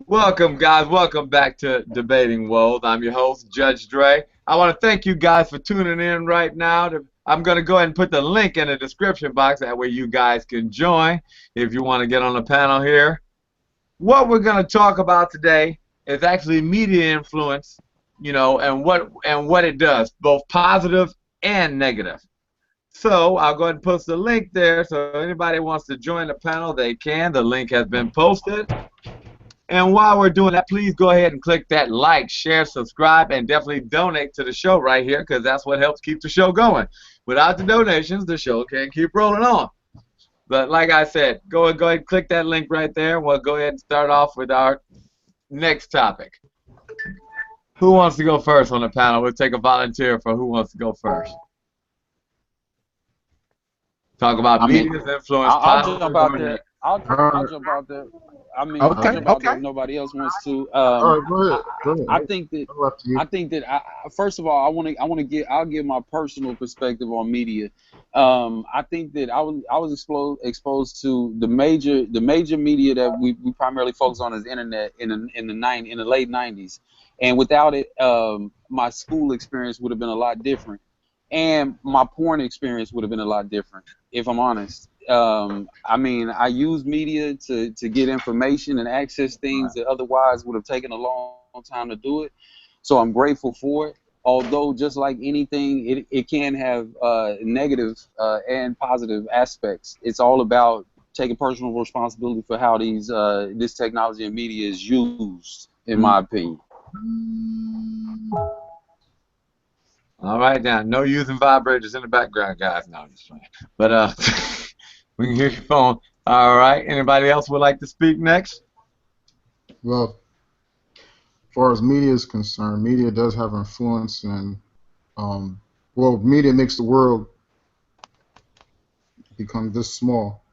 Welcome, guys. Welcome back to Debating Woes. I'm your host, Judge Dre. I want to thank you guys for tuning in right now. I'm going to go ahead and put the link in the description box. That way you guys can join if you want to get on the panel here. What we're going to talk about today is actually media influence, and what it does, both positive and negative. So I'll go ahead and post the link there. So anybody wants to join the panel, they can. The link has been posted. And while we're doing that, please go ahead and click that like, share, subscribe, and definitely donate to the show right here because that's what helps keep the show going. Without the donations, the show can't keep rolling on. But like I said, go ahead and click that link right there. We'll go ahead and start off with our next topic. Who wants to go first on the panel? We'll take a volunteer for who wants to go first. Talk about I mean, media's influence, I'll jump positive out or there. negative. I'll Uh, jump out there. I'll okay, jump out there okay. if nobody else wants to. All right, go I, ahead. Go I ahead. think that Go after you. first of all, I'll give my personal perspective on media. I think that I was exposed to the major media that we primarily focus on is internet in the late '90s, and without it, my school experience would have been a lot different, and my porn experience would have been a lot different, if I'm honest. I use media to get information and access things that otherwise would have taken a long time to do it. So I'm grateful for it. Although, just like anything, it can have negative and positive aspects. It's all about taking personal responsibility for how this technology and media is used, in Mm. my opinion. All right, now no using vibrators in the background, guys. No, I'm just playing. But we can hear your phone. All right. Anybody else would like to speak next? Well, as far as media is concerned, media does have influence, and media makes the world become this small.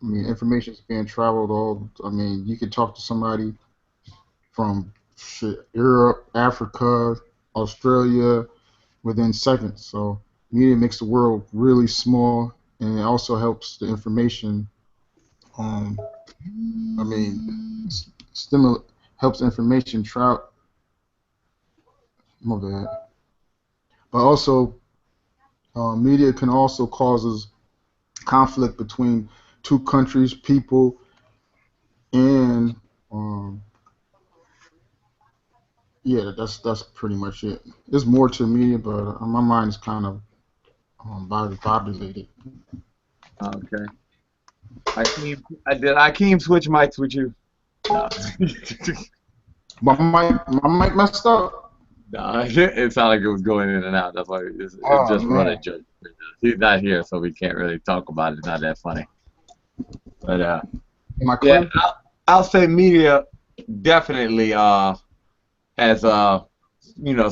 I mean, information is being traveled all. I mean, you could talk to somebody from Europe, Africa, Australia within seconds. So, media makes the world really small, and it also helps the information. Um, I mean, stimulate helps information travel. My bad. But also, media can also causes conflict between two countries, people, and um, yeah, that's pretty much it. There's more to media, but my mind is kind of bobulated. Okay. Akeem switch mics with you? No. My mic messed up. No, it sounded like it was going in and out. That's why it's Oh just running man, joke. He's not here, so we can't really talk about it. It's not that funny. But am I yeah, clear? I'll say media definitely has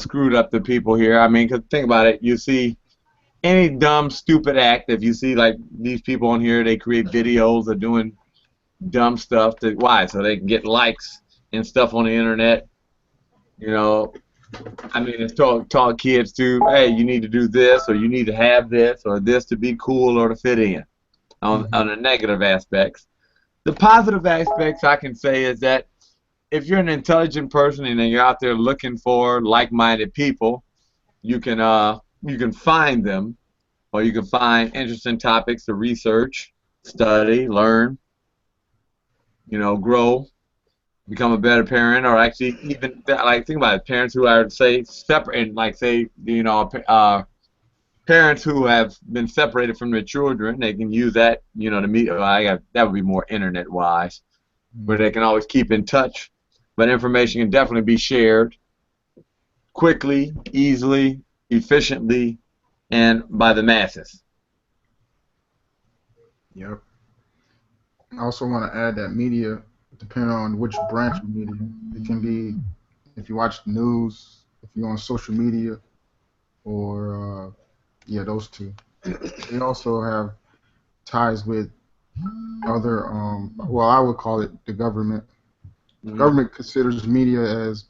screwed up the people here. I mean, 'cause think about it. You see any dumb, stupid act. If you see like these people on here, they create videos of doing dumb stuff. Why? So they can get likes and stuff on the internet. You know, I mean, it's taught kids to, hey, you need to do this, or you need to have this, or this to be cool or to fit in. On Hmm. the negative aspects, the positive aspects I can say is that if you're an intelligent person and you're out there looking for like-minded people, you can find them, or you can find interesting topics to research, study, learn, grow, become a better parent, or actually even like think about it, parents who are say separate, and like say parents who have been separated from their children, they can use that to meet. That would be more internet wise, where they can always keep in touch, but information can definitely be shared quickly, easily, efficiently, and by the masses. Yep. I also want to add that media, depending on which branch of media, it can be if you watch the news, if you're on social media, or yeah, those two. They also have ties with other, well, I would call it the government. Mm-hmm. Government considers media as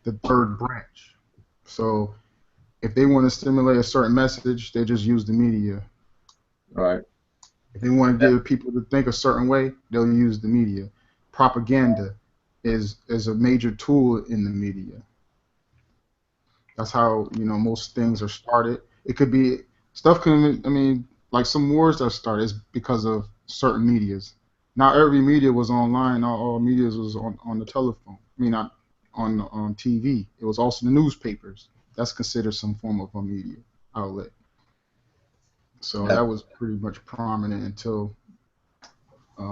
the third branch. So if they want to stimulate a certain message, they just use the media. All right. If they want to get people to think a certain way, they'll use the media. Propaganda. is a major tool in the media. That's how most things are started. It could be stuff can I mean like some wars that started is because of certain medias. Not every media was online. Not all medias was on the telephone. I mean not on TV. It was also the newspapers. That's considered some form of a media outlet. So Yeah. that was pretty much prominent until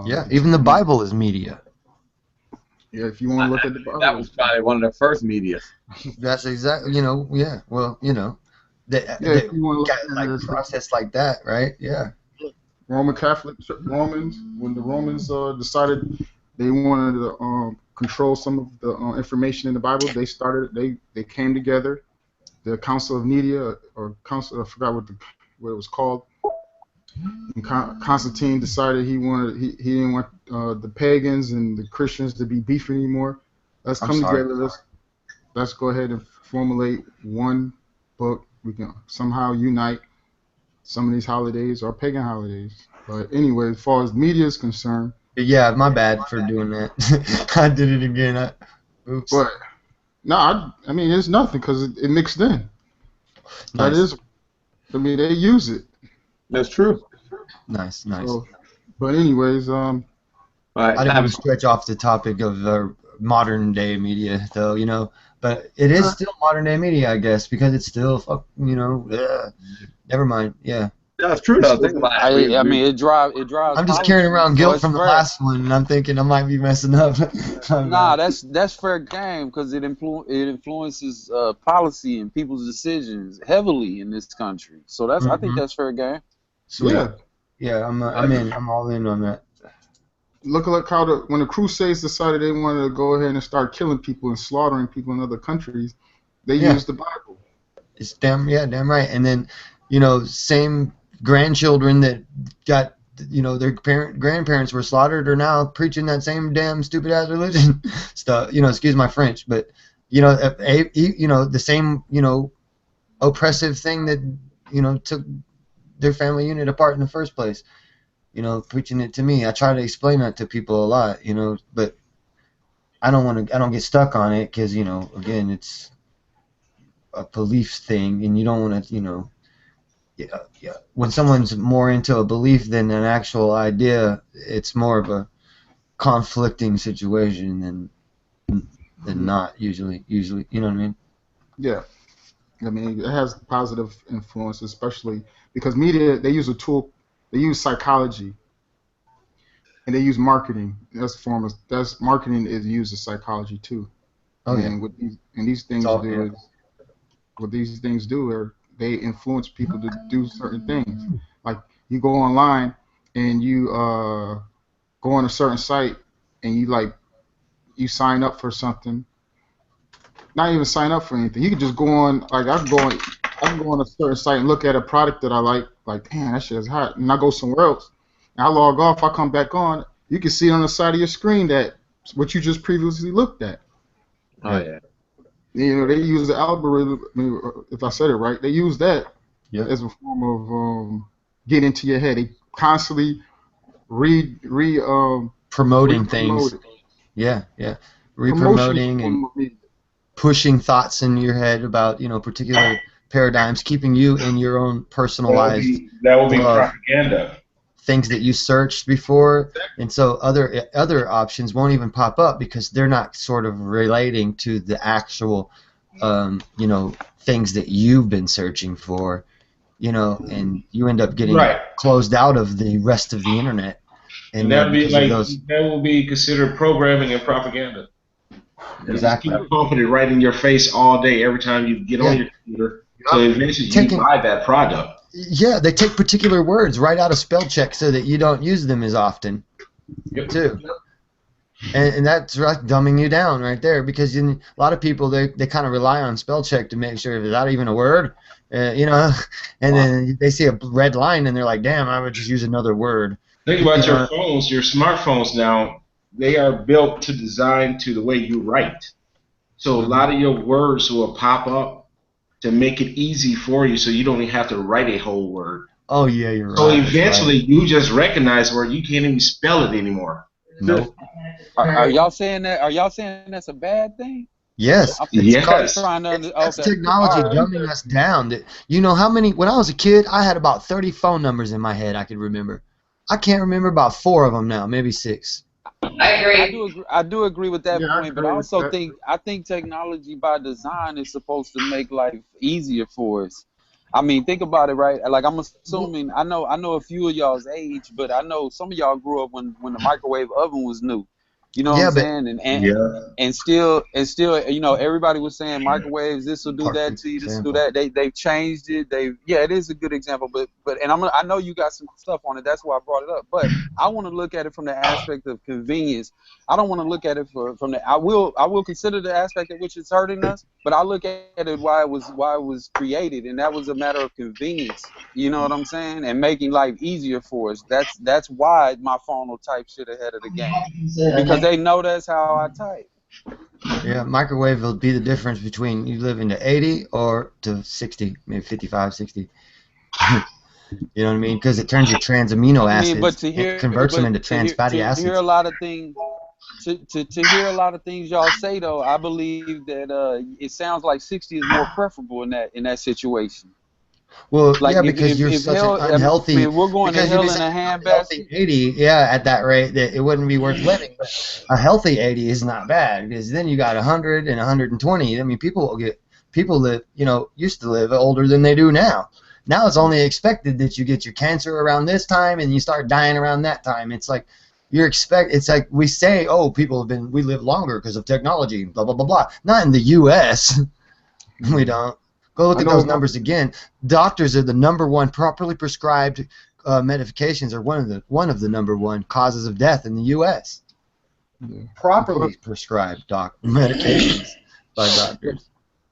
Yeah, the even the 20s. Bible is media. Yeah, if you want to look at the That Bible, was probably one of the first medias. That's exactly, yeah. Well, yeah, if they you want to look got at like it as processed like that, right? Yeah. Roman Catholic Romans, when the Romans decided they wanted to control some of the information in the Bible, they came together. The Council of Nicaea or Council, I forgot what it was called. And Constantine decided he didn't want the pagans and the Christians to be beefing anymore. Let's I'm come sorry. together. Let's go ahead and formulate one book. We can somehow unite some of these holidays or pagan holidays. But anyway, as far as media is concerned, Yeah, my bad for doing that. I did it again. Oops. but no, I mean it's nothing because it mixed in. That Nice. is, I mean they use it. That's true. Nice. So, but anyways, All right. I didn't want to stretch off the topic of modern day media, though, but it is still modern day media, I guess, because it's still, never mind. Yeah. That's true though. Think about it. I mean, it drives. I'm just carrying around so guilt it's from the fair. last one, and I'm thinking I might be messing up. Nah, that's fair game because it influences policy and people's decisions heavily in this country. So I think that's fair game. Sweet. yeah. Yeah, I'm in. I'm all in on that. Look like how when the Crusades decided they wanted to go ahead and start killing people and slaughtering people in other countries, they used the Bible. It's damn right. And then, same grandchildren that got, their grandparents were slaughtered are now preaching that same damn stupid ass religion stuff. Excuse my French, but the same oppressive thing that took their family unit apart in the first place. Preaching it to me. I try to explain that to people a lot, but I don't get stuck on it because, again, it's a belief thing and you don't want to, when someone's more into a belief than an actual idea, it's more of a conflicting situation than not usually, you know what I mean? Yeah. I mean, it has positive influence, especially because media, they use a tool, they use psychology, and they use marketing. That's marketing is used as psychology too. Oh, and these things what these things do are they influence people to do certain things. Like you go online and you go on a certain site and you sign up for something. Not even sign up for anything. You can just go on. Like I can go on a certain site and look at a product that I like. Like, damn, that shit is hot. And I go somewhere else. And I log off. I come back on. You can see on the side of your screen that what you just previously looked at. Oh yeah. They use the algorithm. I mean, if I said it right, they use that as a form of getting into your head. They constantly promoting things. Yeah. Re-promoting and pushing thoughts in your head about particular paradigms, keeping you in your own personalized that will be propaganda. Things that you searched before, and so other options won't even pop up because they're not sort of relating to the actual things that you've been searching for, and you end up getting closed out of the rest of the internet. And that will be considered programming and propaganda. Exactly. Keep pumping it right in your face all day every time you get on your computer. So eventually you buy that product. Yeah, they take particular words right out of spell check so that you don't use them as often, too. And that's dumbing you down right there because a lot of people, they kind of rely on spell check to make sure if that even a word, and then they see a red line and they're like, damn, I would just use another word. Think about your phones, your smartphones now. They are built to design to the way you write. So a lot of your words will pop up to make it easy for you so you don't even have to write a whole word. Oh, yeah, you're right. So eventually you just recognize where you can't even spell it anymore. Nope. Are y'all saying that? Are y'all saying that's a bad thing? Yes, it's called. I'm Yes. trying to That's okay. technology All right. dumbing us down. You know how many? When I was a kid, I had about 30 phone numbers in my head I could remember. I can't remember about 4 of them now, maybe 6. I agree. I do agree with that Yeah, I point, but I agree with also that. think technology by design is supposed to make life easier for us. I mean, think about it, right? Like I'm assuming I know a few of y'all's age, but I know some of y'all grew up when the microwave oven was new. You know what I'm Yeah, but saying? Yeah. And still, you know, everybody was saying microwaves, this will do that perfect to you, this will do example. that. They've changed it. Yeah, it is a good example, but and I know you got some stuff on it. That's why I brought it up. But I want to look at it from the aspect of convenience. I don't want to look at it from the. I will consider the aspect at which it's hurting us, but I look at it why it was created, and that was a matter of convenience. You know what I'm saying? And making life easier for us. That's why my phone will type shit ahead of the game because they know that's how I type. Yeah, microwave will be the difference between you living to 80 or to 60, maybe 55, 60. You know what I mean? Because it turns your trans amino I mean, acids, it converts them into trans fatty to hear a acids. lot of things. To hear a lot of things y'all say though, I believe that it sounds like 60 is more preferable in that situation. Well, Like yeah, because you're if such an hell, I unhealthy, mean, we're going to because you'd be hell in such a an unhealthy handbasket. 80, yeah, at that rate, that it wouldn't be worth living. But a healthy 80 is not bad because then you got 100 and 120. I mean, people live, used to live older than they do now. Now it's only expected that you get your cancer around this time and you start dying around that time. It's like it's like we say, oh, we live longer because of technology, blah, blah, blah, blah. Not in the U.S. We don't. Go look I at know. those numbers again. Doctors are the number one properly prescribed medications are one of the number one causes of death in the U.S. Yeah. Properly prescribed medications by But, doctors.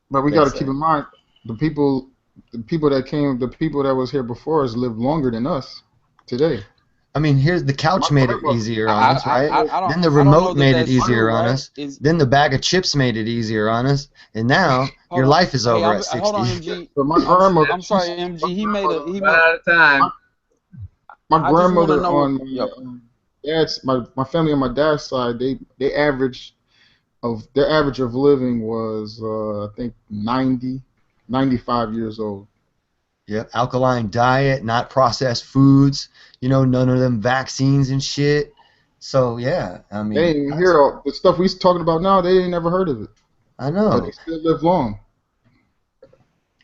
but we They got to keep say. in mind the people, the people that was here before us live longer than us today. I mean, here's the My couch made it grandmother, easier on us, right? Then the I don't know remote that made it that's true, easier on right? us. Then the bag of chips made it easier on us. And now Hold your on. life is Hey, over at hold 60. on, MG. but my grandmother, I'm sorry, MG. He Run made. out of time. my, my I just want to grandmother know. on Yo, my family on my dad's side, they average of their average of living was I think 95 years old. Yep, alkaline diet, not processed foods, none of them vaccines and shit. So yeah, I They mean, didn't even hear all the stuff we talking about now. They ain't never heard of it, I but they know. still live long.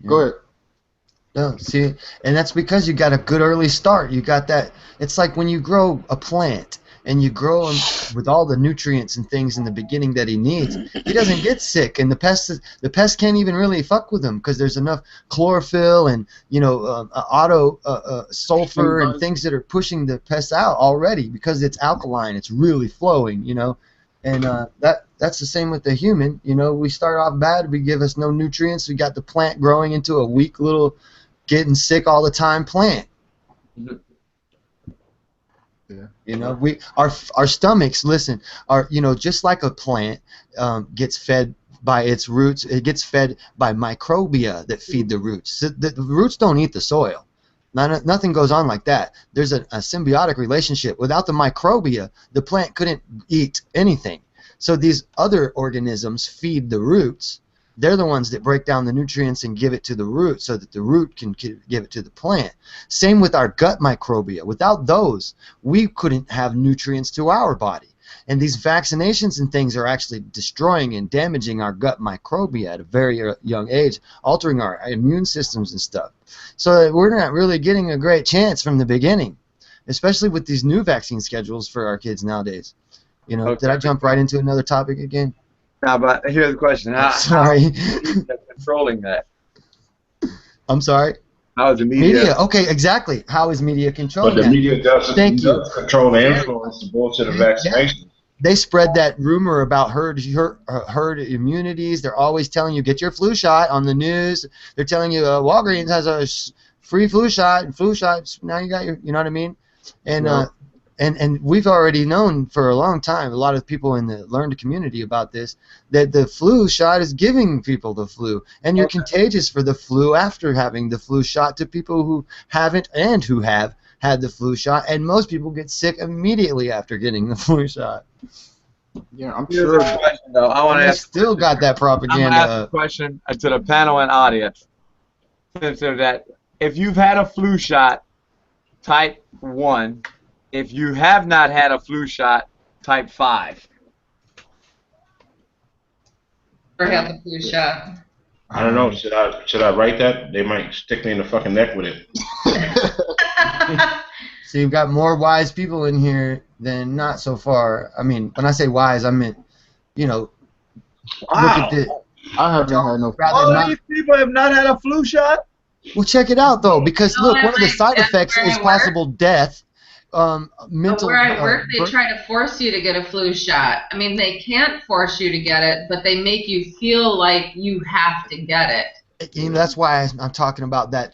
Go Yeah. ahead. No, see, and that's because you got a good early start. You got that. It's like when you grow a plant and you grow him with all the nutrients and things in the beginning that he needs. He doesn't get sick, and the pests can't even really fuck with him because there's enough chlorophyll and auto sulfur and Antibodies. things that are pushing the pests out already because it's alkaline. It's really flowing, and that's the same with the human. We start off bad. We give us no nutrients. We got the plant growing into a weak little getting sick all the time plant. Yeah. We our stomachs, listen, are just like a plant gets fed by its roots. It gets fed by microbia that feed the roots. So the roots don't eat the soil. Nothing goes on like that. There's a symbiotic relationship. Without the microbia, the plant couldn't eat anything. So these other organisms feed the roots. They're the ones that break down the nutrients and give it to the root so that the root can give it to the plant. Same with our gut microbia. Without those, we couldn't have nutrients to our body. And these vaccinations and things are actually destroying and damaging our gut microbia at a very young age, altering our immune systems and stuff. So we're not really getting a great chance from the beginning, especially with these new vaccine schedules for our kids nowadays. Did Okay. I jump right into another topic again? Now, but here's the question: I'm How sorry. is the media controlling that? I'm sorry. How is the media? Media. Okay, exactly. How is media But controlling the that? media Thank you. does control and influence the bullshit of Yeah. vaccination. They spread that rumor about herd immunities. They're always telling you get your flu shot on the news. They're telling you Walgreens has a free flu shot and flu shots. Now you got you know what I mean? And Yeah. and we've already known for a long time, a lot of people in the learned community about this, that the flu shot is giving people the flu, and you're contagious for the flu after having the flu shot to people who haven't and who have had the flu shot, and most people get sick immediately after getting the flu shot. Yeah, I'm Here's sure. a question, though. I want And to they ask. still got that I'm gonna propaganda ask a up. question to the panel and audience. Since of that, if you've had a flu shot, type 1. If you have not had a flu shot, type 5. Never had the flu shot. I don't know. Should I write that? They might stick me in the fucking neck with it. So you've got more wise people in here than not so far. I mean, when I say wise, I meant, you know, look at Wow. this. I haven't had no. Rather All not. these people have not had a flu shot? Well, check it out though, because No, look, one of the like, side that's effects where is I work. possible death. But Mental. where I work, they bur- try to force you to get a flu shot. I mean, they can't force you to get it, but they make you feel like you have to get it. You know, that's why I'm talking about that.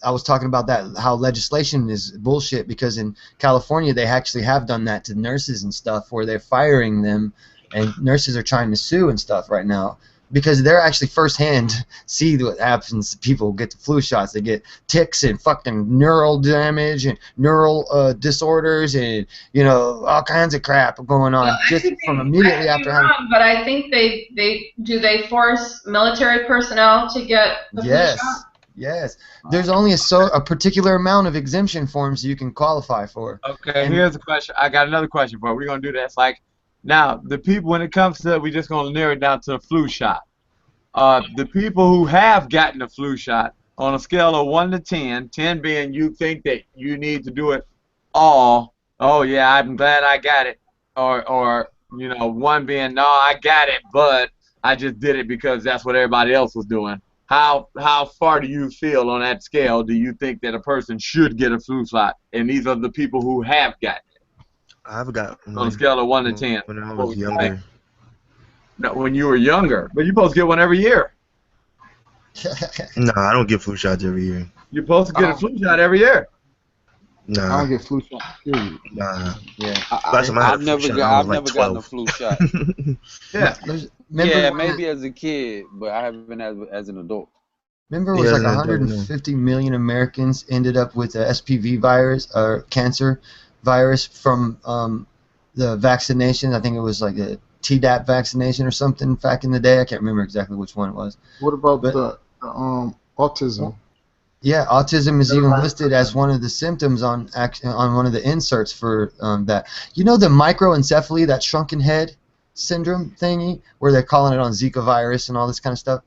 I was talking about that, how legislation is bullshit, because in California they actually have done that to nurses and stuff, where they're firing them, and nurses are trying to sue and stuff right now because they're actually firsthand see what happens. People get the flu shots, they get tics and fucking neural damage and neural disorders and all kinds of crap going on Well, just from immediately after having. Wrong, but I think they force military personnel to get the Yes. flu shot. Yes, there's only a particular amount of exemption forms you can qualify for. Okay, And- here's a question. I got another question for you. We're going to do this. Like, now, the people, when it comes to, we're just going to narrow it down to the flu shot. The people who have gotten the flu shot, on a scale of 1 to 10, 10 being you think that you need to do it all, oh yeah, I'm glad I got it, or 1 being, no, I got it, but I just did it because that's what everybody else was doing. How far do you feel on that scale? Do you think that a person should get a flu shot? And these are the people who have gotten it. I've got On a one scale of 1 to 10. when I What was would you younger. think? No, when you were younger. But you're supposed to get one every year. No, I don't get flu shots every year. You're supposed to get a flu shot every year. I Nah, don't get flu shots. Period. nah. Yeah. Last time I had a I've flu never shot, got, I I've was never like gotten a 12. flu shot. Yeah. Remember Yeah, when maybe as a kid, but I haven't been as an adult. Remember, it was Yeah, like no, I don't know. 150 million Americans ended up with a SPV virus or cancer virus from the vaccination. I think it was like a Tdap vaccination or something back in the day. I can't remember exactly which one it was. What about But- the autism? Yeah, autism is even Everybody- listed as one of the symptoms on one of the inserts for that. You know the microencephaly, that shrunken head syndrome thingy, where they're calling it on Zika virus and all this kind of stuff.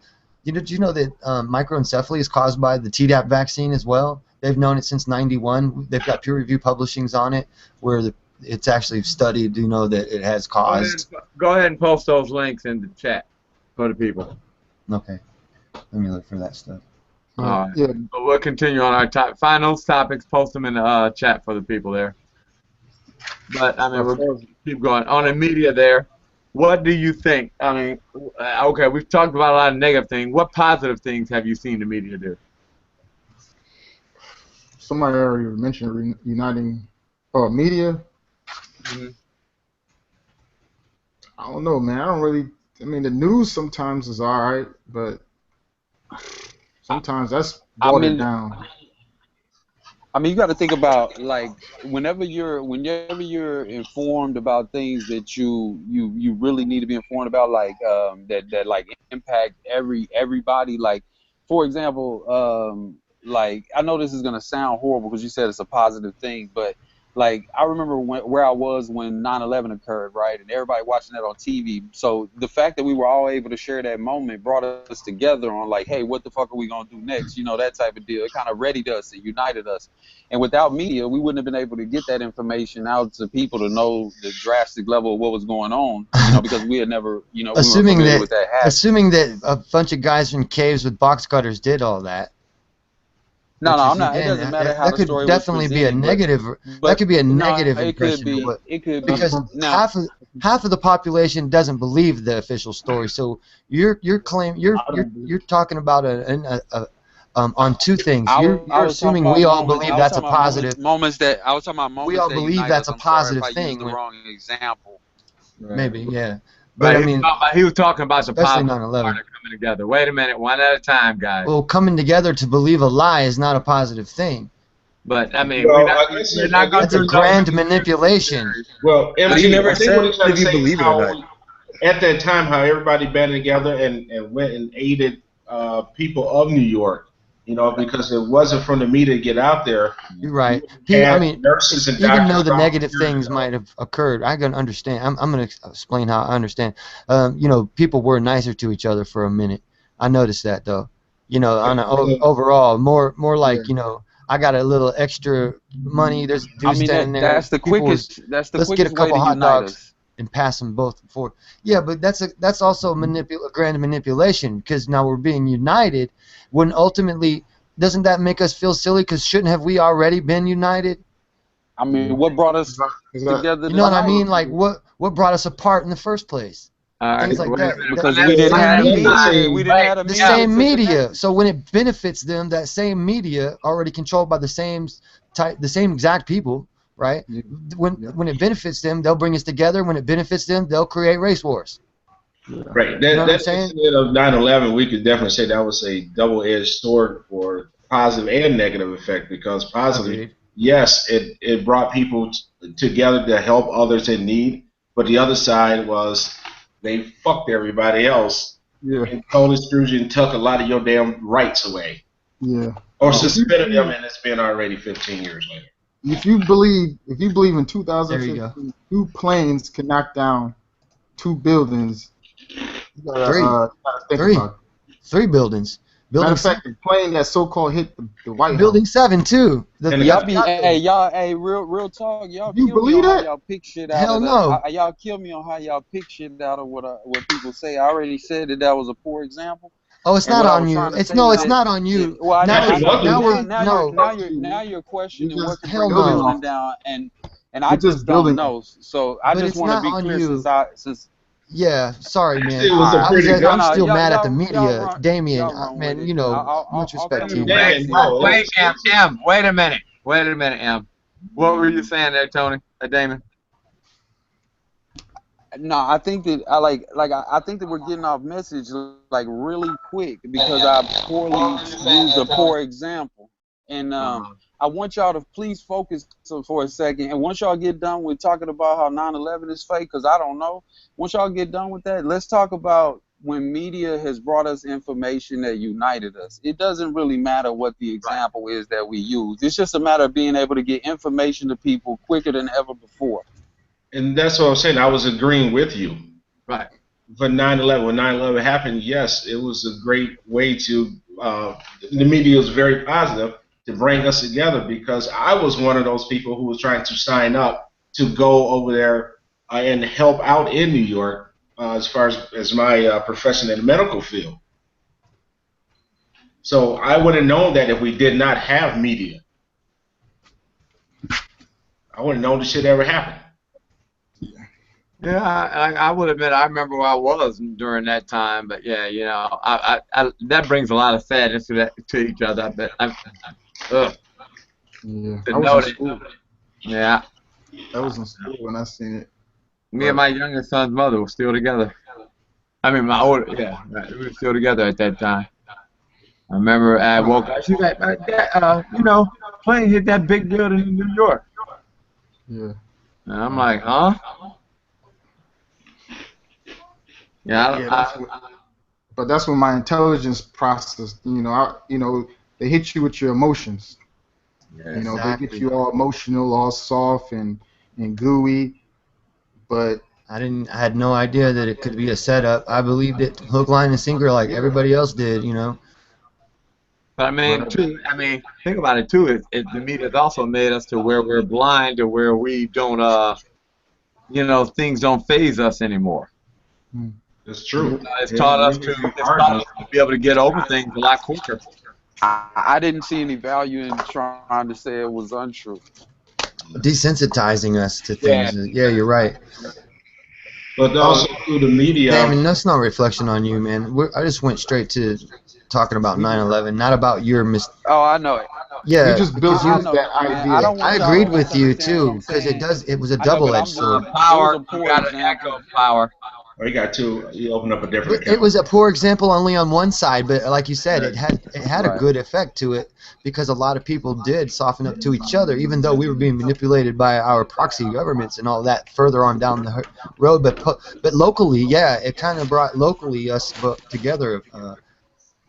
Did you know that microencephaly is caused by the Tdap vaccine as well? They've known it since '91. They've got peer-reviewed publishings on it where it's actually studied. That it has caused. Go ahead and post those links in the chat for the people. Okay, let me look for that stuff. All right. Yeah, So we'll continue on our finals topics. Post them in the chat for the people there. But I mean, we'll keep going on the media there. What do you think? I mean, okay, we've talked about a lot of negative things. What positive things have you seen the media do? somebody already mentioned uniting media. Mhm. I don't know, man. I don't really. I mean, the news sometimes is all right, but sometimes that's watered down. I mean, you got to think about, like, whenever you're informed about things that you really need to be informed about, like that like impact everybody. Like, for example, like, I know this is gonna sound horrible because you said it's a positive thing, but like, I remember where I was when 9/11 occurred, right? And everybody watching that on TV. So the fact that we were all able to share that moment brought us together on, like, hey, what the fuck are we going to do next? That type of deal. It kind of readied us. It united us. And without media, we wouldn't have been able to get that information out to people to know the drastic level of what was going on, because we had never, we weren't familiar with that happening. Assuming that a bunch of guys in caves with box cutters did all that. No, which I'm is, not. It again, doesn't matter how that the could story definitely was be a presented, negative. but That could be a no, negative it impression. could be. But It could be because now. half of the population doesn't believe the official story. So you're talking about on two things. You're assuming we all believe that's a positive. I was talking about moments We all that believe unite that's us. a I'm sorry positive if I thing used the when- wrong example. Maybe, yeah. But Right, I mean, he was talking about the especially positive 9/11. part of coming together. Wait a minute, one at a time, guys. well, coming together to believe a lie is not a positive thing. But I mean, Well, I guess we're not going That's a to do grand manipulation. well, But you MG, never I think what said he's trying to if you say is believe it or how not. at that time how everybody banded together and went and aided people of New York. You know, because it wasn't from the media to get out there. You're You right. I had mean, nurses and even though doctors the negative volunteering to things help. might have occurred, I can understand. I'm going to explain how I understand. People were nicer to each other for a minute. I noticed that though. On an overall, more Yeah. like, I got a little extra money. There's a I dude mean standing there. that's the People was, quickest let's get a way couple to hot unite dogs us. and pass them both forward. Yeah, but that's also grand manipulation because now we're being united when ultimately doesn't that make us feel silly? Because shouldn't have we already been united? I mean, Yeah. what brought us Is that together You know what I tonight? mean? Like what brought us apart in the first place? All right, Things like wait a that. minute. Because So we let's- didn't same have the media. media. We didn't Wait, have the The media. same to media. connect. So when it benefits them, that same media already controlled by the same type, the same exact people, right? yeah. When Yeah. when it benefits them, they'll bring us together. When it benefits them, they'll create race wars. Right. You know what I'm That saying? incident of 9/11, we could definitely say that was a double-edged sword for positive and negative effect because positively, Agreed. yes, it brought people together to help others in need, but the other side was they fucked everybody else Yeah. and totally screwed you and took a lot of your damn rights away Yeah. or If you suspended them, believe, and it's been already 15 years later. if you believe in There you go. 2015, 2 planes can knock down 2 buildings. You gotta Three, think three, about it. 3 buildings. Matter Building of fact, the plane that so-called hit the White Building House. 7 too. The And Y'all the be, FBI hey, building. y'all, hey, real talk. Y'all You kill me believe on how that? y'all pick shit out Hell of the. no. Y'all kill me on how y'all pick shit out of what people say. I already said that was a poor example, Oh, it's and not what I on was you. trying to It's say no, was it's that. not on you. Well, Now Actually, it's what now do we're now no. you're questioning You're what just you're Hell bringing building no. off. building down, and I You're just just don't building off. know. So I But just it's want to not be on clear you. since Yeah, sorry, actually, man. it was a all right. pretty good. I'm No, still mad at the y'all media, run Damien. with Man, it. much I'll respect come to in you, when man. I Wait, Damn, see it. no, wait, it was M. Wait a minute. Wait a minute, M. What were you saying there, Tony? Damon? No, I think that I think that we're getting off message like really quick because I poorly used a poor example, and I want y'all to please focus for a second. And once y'all get done with talking about how 9/11 is fake, because I don't know. Once y'all get done with that, let's talk about when media has brought us information that united us. It doesn't really matter what the example is that we use. It's just a matter of being able to get information to people quicker than ever before. and that's what I'm saying. I was agreeing with you. Right. For 9/11, when 9/11 happened, yes, it was a great way to. The media was very positive to bring us together because I was one of those people who was trying to sign up to go over there and help out in New York as far as my profession in the medical field. So I would have known that if we did not have media, I wouldn't know this shit ever happened. Yeah, I would admit I remember where I was during that time, but yeah, that brings a lot of sadness to each other. I bet. Ugh, Yeah. to I was know in that. school. Yeah, I was in school when I seen it. me and But my youngest son's mother were still together. I mean, my older, yeah, right, we were still together at that time. I remember I woke up. She's like, Dad, plane hit that big building in New York. yeah. And I'm like, huh? Yeah, Yeah. That's when my intelligence process. They hit you with your emotions. They get Exactly. you all emotional, all soft and gooey. But I had no idea that it could be a setup. I believed it hook, line, and sinker like everybody else did. but I mean, but too. I mean, think about it too. The media's also made us to where we're blind, to where we don't, things don't phase us anymore. It's yeah, true. It's It taught us really to it's hard taught to. us to be able to get over things a lot quicker. I didn't see any value in trying to say it was untrue. Desensitizing us to Yeah. things. Yeah, you're right. But oh, also through the media, Damn, and that's not a reflection on you, man. I just went straight to talking about 9/11, not about your Oh, I know it. we Yeah, just because built I off know that it, man. I idea. don't I want y'all to agreed with you misunderstand what too, I'm because saying. it was a I know, but double-edged I'm just. sword. It was Power, a you poor got an example. echo, power. Or you open up a different It account. was a poor example only on one side, but like you said, it had a Right. good effect to it because a lot of people did soften up to each other, even though we were being manipulated by our proxy governments and all that further on down the road. But locally, yeah, it kind of brought locally us together,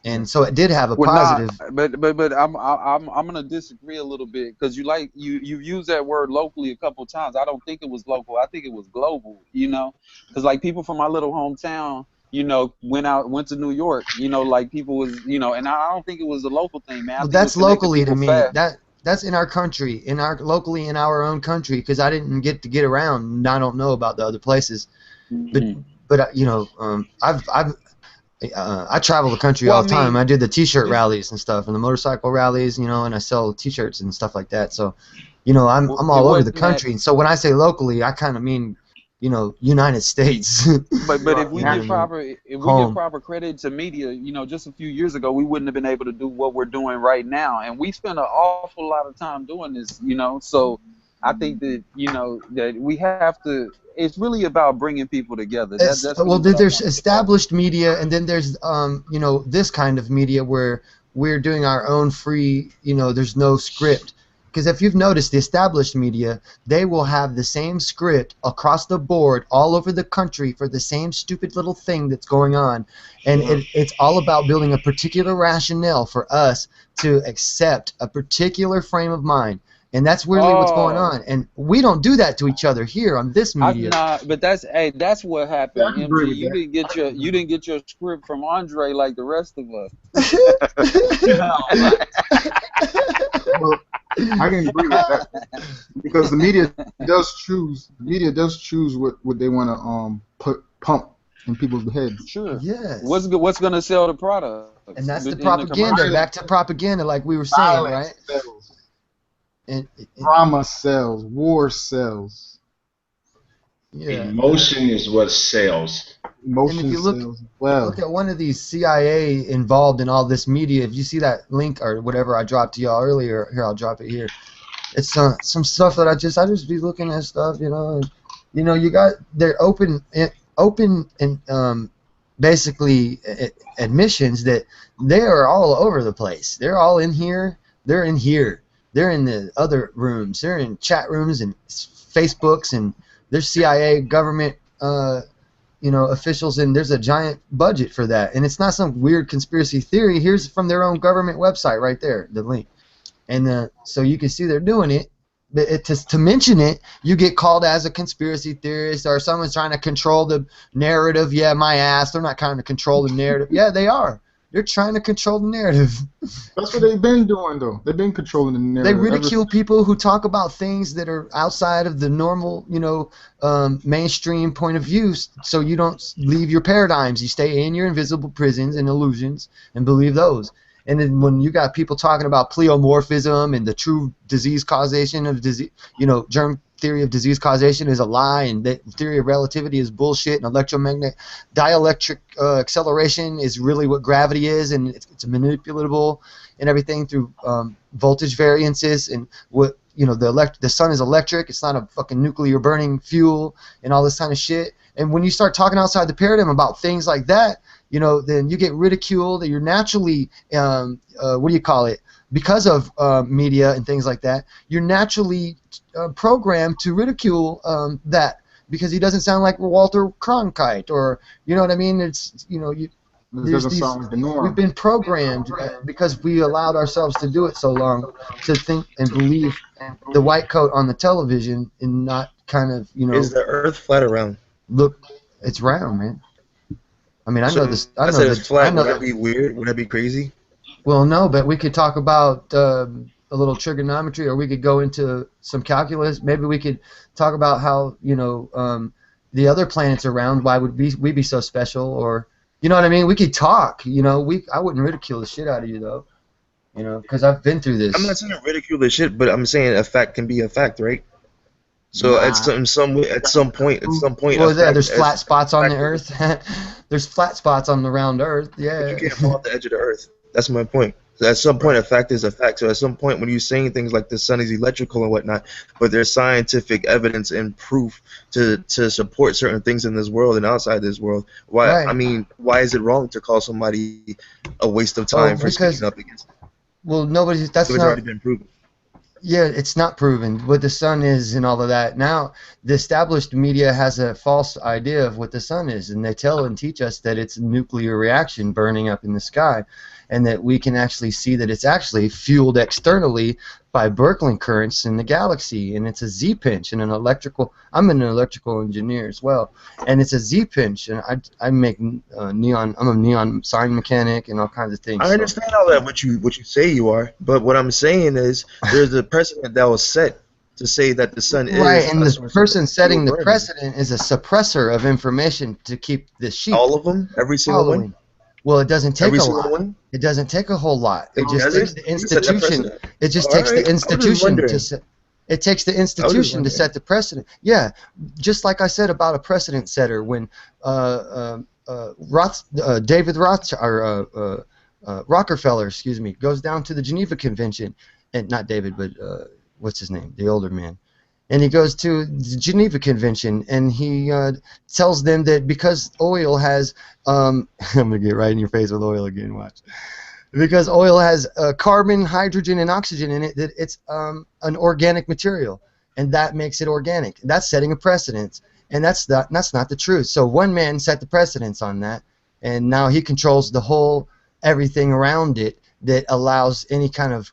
and so it did have a Well, not, positive. but I'm gonna disagree a little bit because you've used that word locally a couple times. I don't think it was local. I think it was global. You know, because like people from my little hometown, went to New York. Like people was, and I don't think it was a local thing, man. I Well, think that's it connected locally to people me. fast. That's in our country, locally in our own country, because I didn't get around, and I don't know about the other places. But Mhm. I travel the country Well, all I the time. mean, I did the T-shirt just rallies and stuff, and the motorcycle rallies, and I sell T-shirts and stuff like that. So, I'm it all over the wasn't that. country. And so when I say locally, I kind of mean, United States. But if we You know what give I mean? proper Home. credit to media, just a few years ago, we wouldn't have been able to do what we're doing right now, and we spend an awful lot of time doing this. So I think that that we have to. It's really about bringing people together. That's Well, really what I there's want to get at. established media, and then there's this kind of media where we're doing our own free. There's no script. Because if you've noticed, the established media, they will have the same script across the board all over the country for the same stupid little thing that's going on, and it's all about building a particular rationale for us to accept a particular frame of mind. And that's really what's going Oh, on. And we don't do that to each other here on this I media. not, but that's what Yeah, happened. I can MG, agree with that. I can you agree with didn't get your script from Andre like the rest of us. that. Well, I can agree with that because the media does choose what they want to put pump in people's heads. Sure. Yes. What's gonna sell the products And that's the in the propaganda. commercial? Violence, Back to propaganda, like we were saying, right? violence sells, And, drama sells, war sells, yeah. Emotion is what sells. And if emotion you sells as look well. at one of these CIA involved in all this media, if you see that link or whatever I dropped to y'all earlier, here I'll drop it here. It's some stuff that I just be looking at stuff, and, they're open and basically admissions that they are all over the place. They're all in here. They're in here. They're in the other rooms. They're in chat rooms and Facebooks, and there's CIA government officials, and there's a giant budget for that. And it's not some weird conspiracy theory. Here's from their own government website right there, the link. And so you can see they're doing it. But to mention it, you get called as a conspiracy theorist or someone's trying to control the narrative. Yeah, my ass. They're not trying to control the narrative. Yeah, they are. They're trying to control the narrative. That's what they've been doing, though. They've been controlling the They narrative ridicule people who talk about things that are outside of the normal, mainstream point of view, so you don't leave your paradigms. You stay in your invisible prisons and illusions and believe those. And then when you got people talking about pleomorphism and the true disease causation of disease, germ theory of disease causation is a lie, and the theory of relativity is bullshit, and electromagnetic dielectric acceleration is really what gravity is, and it's manipulatable and everything through voltage variances, and what the sun is electric. It's not a fucking nuclear burning fuel and all this kind of shit. And when you start talking outside the paradigm about things like that, then you get ridiculed. You're naturally, because of media and things like that, you're naturally programmed to ridicule that because he doesn't sound like Walter Cronkite, or you know what I mean. It's It there's doesn't these. sound like the We've norm. been programmed because we allowed ourselves to do it so long to think and believe the white coat on the television and not kind of Is the Earth flat or round? look. It's round, man. I mean, I know So this. if I I know said it's that. I flat, know. would that be weird? Would that be crazy? Well, no, but we could talk about a little trigonometry, or we could go into some calculus. Maybe we could talk about how the other planets are round. Why would we be so special? Or you know what I mean? We could talk. I wouldn't ridicule the shit out of you though. Because I've been through I'm not this. saying to ridicule this shit, but I'm saying a fact can be a fact, right? So Nah. in some way, at some point, Well, a yeah, fact, there's flat spots on the fact, Earth. There's flat spots on the round Earth. but Yeah. you can't fall off the edge of the Earth. That's my point. So at some point, a fact is a fact. So at some point, when you're saying things like the sun is electrical and whatnot, but there's scientific evidence and proof to support certain things in this world and outside this world, why? I Right. mean, why is it wrong to call somebody a waste of Oh, time for because speaking up against it? well, nobody's. That's If it's not. already been proven. Yeah, it's not proven what the sun is and all of that. Now, the established media has a false idea of what the sun is, and they tell and teach us that it's a nuclear reaction burning up in the sky, and that we can actually see that it's actually fueled externally by Birkeland currents in the galaxy, and it's a Z-pinch and an electrical. I'm an electrical engineer as well, and it's a Z-pinch, and I make neon. I'm a neon sign mechanic and all kinds of things. I So, understand all that what you say you are, but what I'm saying is there's a precedent that was set to say that the sun right, is and a the source of person setting the burning. precedent is a suppressor of information to keep the sheep All of them, every single one, following. Well, it doesn't take every a single lot. one. It doesn't take a whole lot. It just Does takes it? the You set that institution. precedent. It just All takes right. the I was just institution to wondering. set. It takes the I was just institution to wondering. set the precedent. Yeah, just like I said about a precedent setter when David Roth or Rockefeller, excuse me, goes down to the Geneva Convention, and not David, but what's his name, the older man. And he goes to the Geneva Convention, and he tells them that because oil has, I'm gonna get right in your face with oil again. Watch. Because oil has carbon, hydrogen, and oxygen in it, that it's an organic material, and that makes it organic. That's setting a precedence, and that's not the truth. So one man set the precedence on that, and now he controls the whole everything around it that allows any kind of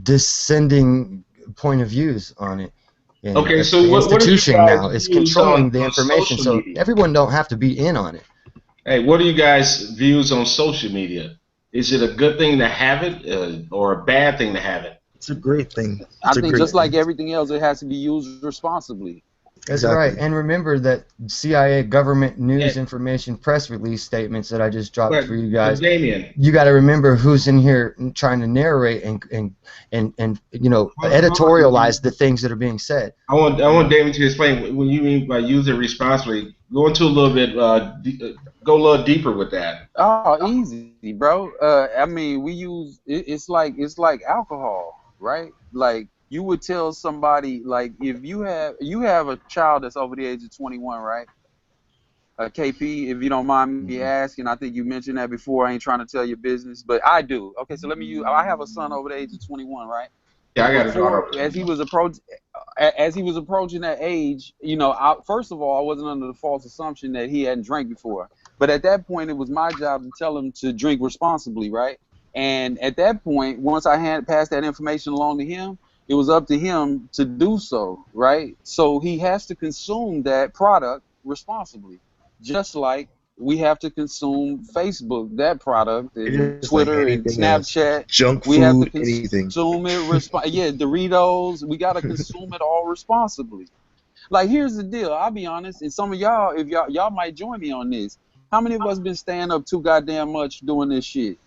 descending point of views on it. And Okay, the so what are you institution guys' now is views controlling the on information, social so media? everyone don't have to be in on it. Hey, what are you guys' views on social media? Is it a good thing to have it or a bad thing to have it? It's a great thing. I It's a think great just like thing. everything else, it has to be used responsibly. That's right. Exactly. And remember that CIA government news And, information press release statements that I just dropped but, for you but guys. Damien, You got to remember who's in here trying to narrate and editorialize the things that are being said. I want Damien to explain what you mean by use it responsibly. Go into a little bit, go a little deeper with that. Oh, easy, bro. I mean, it's like alcohol, right? Like you would tell somebody, like if you have a child that's over the age of 21, right? KP, if you don't mind me asking, I think you mentioned that before. I ain't trying to tell your business, but I do. Okay, so let me use. I have a son over the age of 21, right? Yeah, I got a daughter Before, over as he 21. was approaching that age, first of all, I wasn't under the false assumption that he hadn't drank before. But at that point, it was my job to tell him to drink responsibly, right? And at that point, once I had passed that information along to him, it was up to him to do so, right? So he has to consume that product responsibly, just like we have to consume Facebook, that product, and It's like Twitter and anything else. Snapchat. Junk We have to food, consume anything. it. Yeah, Doritos. We gotta consume it all responsibly. Like here's the deal. I'll be honest, and some of y'all, if y'all might join me on this. How many of us been staying up too goddamn much doing this shit?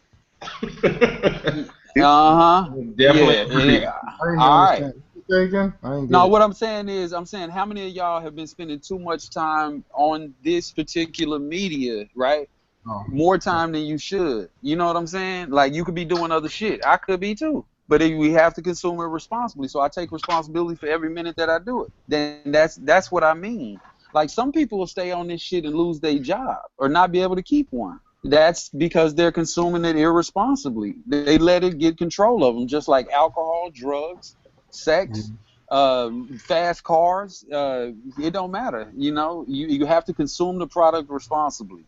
Uh huh. Definitely Yeah. agree. I didn't All right. understand. Say again? I didn't get No, it. what I'm saying is, how many of y'all have been spending too much time on this particular media, right? Oh, More time than you should. You know what I'm saying? Like you could be doing other shit. I could be too. But we have to consume it responsibly. So I take responsibility for every minute that I do it. Then that's what I mean. Like some people will stay on this shit and lose their job or not be able to keep one. That's because they're consuming it irresponsibly. They let it get control of them, just like alcohol, drugs, sex, fast cars. It don't matter. You have to consume the product responsibly.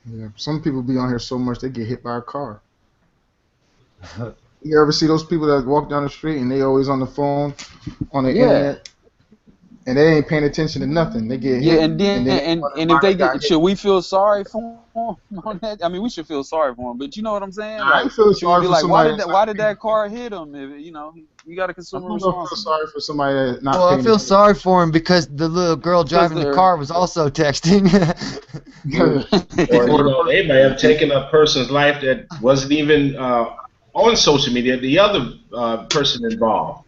yeah. Some people be on here so much they get hit by a car. You ever see those people that walk down the street and they always on the phone, on the Yeah. internet, and they ain't paying attention to nothing? They get Yeah, hit, and then and then they and wonder if why they they got get, hit. should we feel sorry for them on that? I mean, we should feel sorry for them, but you know what I'm saying? Nah, I Like, ain't feel should we sorry be for like, why somebody did that's that not why did paying that attention. car hit them? You got to I'm consume it not gonna feel responsibly. sorry for somebody that's not Well, I paying feel attention. sorry for him because the little girl Because driving the car was also texting. Or Or the they may have taken a person's life that wasn't even on social media. The other person involved.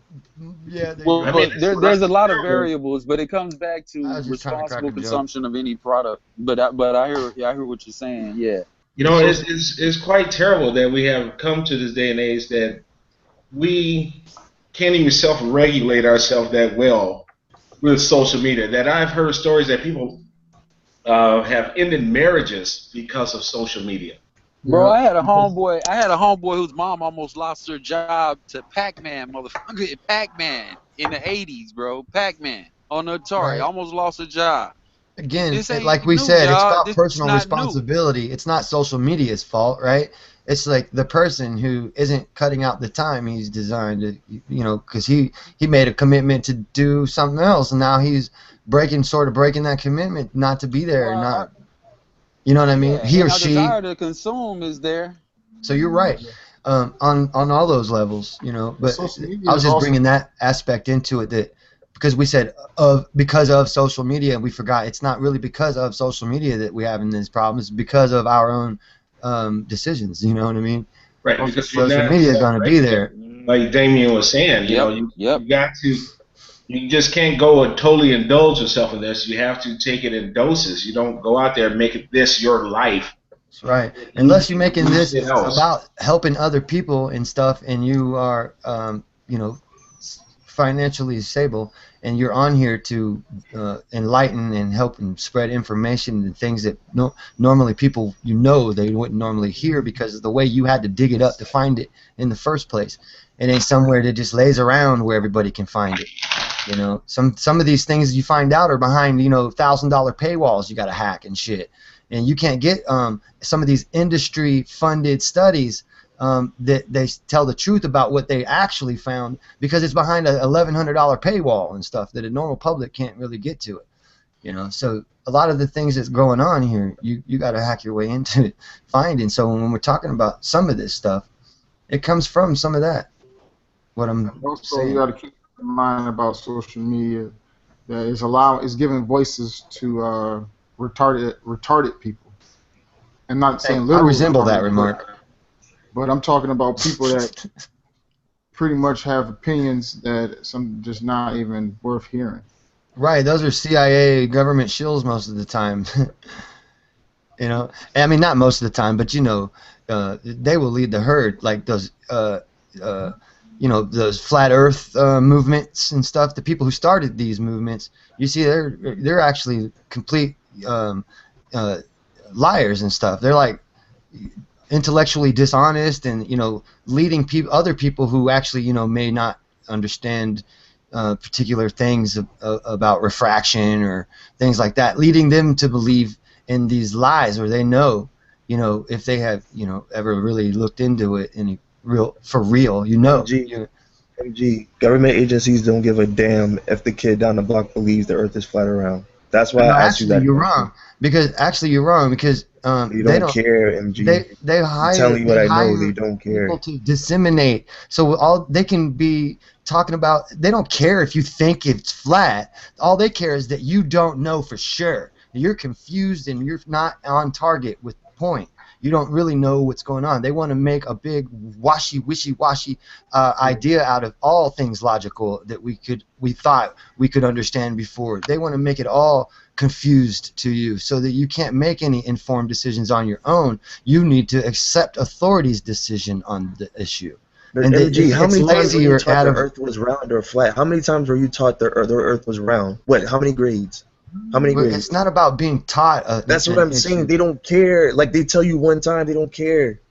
Yeah, there you I go. mean, well, there's that's a lot of terrible. variables, but it comes back I to was just trying to crack responsible a joke. consumption of any product. But I hear what you're saying. Yeah. You know, it's quite terrible that we have come to this day and age that we can't even self-regulate ourselves that well with social media. That I've heard stories that people have ended marriages because of social media. Bro, Yeah. I had a homeboy whose mom almost lost her job to Pac-Man, motherfucker. Pac-Man in the '80s, bro. Pac-Man on the Atari, Right. almost lost her job. Again, This ain't like we new, said, it's y'all. about This is personal not new. responsibility. It's not social media's fault, right? It's like the person who isn't cutting out the time he's designed to, because he made a commitment to do something else, and now he's sort of breaking that commitment not to be there, Well, not, you know what I mean? yeah, He and or our she. desire to consume is there. So you're right, on all those levels, But But social I media was is just also bringing that aspect into it, that because we said because of social media, and we forgot it's not really because of social media that we having these problems. It's because of our own decisions. You know what I mean? Right, also because you're Social not media is gonna be self-regulated. there. Like Damien was saying, Yep, yep. you got to, you just can't go and totally indulge yourself in this. You have to take it in doses. You don't go out there and make it this your life. That's right. You Unless you're making this anything else. about helping other people and stuff, and you are, financially stable, and you're on here to enlighten and help and spread information and things that normally people, they wouldn't normally hear because of the way you had to dig it up to find it in the first place. It ain't somewhere that just lays around where everybody can find it. Some of these things you find out are behind $1,000 paywalls you got to hack and shit, and you can't get some of these industry funded studies that they tell the truth about what they actually found because it's behind a $1,100 paywall and stuff that a normal public can't really get to it. So a lot of the things that's going on here, you got to hack your way into it, finding. So when we're talking about some of this stuff, it comes from some of that. What I'm also you saying. got to keep in mind about social media that it's giving voices to retarded people. And not Hey, saying I literal resemble that retarded, remark. but I'm talking about people that pretty much have opinions that some just not even worth hearing. Right, those are CIA government shills most of the time. I mean, not most of the time, but they will lead the herd, like those uh, those flat Earth movements and stuff. The people who started these movements, you see, they're actually complete uh, liars and stuff. They're like intellectually dishonest, and leading other people who actually may not understand particular things about refraction or things like that, leading them to believe in these lies, or they know, if they have ever really looked into it any for real, MG, government agencies don't give a damn if the kid down the block believes the Earth is flat around. That's why No, I asked you actually, that you're question. wrong. Because They they don't don't. care, MG. I'm telling you what They I know. They hire don't people care. to disseminate. So all they can be talking about, they don't care if you think it's flat. All they care is that you don't know for sure. You're confused and you're not on target with the point. You don't really know what's going on. They want to make a big wishy-washy idea out of all things logical that we thought we could understand before. They want to make it all confused to you so that you can't make any informed decisions on your own. You need to accept authority's decision on the issue. But And MG, how it's many times were you lazier taught out the of. Earth was round or flat? How many times were you taught the Earth was round? What? How many grades? How many It's grades? not about being taught That's what an I'm saying. issue. They don't care. Like they tell you one time, they don't care.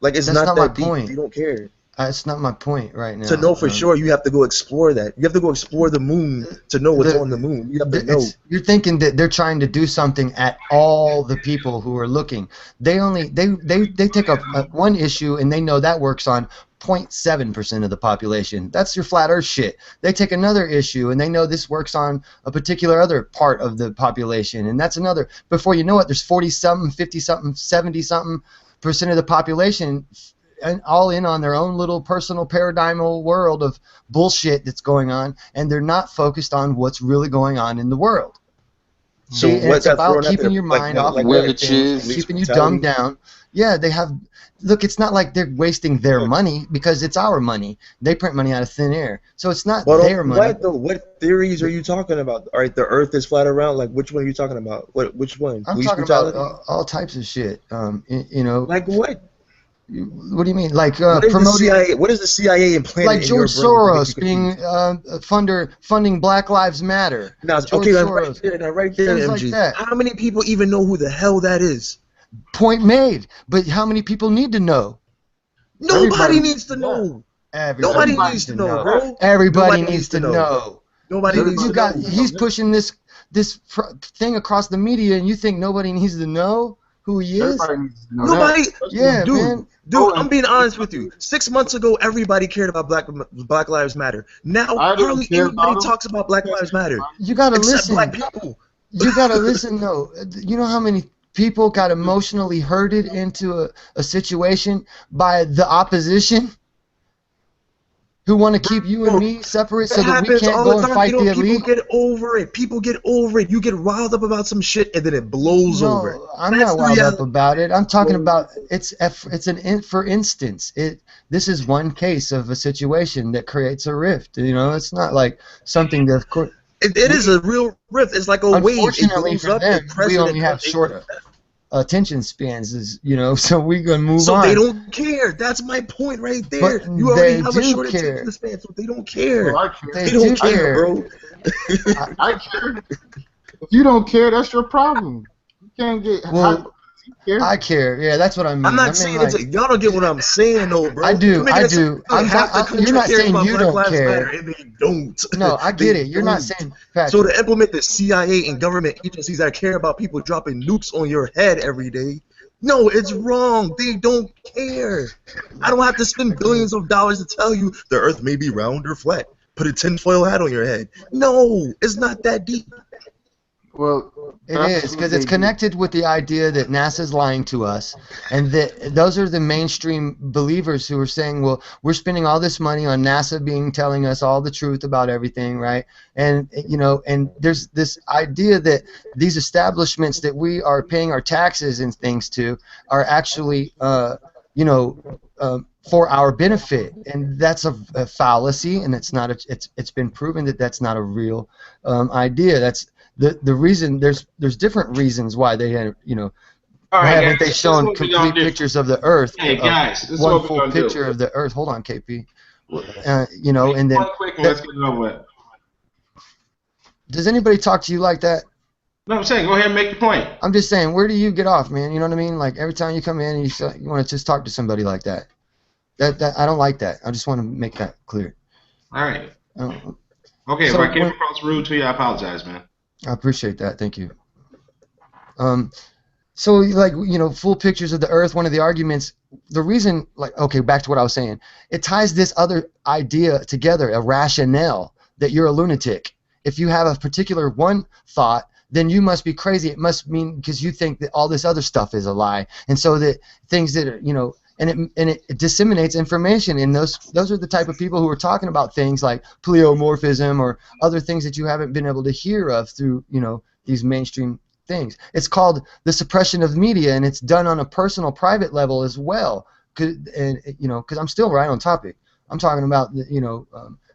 Like it's That's not not my that deep. They point. don't care. That's not my point right To now. know for sure, you have to go explore that. You have to go explore the moon to know what's on the the moon. You have to know. you're thinking that they're trying to do something at all the people who are looking. They take a one issue and they know that works on 0.7% of the population. That's your flat earth shit. They take another issue and they know this works on a particular other part of the population, and that's another. Before you know it, there's 40 something, 50 something, 70 something percent of the population and all in on their own little personal paradigmal world of bullshit that's going on, and they're not focused on what's really going on in the world. So See, and what it's got about thrown out keeping there? your mind off of what? other Which things, is Police keeping you dumbed brutality? down. Yeah, they have. Look, it's not like they're wasting their money because it's our money. They print money out of thin air, so it's not But their on money. what though? What theories are you talking about? All right, the Earth is flat around. Like which one are you talking about? Which one? I'm Police talking about brutality? all types of shit. You know, Like what? what do you mean? Like What is the promoting, CIA? What is the CIA implanted like in your George brain to make you Soros being confused? funding Black Lives Matter. Now, George okay, Soros, now right there, things like MG. that. How many people even know who the hell that is? Point made. But how many people need to know? Nobody Everybody, needs to yeah, know. Everybody Nobody everybody needs needs to to know, know. bro. Everybody Nobody needs needs to to know. know. Nobody You, needs you to got. know. He's pushing this thing across the media, and you think nobody needs to know who he is? everybody needs to know that. Nobody, Especially Yeah, dude, man. I'm being honest with you. 6 months ago, everybody cared about Black Lives Matter. Now, I didn't hardly care anybody about them. talks about Black Lives Matter You gotta except black listen. people. You gotta listen though. You know how many people got emotionally hurted into a situation by the opposition who want to keep you and Bro, me separate it so that we happens can't all the go and time. fight the People elite? get over it. People get over it. You get riled up about some shit and then it blows over. No, I'm That's not the wound up reality. about it. I'm talking about for instance. This is one case of a situation that creates a rift. You know, it's not like something that of course It is a real rift. It's like a wave. It unfortunately goes for up. them, The we president only have comes. short attention spans, so we gonna move So they on. don't care. That's my point right But there. You already they have a do short care. attention span, so they don't care. Well, I care. They They do don't care, care. bro. I care. If you don't care, that's your problem. You can't get Well, hyper. You care. I care. Yeah, that's what I mean. I'm I not mean, saying like, y'all don't get what I'm saying, though, bro. I do. You're making I it sound do. like half the You're country not cares saying about you Black don't Lives Matter, care. and they don't. No, I They get it. You're not don't. saying, So Patrick. to implement the CIA and government agencies that care about people dropping nukes on your head every day, no, it's wrong. They don't care. I don't have to spend billions of dollars to tell you the Earth may be round or flat. Put a tinfoil hat on your head. No, it's not that deep. Well, It that's is what because they it's do. connected with the idea that NASA's lying to us, and that those are the mainstream believers who are saying, "Well, we're spending all this money on NASA being telling us all the truth about everything, right?" And and there's this idea that these establishments that we are paying our taxes and things to are actually, for our benefit, and that's a fallacy, and it's not. It's been proven that that's not a real idea. That's the reason there's different reasons why they had All why right, haven't guys. they This is shown what we're gonna complete do. pictures of the Earth, Hey, guys, this is one what we're full gonna picture do. of the Earth? Hold on, KP. Make And then one quick and let's get it over with. does anybody talk to you like that? No, I'm saying, go ahead and make your point. I'm just saying, where do you get off, man? You know what I mean? Like every time you come in, you want to just talk to somebody like that. That I don't like that. I just want to make that clear. All right. Uh, Okay, So if I came when- across rude to you, I apologize, man. I appreciate that. Thank you. So like full pictures of the Earth. One of the arguments, the reason, like, okay, back to what I was saying. It ties this other idea together, a rationale that you're a lunatic. If you have a particular one thought, then you must be crazy. It must mean because you think that all this other stuff is a lie, and so that things that are and it disseminates information, and those are the type of people who are talking about things like pleomorphism or other things that you haven't been able to hear of through these mainstream things. It's called the suppression of media, and it's done on a personal, private level as well. Because I'm still right on topic. I'm talking about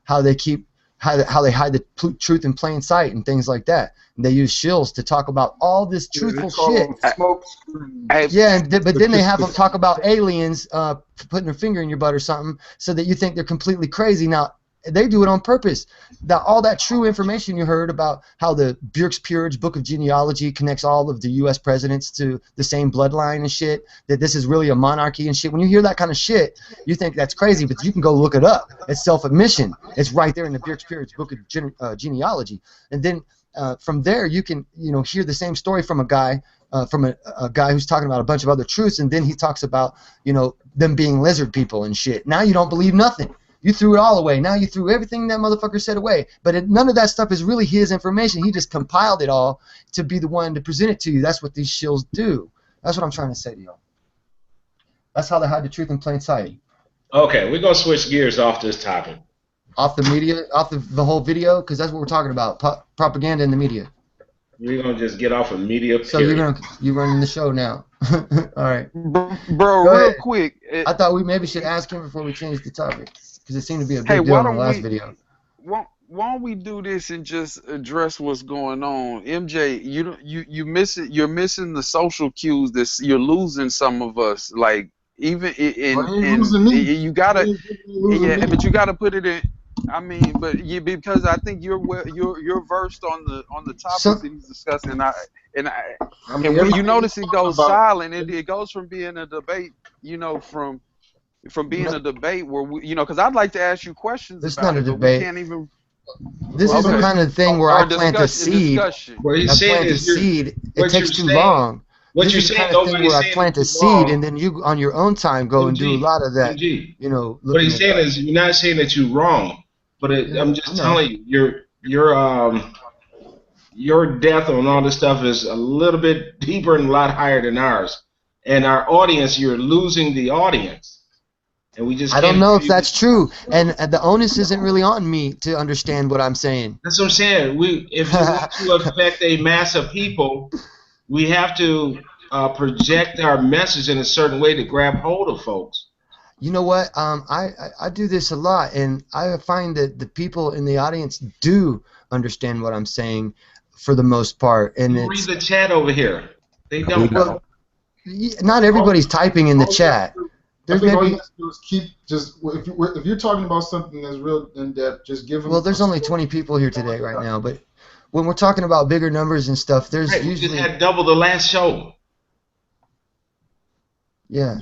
how they keep how they hide the truth in plain sight and things like that. And they use shills to talk about all this truthful They call shit. them smoke screens. Yeah, but then they have them talk about aliens putting their finger in your butt or something, so that you think they're completely crazy. Now they do it on purpose. All that true information you heard about how the Bjerk's Peerage Book of Genealogy connects all of the U.S. presidents to the same bloodline and shit, that this is really a monarchy and shit. When you hear that kind of shit, you think that's crazy, but you can go look it up. It's self-admission. It's right there in the Bjerk's Peerage Book of Genealogy. And then from there, you can hear the same story from a guy. From a guy who's talking about a bunch of other truths, and then he talks about them being lizard people and shit. Now you don't believe nothing. You threw it all away. Now you threw everything that motherfucker said away. But none of that stuff is really his information. He just compiled it all to be the one to present it to you. That's what these shills do. That's what I'm trying to say to y'all. That's how they hide the truth in plain sight. Okay, we're gonna switch gears off this topic. Off the media, off the whole video, because that's what we're talking about. Propaganda in the media. We're gonna just get off of media. So you're running the show now. All right. Bro, Go real ahead. quick. I thought we maybe should ask him before we change the topic because it seemed to be a Hey, big deal why in the don't last we? video. Why don't we do this and just address what's going on? MJ, you're missing the social cues. You're losing some of us. Like even Well, in he ain't in losing me. you gotta He ain't losing yeah, me. but you gotta put it in. I mean, because I think you're versed on the So topics that he's discussing. And I I mean, and when you everything he's notice it talking goes about. silent, it goes from being a debate, from being a debate where because I'd like to ask you questions this is about not a it, but we debate. can't even. This is the Okay. kind of thing where Or I a plant a discussion. A seed. discussion. What he's I saying plant a is you're seed. It what you're takes too saying. long. What This you're is the saying, kind of thing nobody's where I saying plant a that you're seed wrong. and then you, on your own time, go and do a MG, lot of that. MG. What Looking he's it saying up. is you're not saying that you're wrong, but Yeah, I'm I just know. telling you, your depth on all this stuff is a little bit deeper and a lot higher than ours. And our audience, you're losing the audience, and we just I don't can't know hear if you. that's true, and the onus isn't really on me to understand what I'm saying. That's what I'm saying. If you want to affect a mass of people, we have to project our message in a certain way to grab hold of folks. You know what? I do this a lot, and I find that the people in the audience do understand what I'm saying for the most part, and You read it's the chat over here. They don't. well, not everybody's typing in the All you have chat. to do- I There's think all you maybe have to do is keep just if you're talking about something that's real in depth, just give them. well, there's only 20 people here today right now, but when we're talking about bigger numbers and stuff, there's Right, we just usually had double the last show. yeah.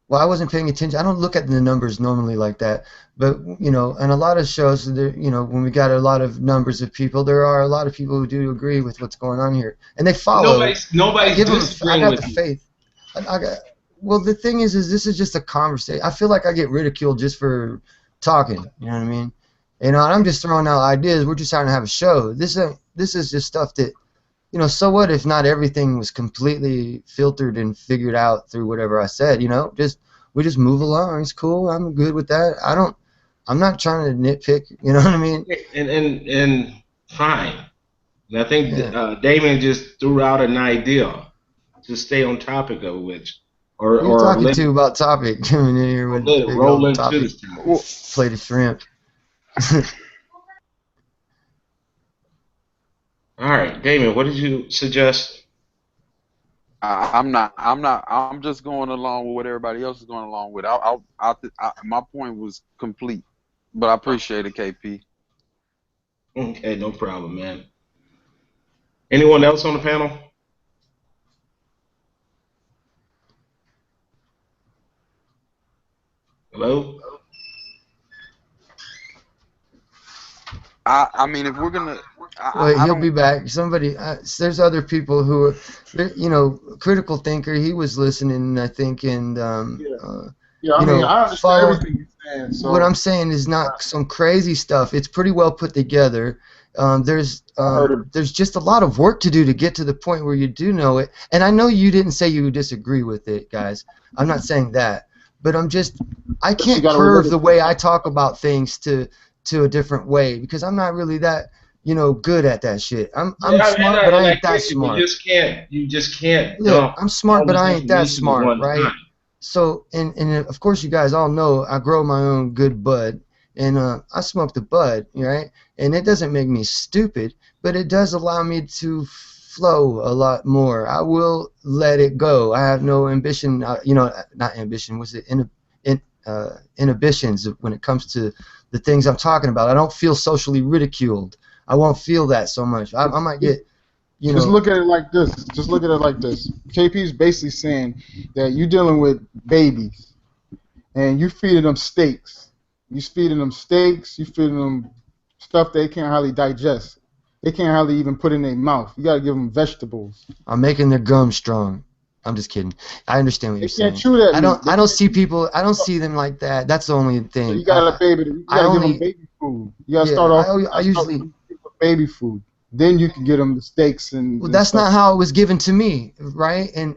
Well, I wasn't paying attention. I don't look at the numbers normally like that, but and a lot of shows, there, when we got a lot of numbers of people, there are a lot of people who do agree with what's going on here, and they follow. Nobody's Give them. I disagreeing got with the you. faith. I got. Well, the thing is this is just a conversation. I feel like I get ridiculed just for talking. You know what I mean? And I'm just throwing out ideas. We're just trying to have a show. This is just stuff that. So what if not everything was completely filtered and figured out through whatever I said, we just move along. It's cool. I'm good with that. I'm not trying to nitpick, you know what I mean? And fine. And I think Yeah. Damon just threw out an idea to stay on topic of which, Who are you talking to about topic? Coming in here with let it big roll old into topic, this time. plate of shrimp. All right, Damon, what did you suggest? I'm not. I'm just going along with what everybody else is going along with. My point was complete, but I appreciate it, KP. Okay, no problem, man. Anyone else on the panel? Hello? I mean, if we're gonna, Wait, I he'll be don't. back. Somebody, there's other people who are, critical thinker. He was listening, I think, and Yeah, I mean, I understand follow. everything you're saying. So What I'm saying is not some crazy stuff. It's pretty well put together. There's heard it. there's just a lot of work to do to get to the point where you do know it. And I know you didn't say you disagree with it, guys. I'm not saying that, but I can't gotta curve relate it the to way I talk about things to a different way because I'm not really that good at that shit. I'm smart, but I ain't that get you. smart. You just can't Look, dump I'm smart, all but this I ain't that information at smart, one right? time. So, and of course, you guys all know I grow my own good bud, and I smoke the bud, right? And it doesn't make me stupid, but it does allow me to flow a lot more. I will let it go. I have no ambition, not ambition. What's it? Inhibitions when it comes to the things I'm talking about. I don't feel socially ridiculed. I won't feel that so much. I might get. Just look at it like this. Just look at it like this. KP's basically saying that you're dealing with babies, and you're feeding them steaks. You're feeding them steaks. You're feeding them stuff they can't hardly digest. They can't hardly even put in their mouth. You got to give them vegetables. I'm making their gums strong. I'm just kidding. I understand what They you're saying. can't chew that meat. I don't see people. I don't see them like that. That's the only thing. So you got to give them baby food. You got to start off. I usually with baby food. Then you can get them the steaks and. Well, and that's stuff. not how it was given to me, right? And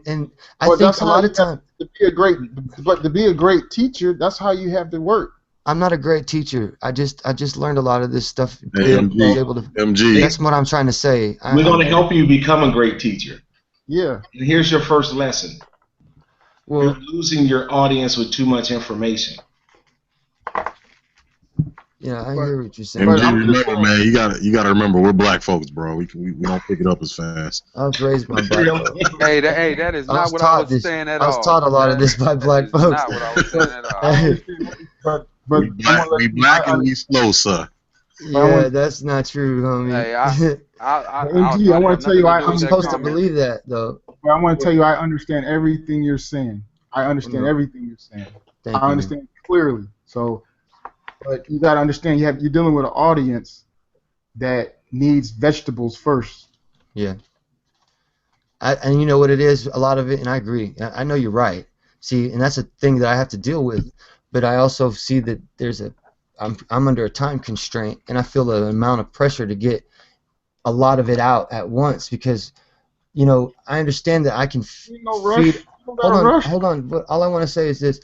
I think a lot of times. To be a great teacher, that's how you have to work. I'm not a great teacher. I just learned a lot of this stuff. Hey, And was MG, able to. MG. That's what I'm trying to say. We're going to help you become a great teacher. Yeah. And here's your first lesson. You're Well, losing your audience with too much information. yeah, I But hear what you're saying. but MG, I'm just remember, saying. man, you gotta remember, we're black folks, bro. We don't pick it up as fast. I was raised by black folks. That is I not was what I taught was this. saying at I was all. taught a lot of this by That black is folks. not what I was saying at all. I understand, but We I'm black, gonna let we you know. black and we slow, sir. But I Yeah, want, that's not true, homie. Hey, I MG, I didn't want have to tell you, nothing to I do I'm with that supposed to understand. comment. believe that, though. But I want to tell you, I understand everything you're saying. I understand Mm, everything you're saying. thank I you, man. understand clearly. So, but you gotta understand, you're dealing with an audience that needs vegetables first. Yeah. And you know what it is? A lot of it, and I agree. I know you're right. See, and that's a thing that I have to deal with. But I also see that I'm under a time constraint, and I feel the amount of pressure to get a lot of it out at once because, I understand that I can You no feed. rush. You don't gotta rush. Hold on. But all I want to say is this: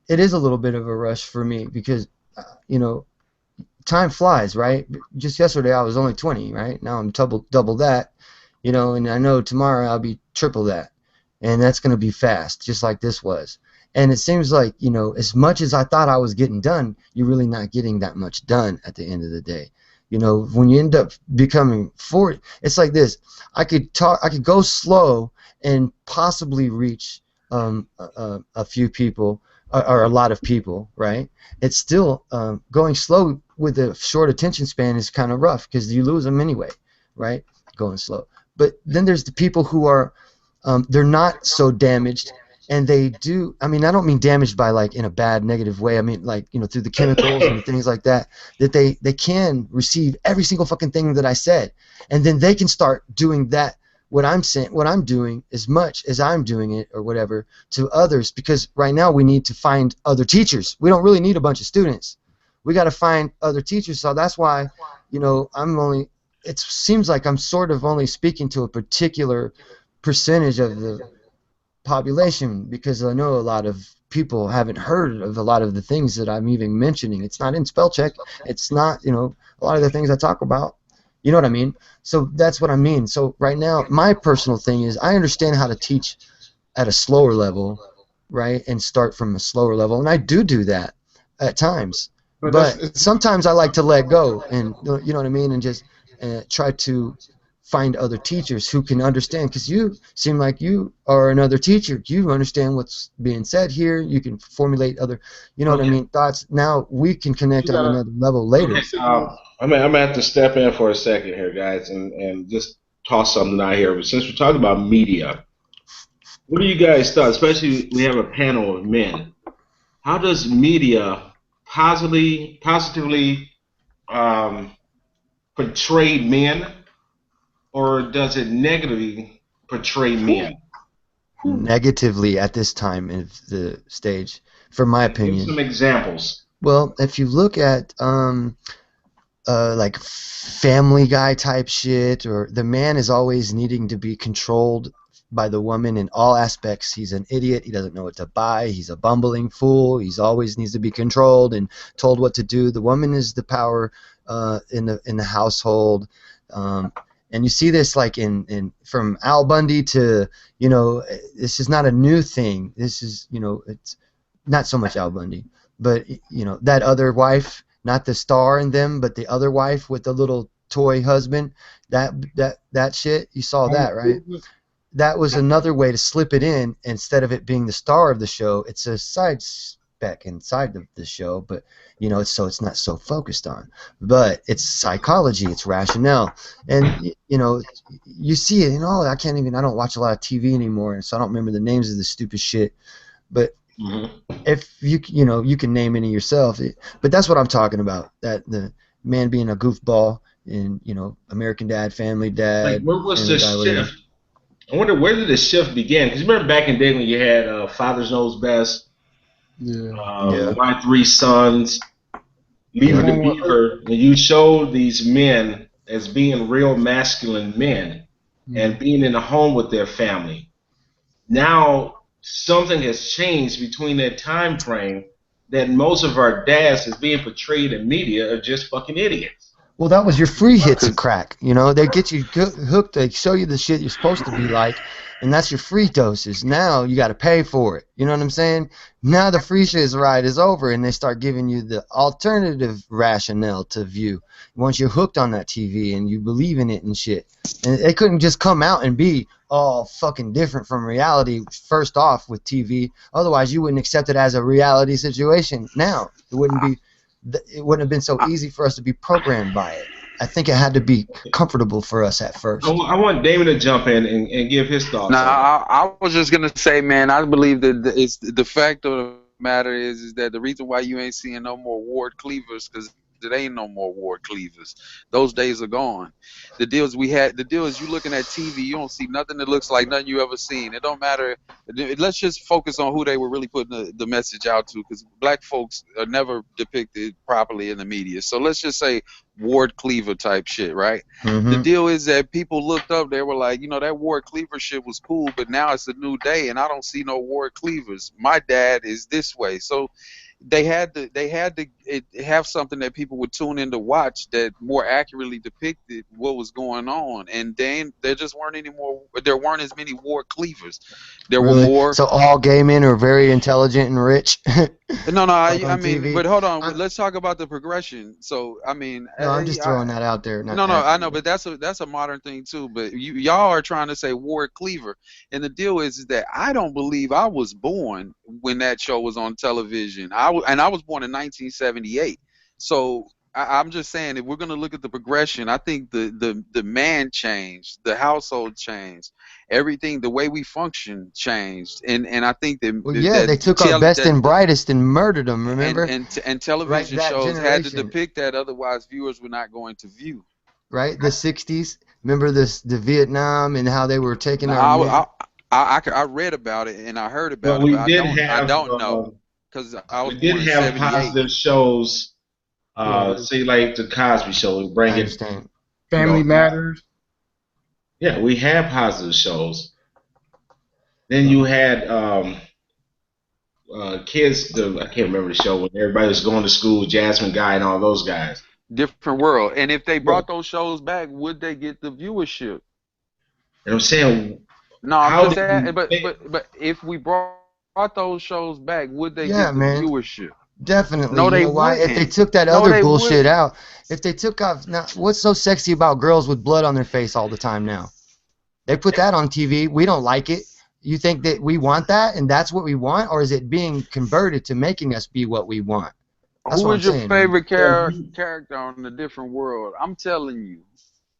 it is a little bit of a rush for me because, you know, time flies, right? Just yesterday I was only 20, right? Now I'm double that, and I know tomorrow I'll be triple that, and that's going to be fast, just like this was. And it seems like, as much as I thought I was getting done, you're really not getting that much done at the end of the day. When you end up becoming 40, it's like this. I could go slow and possibly reach a few people or a lot of people, right? It's still going slow with a short attention span is kind of rough because you lose them anyway, right? Going slow. But then there's the people who are they're not so damaged, and they do. I mean, I don't mean damaged by like in a bad negative way. I mean like through the chemicals and things like that. That they can receive every single fucking thing that I said, and then they can start doing that. What I'm saying, what I'm doing, as much as I'm doing it or whatever, to others, because right now we need to find other teachers. We don't really need a bunch of students. We got to find other teachers. So that's why, it seems like I'm sort of only speaking to a particular percentage of the population because I know a lot of people haven't heard of a lot of the things that I'm even mentioning. It's not in spell check. It's not, a lot of the things I talk about. You know what I mean? So that's what I mean. So right now, my personal thing is I understand how to teach at a slower level, right, and start from a slower level, and I do that at times. But But sometimes I like to let go, and you know what I mean, and just try to find other teachers who can understand. Because you seem like you are another teacher. You understand what's being said here. You can formulate other, what I mean, thoughts. Now we can connect you on gotta. another level later. Okay, I'm gonna have to step in for a second here, guys, and just toss something out here. But since we're talking about media, what do you guys thought? Especially we have a panel of men. How does media positively um, portray men, or does it negatively portray men? Negatively at this time in the stage, from my Give opinion. some examples. Well, if you look at like Family Guy type shit, or the man is always needing to be controlled by the woman in all aspects. He's an idiot. He doesn't know what to buy. He's a bumbling fool. He's always needs to be controlled and told what to do. The woman is the power in the household. And you see this like in from Al Bundy to this is not a new thing. This is it's not so much Al Bundy, but that other wife, not the star in them, but the other wife with the little toy husband. That shit, you saw that, right? That was another way to slip it in. Instead of it being the star of the show, it's a side spec inside of the show, but it's not so focused on. But it's psychology, it's rationale, and you see it. I don't watch a lot of TV anymore, so I don't remember the names of the stupid shit. But if you can name any yourself, but that's what I'm talking about. That the man being a goofball in American Dad, Family Dad. Like, where was Family the Guy, whatever. shift? I wonder where did the shift begin? Because remember back in the day when you had Fathers Knows Best, Yeah. Yeah. My Three Sons, Leave It Yeah. to Beaver, and you showed these men as being real masculine men and being in the home with their family. Now something has changed between that time frame that most of our dads is being portrayed in media are just fucking idiots. Well, that was your free hits of crack. You know, they get you hooked. They show you the shit you're supposed to be like, and that's your free doses. Now you got to pay for it. You know what I'm saying? Now the free shit ride is over, and they start giving you the alternative rationale to view. Once you're hooked on that TV and you believe in it and shit, and it couldn't just come out and be all fucking different from reality first off with TV. Otherwise, you wouldn't accept it as a reality situation. Now it wouldn't be. It wouldn't have been so easy for us to be programmed by it. I think it had to be comfortable for us at first. I want Damon to jump in and give his thoughts. Now, I was just gonna say, man, I believe that it's the fact of the matter is that the reason why you ain't seeing no more Ward Cleavers because it ain't no more Ward Cleavers. Those days are gone. The deal is you looking at TV, you don't see nothing that looks like nothing you ever seen. It don't matter. Let's just focus on who they were really putting the message out to, because black folks are never depicted properly in the media. So let's just say Ward Cleaver type shit, right? Mm-hmm. The deal is that people looked up, they were like, that Ward Cleaver shit was cool, but now it's a new day and I don't see no Ward Cleavers. My dad is this way. So they had to have something that people would tune in to watch that more accurately depicted what was going on, and then there weren't as many Ward Cleavers. There Really? were more. So all gay men are very intelligent and rich. No, Like I on mean, TV. but hold on. Let's talk about the progression. So, I mean, No, I'm just throwing that out there. no, I know, but that's a modern thing too. But y'all are trying to say Ward Cleaver, and the deal is that I don't believe I was born when that show was on television. I was born in 1978. So I'm just saying, if we're gonna look at the progression, I think the man changed, the household changed, everything, the way we function changed, and I think that they took our best and brightest and murdered them. Remember? And television shows had to depict that, otherwise viewers were not going to view. Right, the '60s. Remember the Vietnam and how they were taking our. I read about it and I heard about it. But I don't know because I was born in '78. Positive shows. Say like the Cosby Show, bring it. Family Matters. Yeah, we had positive shows. Then you had kids. I can't remember the show when everybody was going to school. Jasmine Guy and all those guys. Different world. And if they brought those shows back, would they get the viewership? And I'm saying. No, I'm just saying. But if we brought those shows back, would they get the viewership? Definitely. No, they why? wouldn't. If they took that other bullshit out, if they took off, now what's so sexy about girls with blood on their face all the time now? They put that on TV. We don't like it. You think that we want that, and that's what we want, or is it being converted to making us be what we want? That's Who is your favorite character on a different world? I'm telling you,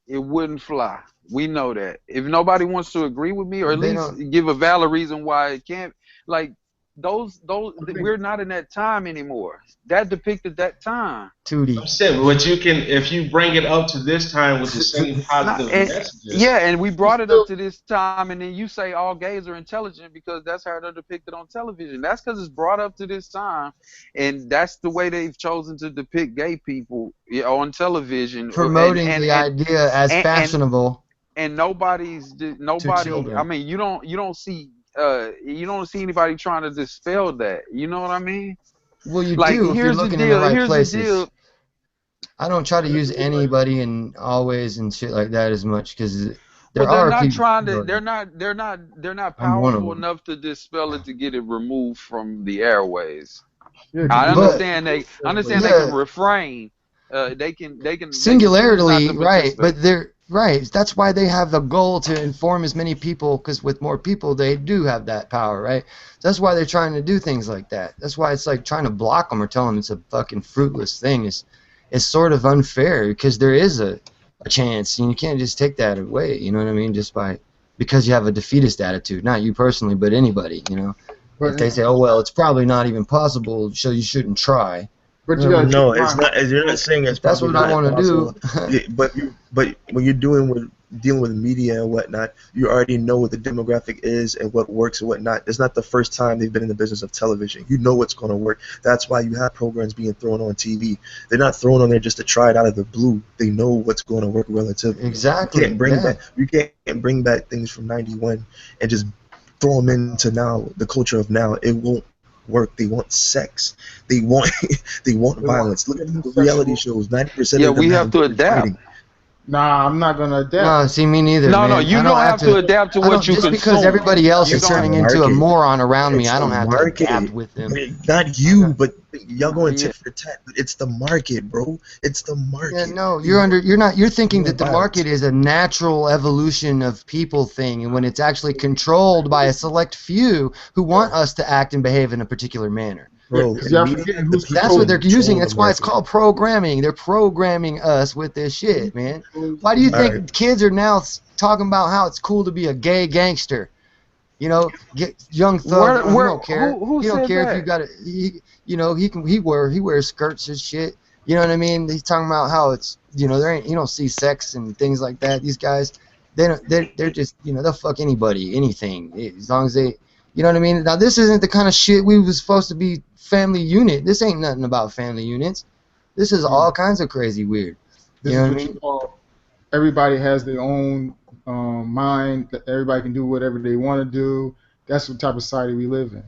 it wouldn't fly. We know that. If nobody wants to agree with me, or at least give a valid reason why it can't, like. We're not in that time anymore. That depicted that time. I'm saying, but you can, if you bring it up to this time with the same positive messages. Yeah, and we brought it up to this time, and then you say all gays are intelligent because that's how they're depicted on television. That's because it's brought up to this time, and that's the way they've chosen to depict gay people on television, promoting the idea as fashionable. And nobody. I mean, you don't see anybody trying to dispel that. You know what I mean? Well, you do if you're looking in the right places. I don't try to use anybody and always and shit like that as much because they're not powerful enough to dispel it to get it removed from the airways. I understand they can refrain. They can singularly, right? But they're. Right, that's why they have the goal to inform as many people, because with more people, they do have that power, right? That's why they're trying to do things like that. That's why it's like trying to block them or tell them it's a fucking fruitless thing. It's sort of unfair, because there is a chance, and you can't just take that away, you know what I mean, just because you have a defeatist attitude, not you personally, but anybody, you know? If they say, oh, well, it's probably not even possible, so you shouldn't try. But no, it's not. You're not saying it's. That's what I want to do. but when you're dealing with media and whatnot, you already know what the demographic is and what works and what not. It's not the first time they've been in the business of television. You know what's going to work. That's why you have programs being thrown on TV. They're not thrown on there just to try it out of the blue. They know what's going to work relatively. Exactly. You can't bring back things from '91 and just throw them into now, the culture of now. It won't work. They want sex. They want they want violence. Look at the reality shows. 90% Yeah, of them we have to have adapt. fighting. Nah, I'm not gonna adapt. No, see, me neither, No, man. you I don't have to adapt to I what don't you just because consume. everybody else You is It's don't the have turning into a market. moron around me. It's I don't the have to market. adapt with them. Not you, but y'all going Yeah. tit for tat. But it's the market, bro. It's the market. Yeah, no, They you're thinking want that the violence. market is a natural evolution of people thing, and when it's actually controlled by a select few who want us to act and behave in a particular manner. Yeah, Bro, because in y'all media, forgetting the who's people That's what they're controlling. using. control the That's why it's market. called programming. They're programming us with this shit, man. Why do you All think right. kids are now talking about how it's cool to be a gay gangster? You know, young thug. He don't care. Who He don't said care if that? you got it. You know, he wears skirts and shit. You know what I mean? He's talking about how it's, you know, there ain't, you don't see sex and things like that. These guys, they're just, you know, they'll fuck anybody, anything, as long as they, you know what I mean? Now this isn't the kind of shit we was supposed to be family unit. This ain't nothing about family units. This is all kinds of crazy weird. This You know is what I what mean? you call everybody has their own mind. That everybody can do whatever they want to do. That's what type of society we live in.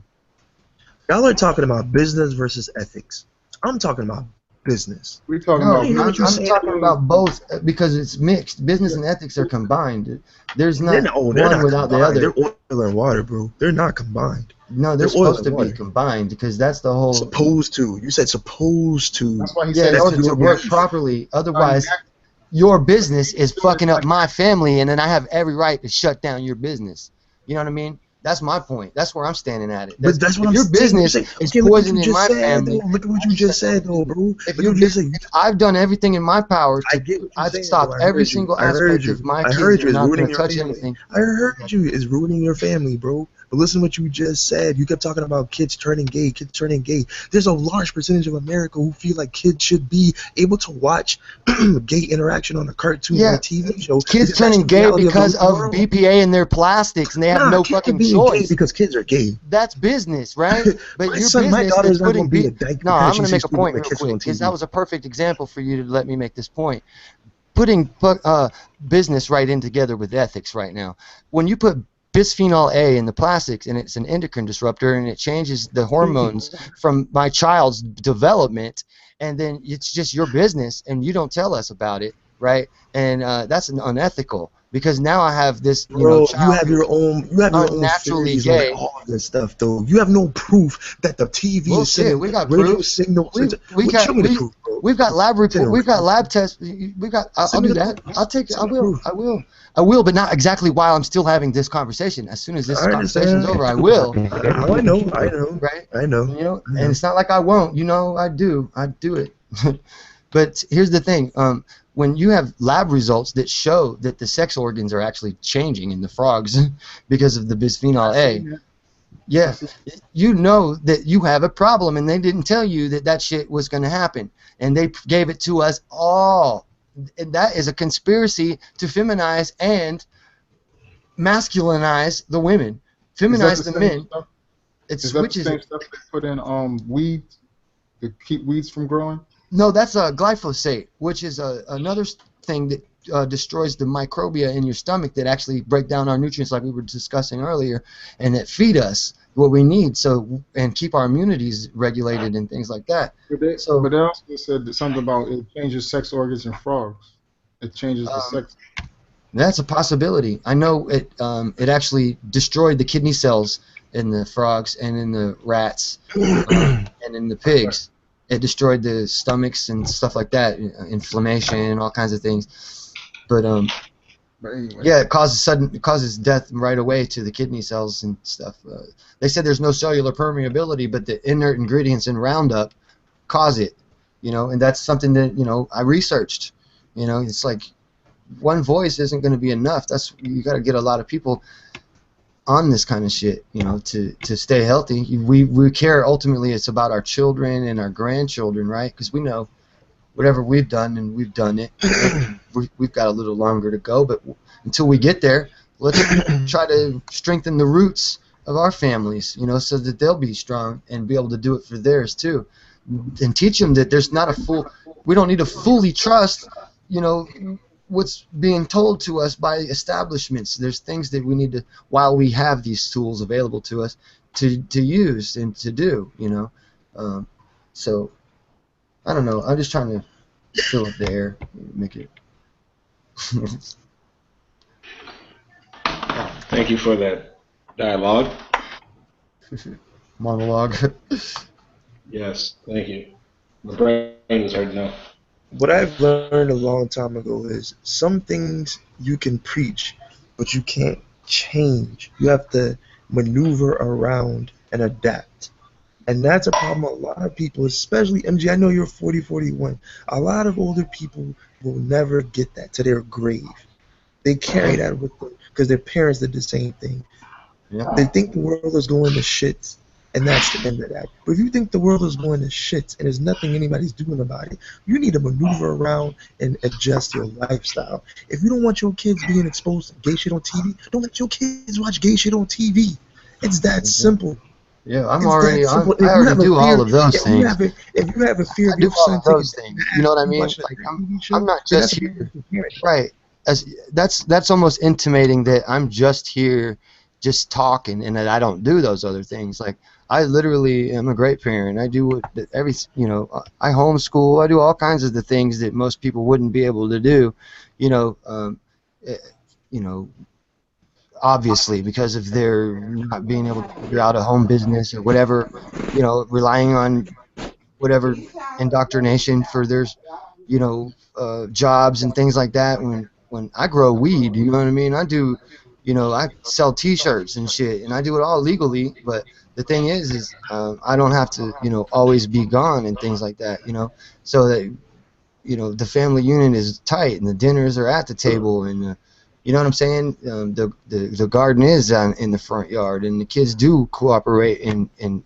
Y'all are talking about business versus ethics. I'm talking about business. We're talking No, I about hear what you're I'm saying. talking about both because it's mixed. Business and ethics are combined. There's They're not not, oh, they're one not without the combined. other. They're oil and water, bro. They're not combined. No, they're They're oil supposed and to be water. combined because that's the whole. Supposed to. You said supposed to. That's why he Yeah, said in That's order to your work belief. properly. not Otherwise, exactly. your business is fucking up my family, and then I have every right to shut down your business. You know what I mean? That's my point. That's where I'm standing at it. But that's what If I'm your saying. business is Okay, look what you poisoning just my said, family, though. Look at what you just said, though, bro. if Look your what you just said. I've done everything in my power I to. get what you're I've saying, stopped though. I every heard you. single I heard aspect you. of my I kids. heard you. They're It's not going ruining to your touch family. anything. I heard you. It's ruining your family, bro. But listen to what you just said. You kept talking about kids turning gay, kids turning gay. There's a large percentage of America who feel like kids should be able to watch gay interaction on a cartoon or Yeah, a TV show. kids Because that's turning the gay reality because of the of world. BPA in their plastics, and they have Nah, no kids are fucking being gay choice. because kids are gay. That's business, right? But My your son, my business daughter is is not going putting to be B. a dyke No, because I'm she going to make sees a people point in the real kitchen quick on because that TV. was a perfect example for you to let me make this point. Putting business right in together with ethics right now. When you put bisphenol A in the plastics and it's an endocrine disruptor and it changes the hormones from my child's development, and then it's just your business and you don't tell us about it, right? And that's unethical because now I have this, Bro, child who's you have your own unnaturally theories on gay. all of this stuff, though. You have no proof that the TV is Bullshit. sending We got radio proof. signals. We Show got me the proof, bro. we've got lab report. Send We've got the lab tests. We got. I'll Send me do the that. proof. I'll take it. I Send me the will. proof. I will. I will, but not exactly while I'm still having this conversation. As soon as this I conversation's understand. over, I will. I know. I know. Right? I know. And it's not like I won't. I do. I do it. But here's the thing. When you have lab results that show that the sex organs are actually changing in the frogs because of the bisphenol A, yeah, you know that you have a problem, and they didn't tell you that that shit was going to happen, and they gave it to us all. And that is a conspiracy to feminize and masculinize the women, feminize the men. Stuff? It Is that the switches same it. stuff they put in weeds to keep weeds from growing? No, that's glyphosate, which is another thing that destroys the microbia in your stomach that actually break down our nutrients like we were discussing earlier, and that feed us what we need and keep our immunities regulated and things like that. But they also said that something about it changes sex organs in frogs. It changes the sex. That's a possibility. I know it actually destroyed the kidney cells in the frogs and in the rats and in the pigs. It destroyed the stomachs and stuff like that, inflammation and all kinds of things. But Anyway. yeah, it causes death right away to the kidney cells and stuff. They said there's no cellular permeability, but the inert ingredients in Roundup cause it. And that's something that I researched. It's like one voice isn't going to be enough. You got to get a lot of people on this kind of shit, to stay healthy. We care, ultimately it's about our children and our grandchildren, right? Because we know whatever we've done, and we've done it, we've got a little longer to go, but until we get there, let's try to strengthen the roots of our families, so that they'll be strong and be able to do it for theirs too, and teach them that we don't need to fully trust, what's being told to us by establishments. There's things that we need to, while we have these tools available to us, to use and to do, you know. So I don't know. I'm just trying to fill up the air, make it. Thank you for that dialogue. Monologue. Yes, thank you. My brain is hurting now. What I've learned a long time ago is some things you can preach, but you can't change. You have to maneuver around and adapt. And that's a problem a lot of people, especially MG. I know you're 40, 41. A lot of older people will never get that to their grave. They carry that with them because their parents did the same thing. Yeah. They think the world is going to shit, and that's the end of that. But if you think the world is going to shit and there's nothing anybody's doing about it, you need to maneuver around and adjust your lifestyle. If you don't want your kids being exposed to gay shit on TV, don't let your kids watch gay shit on TV. It's that simple. Yeah, It's that simple. I already do all of those if things. if you have a fear I of do your all son of taking those things. You know what I mean? Like I'm not then just that's a here. bad parent. Right. That's almost intimating that I'm just here, just talking, and that I don't do those other things. Like I literally am a great parent. I do I homeschool. I do all kinds of the things that most people wouldn't be able to do. You know, eh, you know, obviously because of their not being able to figure out a home business or whatever. You know, relying on whatever indoctrination for their jobs and things like that. When I grow weed, you know what I mean? I do, I sell T-shirts and shit, and I do it all legally. But the thing is I don't have to, always be gone and things like that, so that the family unit is tight and the dinners are at the table and you know what I'm saying? The garden is in the front yard and the kids do cooperate in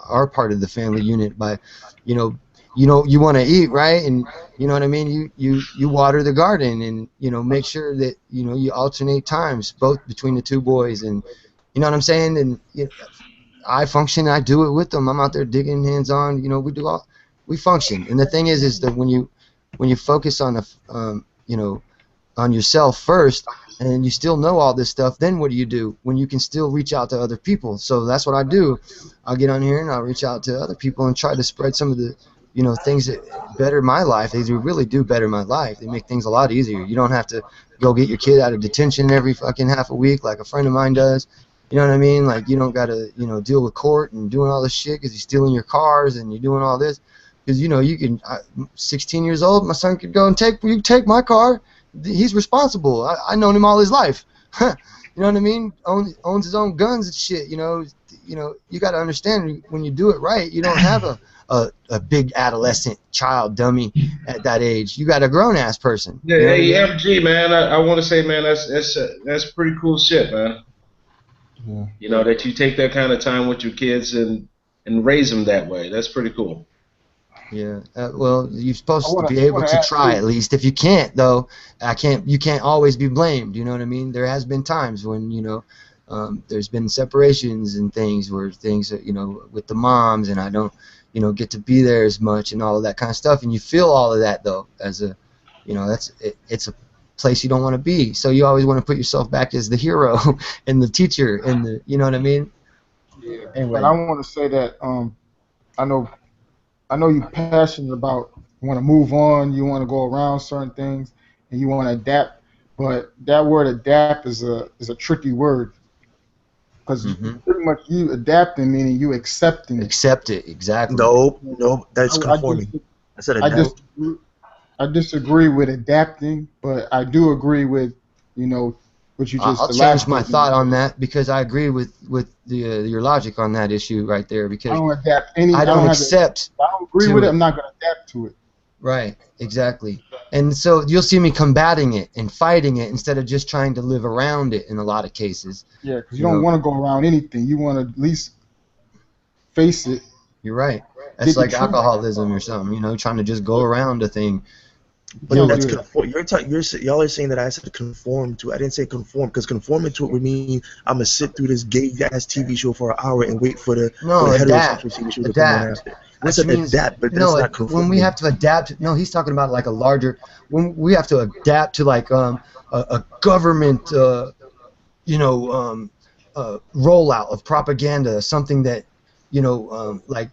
our part of the family unit by you know you want to eat, right? And you know what I mean, you water the garden and make sure that you alternate times both between the two boys, and you know what I'm saying. And I function, I do it with them. I'm out there digging hands on, we function. And the thing is that when you focus on on yourself first and you still know all this stuff, then what do you do when you can still reach out to other people? So that's what I do. I'll get on here and I'll reach out to other people and try to spread some of the things that better my life. They really do better my life. They make things a lot easier. You don't have to go get your kid out of detention every fucking half a week like a friend of mine does. You know what I mean? Like, you don't got to, deal with court and doing all this shit because he's stealing your cars and you're doing all this. Because, you can, 16 years old, my son could go and take my car. He's responsible. I known him all his life. You know what I mean? Owns his own guns and shit. You got to understand when you do it right, you don't have a big adolescent child dummy at that age. You got a grown-ass person. Yeah, You know hey, what I mean? MG, man, I want to say, man, that's pretty cool shit, man. Yeah. That you take that kind of time with your kids and raise them that way. That's pretty cool. Yeah. Well, you're supposed to be I able wanna to ask try you- at least. If you can't, though, you can't always be blamed. You know what I mean? There has been times when there's been separations and things where things with the moms, and I don't get to be there as much and all of that kind of stuff. And you feel all of that though as a it's a place you don't want to be. So you always want to put yourself back as the hero and the teacher and the you know what I mean? Yeah. Anyway. And I want to say that I know you're passionate about, you want to move on, you want to go around certain things, and you want to adapt. But that word adapt is a tricky word because pretty much you adapting meaning you accepting it. Accept it, exactly. Nope, that's I conforming. I said I adapt. I disagree with adapting, but I do agree with what you just I'll the change last my statement. thought on that because I agree with your logic on that issue right there. I Because don't adapt any. I don't accept. If I don't agree to with it, it. I'm not going to adapt to it. Right, exactly. And so you'll see me combating it and fighting it instead of just trying to live around it in a lot of cases. Yeah, because you don't want to go around anything. You want to at least face it. You're right. Get That's the like truth. alcoholism or something, trying to just go around a thing. But Can't that's do that. y'all are saying that I said conform to. I didn't say conform because conforming to it would mean I'm gonna sit through this gay ass TV show for an hour and wait for the Adapt. heterosexual TV show to come on after. I Which said means, adapt, but that's not conforming. when we have to adapt, no, he's talking about like a larger, when we have to adapt to like a government, rollout of propaganda, something that, like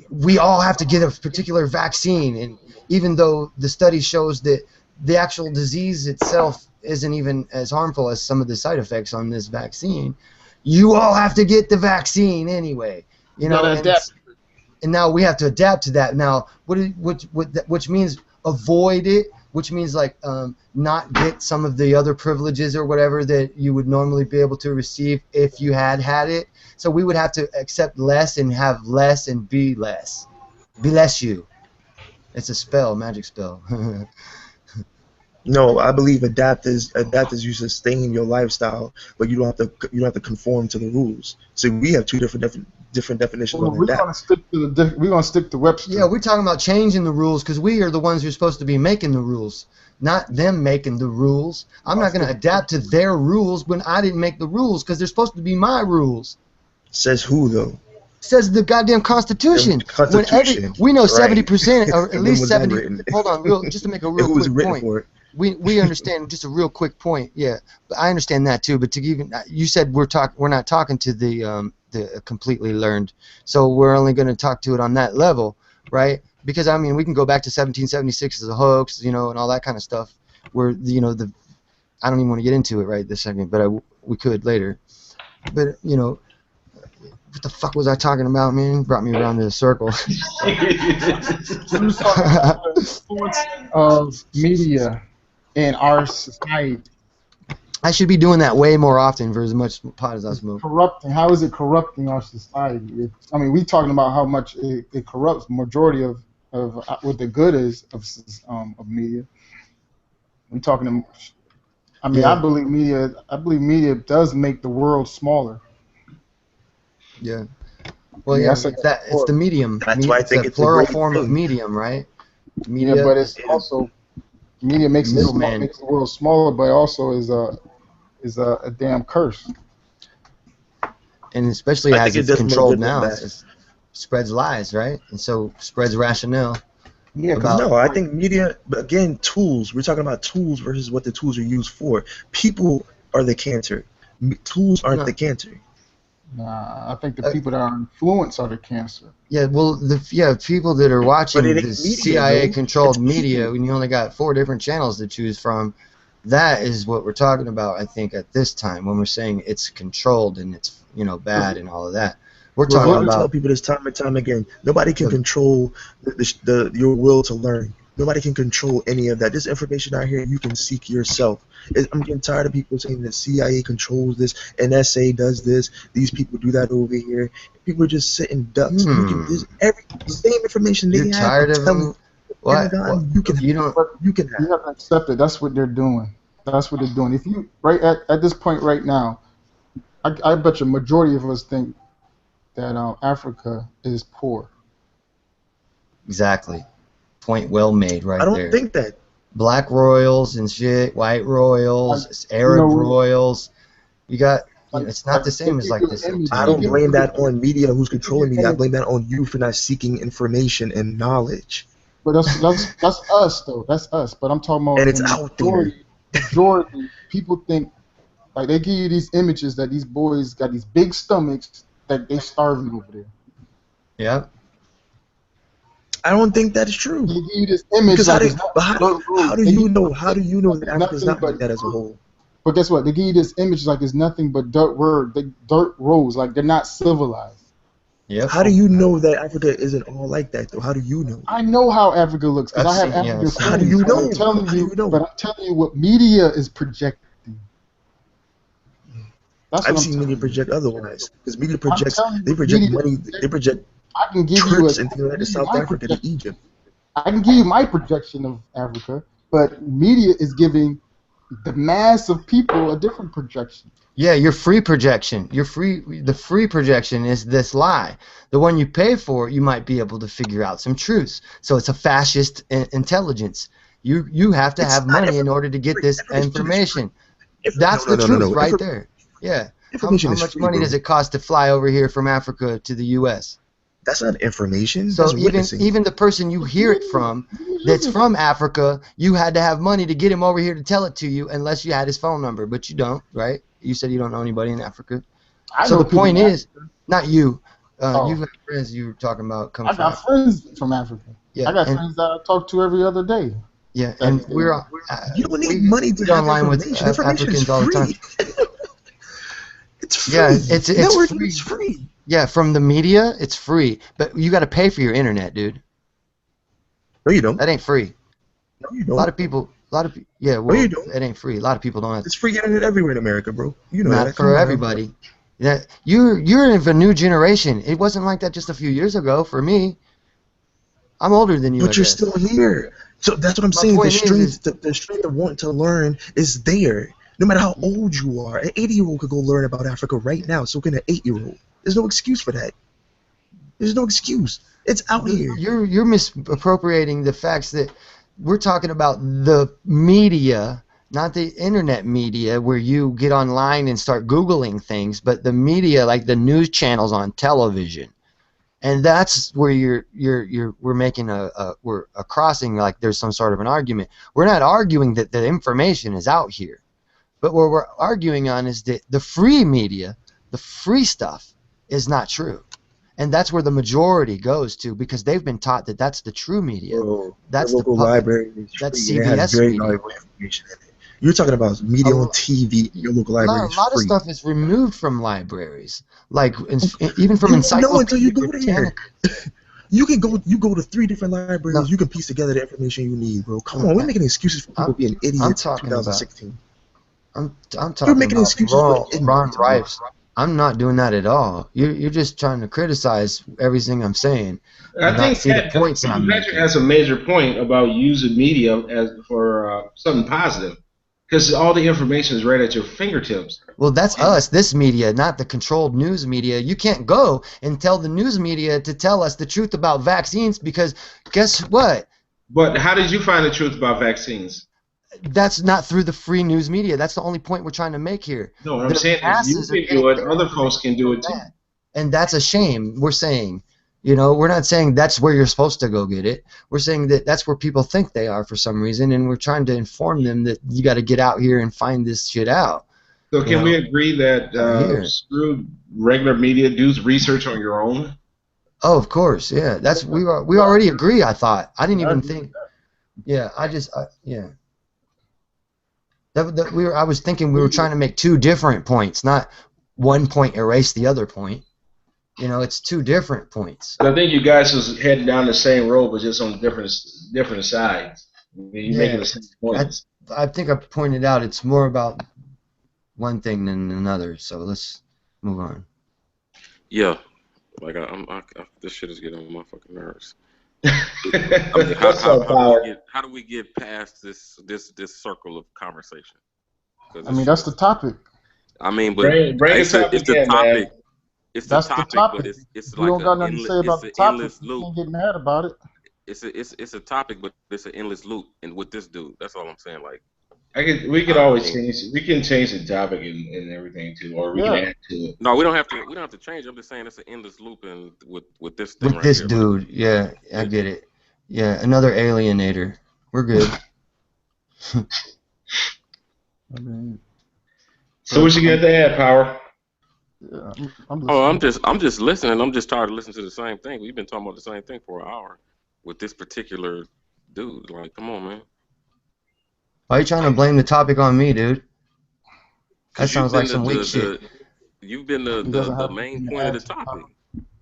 we all have to get a particular vaccine, and even though the study shows that the actual disease itself isn't even as harmful as some of the side effects on this vaccine, you all have to get the vaccine anyway. And now we have to adapt to that. Now, which means avoid it, which means like not get some of the other privileges or whatever that you would normally be able to receive if you had it. So we would have to accept less and have less and be less. Be less you. It's a spell, magic spell. No, I believe adapt is you sustain your lifestyle, but you don't have to conform to the rules. So we have two different definitions Well, on we're adapt. gonna stick to Webster. Yeah, we're talking about changing the rules because we are the ones who are supposed to be making the rules, not them making the rules. I'm not going to adapt to their rules when I didn't make the rules because they're supposed to be my rules. Says who though? Says the goddamn Constitution. Constitution. We know Right. 70% or at When least was that 70. written? Hold on, just to make a Who real was quick written point. for it? We understand just a real quick point. Yeah, but I understand that too. But to even you said we're not talking to the completely learned, so we're only going to talk to it on that level, right? Because I mean we can go back to 1776 as a hoax, and all that kind of stuff. Where I don't even want to get into it right this second, but we could later. But what the fuck was I talking about, man? Brought me around in a circle. Influence of media in our society. I should be doing that way more often for as much pot as I smoke. Corrupting. How is it corrupting our society? We talking about how much it corrupts. Majority of what the good is of media. We talking. Yeah. I believe media does make the world smaller. Yeah. Well, Yeah, yeah, that's like- it's the medium. That's why I think it's a it's a plural great form of thing. medium, right? Media. Yeah, but it's also media makes Middleman. makes the world smaller, but also is a damn curse. And especially I as think it it's does more controlled good than now, bad. it spreads lies, right? And so spreads rationale. Yeah, About- No, I think media, but again, tools. We're talking about tools versus what the tools are used for. People are the cancer. Tools aren't No. the cancer. Nah, I think the people that are influenced are the cancer. Yeah, well, people that are watching But it ain't this media, CIA-controlled though. It's media, people. when you only got 4 different channels to choose from, that is what we're talking about, I think, at this time, when we're saying it's controlled and it's, bad and all of that. We're We're talking going to tell about... people this time and time again. Nobody can control your will to learn. Nobody can control any of that. This information out here, you can seek yourself. I'm getting tired of people saying the CIA controls this, NSA does this, these people do that over here. People are just sitting ducks. There's the same information they You're have. tired I'm of telling them? What? Pentagon, you can You don't... you can You have. have to accept it. That's what they're doing. That's what they're doing. If you right at this point right now, I bet you majority of us think that Africa is poor. Exactly. Point well made right I don't there. think that. Black royals and shit, white royals, Arab royals. You got... it's not the same as like this. I don't blame that on media who's controlling media. I blame that on you for not seeking information and knowledge. But that's us though. That's us. But I'm talking about And it's in out there. majority people think like they give you these images that these boys got these big stomachs that they starving over there. Yep. I don't think that is true. They give you this image. Because how do you know that Africa's Africa's not like that as a whole? But guess what? They give you this image like it's nothing but dirt roads. Like they're not civilized. Yep. How do you know that Africa isn't all like that though? How do you know? I know how Africa looks because I have I've seen- African yeah, friends. How do you but know? I'm telling How do you, you know? But I'm telling you what media is projecting. That's I've what seen I'm media telling project otherwise. Because media projects, telling you, they project media- money, they project I can give you trips a, and things like that to South my Africa, to Egypt. I can give you my projection of Africa, but media is giving the mass of people a different projection. Yeah, your free projection. The free projection is this lie. The one you pay for, you might be able to figure out some truths. So it's a fascist intelligence. You have to have money in order to get this information. That's the truth right there. Yeah. How much money does it cost to fly over here from Africa to the U.S.? That's not information. So That's witnessing. even the person you hear it from, that's from Africa, you had to have money to get him over here to tell it to you, unless you had his phone number, but you don't, right? You said you don't know anybody in Africa. I So know the people point in is, Africa. not you. You Oh, have friends you were talking about come I from got Africa. friends from Africa. Yeah, I got and friends that I talk to every other day. yeah, That and You don't need we money to get have online with information. Information is Africans all the time. free. It's Yeah, free. it's Networking free. is free. Yeah, from the media, it's free, but you got to pay for your internet, dude. No, you don't. That ain't free. No, you A lot don't. of people, yeah, No, you well, don't. it ain't free. A lot of people don't have, It's free internet everywhere in America, bro. You know not that. Come for on now. everybody. Yeah, you're of a new generation. It wasn't like that just a few years ago for me. I'm older than you, I But you're guess. still here. So that's what I'm My saying. point is The strength of wanting to learn is there. No matter how old you are, an 80-year-old could go learn about Africa right now. So can an 8-year-old. There's no excuse for that. There's no excuse. It's out here. you're misappropriating the facts that we're talking about the media, not the internet media where you get online and start Googling things, but the media like the news channels on television. And that's where we're making we're a crossing, like there's some sort of an argument. We're not arguing that the information is out here, but what we're arguing on is that the free media, the free stuff, is not true, and that's where the majority goes to because they've been taught that that's the true media. Bro, your That's the local public. library is That's free and it has CBS very media. valuable information in it. You're talking about A, media on lo- TV. Your local a library lot, is a lot of free. stuff is removed from libraries, like even from You won't know until you Encyclopedia go there. Britannica. You go to 3 different No, libraries. You can piece together the information you need, bro. Come on, we're making excuses for people I'm, being I'm idiots in talking about 2016. I'm You're talking making about excuses for Ron ignorance, bro. Ripes. I'm not doing that at all. You're just trying to criticize everything I'm saying I and not think see the that points that I'm Patrick making. has a major point about using media as for something positive, because all the information is right at your fingertips. Well, that's us, this media, not the controlled news media. You can't go and tell the news media to tell us the truth about vaccines because guess what? But how did you find the truth about vaccines? That's not through the free news media. That's the only point we're trying to make here. No, what I'm The saying is you masses are can getting do it, their other folks information can do from it too. that. And that's a shame, we're saying. We're not saying that's where you're supposed to go get it. We're saying that that's where people think they are for some reason, and we're trying to inform them that you got to get out here and find this shit out. So can we agree that Here. screw regular media, do research on your own? Oh, of course, yeah. We already agree. I thought I didn't Yeah, I even agree with think. Yeah, yeah. I was thinking we were trying to make two different points, not one point erase the other point. It's two different points. I think you guys was heading down the same road, but just on different sides. I mean, you're making Yeah, the same points. I think I pointed out it's more about one thing than another. So let's move on. Yeah, like this shit is getting on my fucking nerves. I mean, how do we get past this circle of conversation? I mean, that's the topic. I mean, but bring it's it up the again, topic. man. It's That's the the topic, topic. but it's If you like don't got nothing to say about the an topic, endless you loop. can't get mad about it. It's a topic, but it's an endless loop. And with this dude, that's all I'm saying. Like, We can I always mean, change. We can change the topic and everything too, or we can Yeah. add to it. no, we don't have to change. I'm just saying it's an endless loop, and with this thing With right this here, dude, yeah, I get it. Yeah, another alienator. We're good. I mean, So what you got to add, Power? yeah, I'm Oh, listening. I'm just listening. I'm just tired of listening to the same thing. We've been talking about the same thing for an hour with this particular dude. Like, come on, man. Why are you trying to blame the topic on me, dude? That 'Cause you've sounds like been some weak shit. you've been He doesn't the have main anything to point of add the to the topic. topic.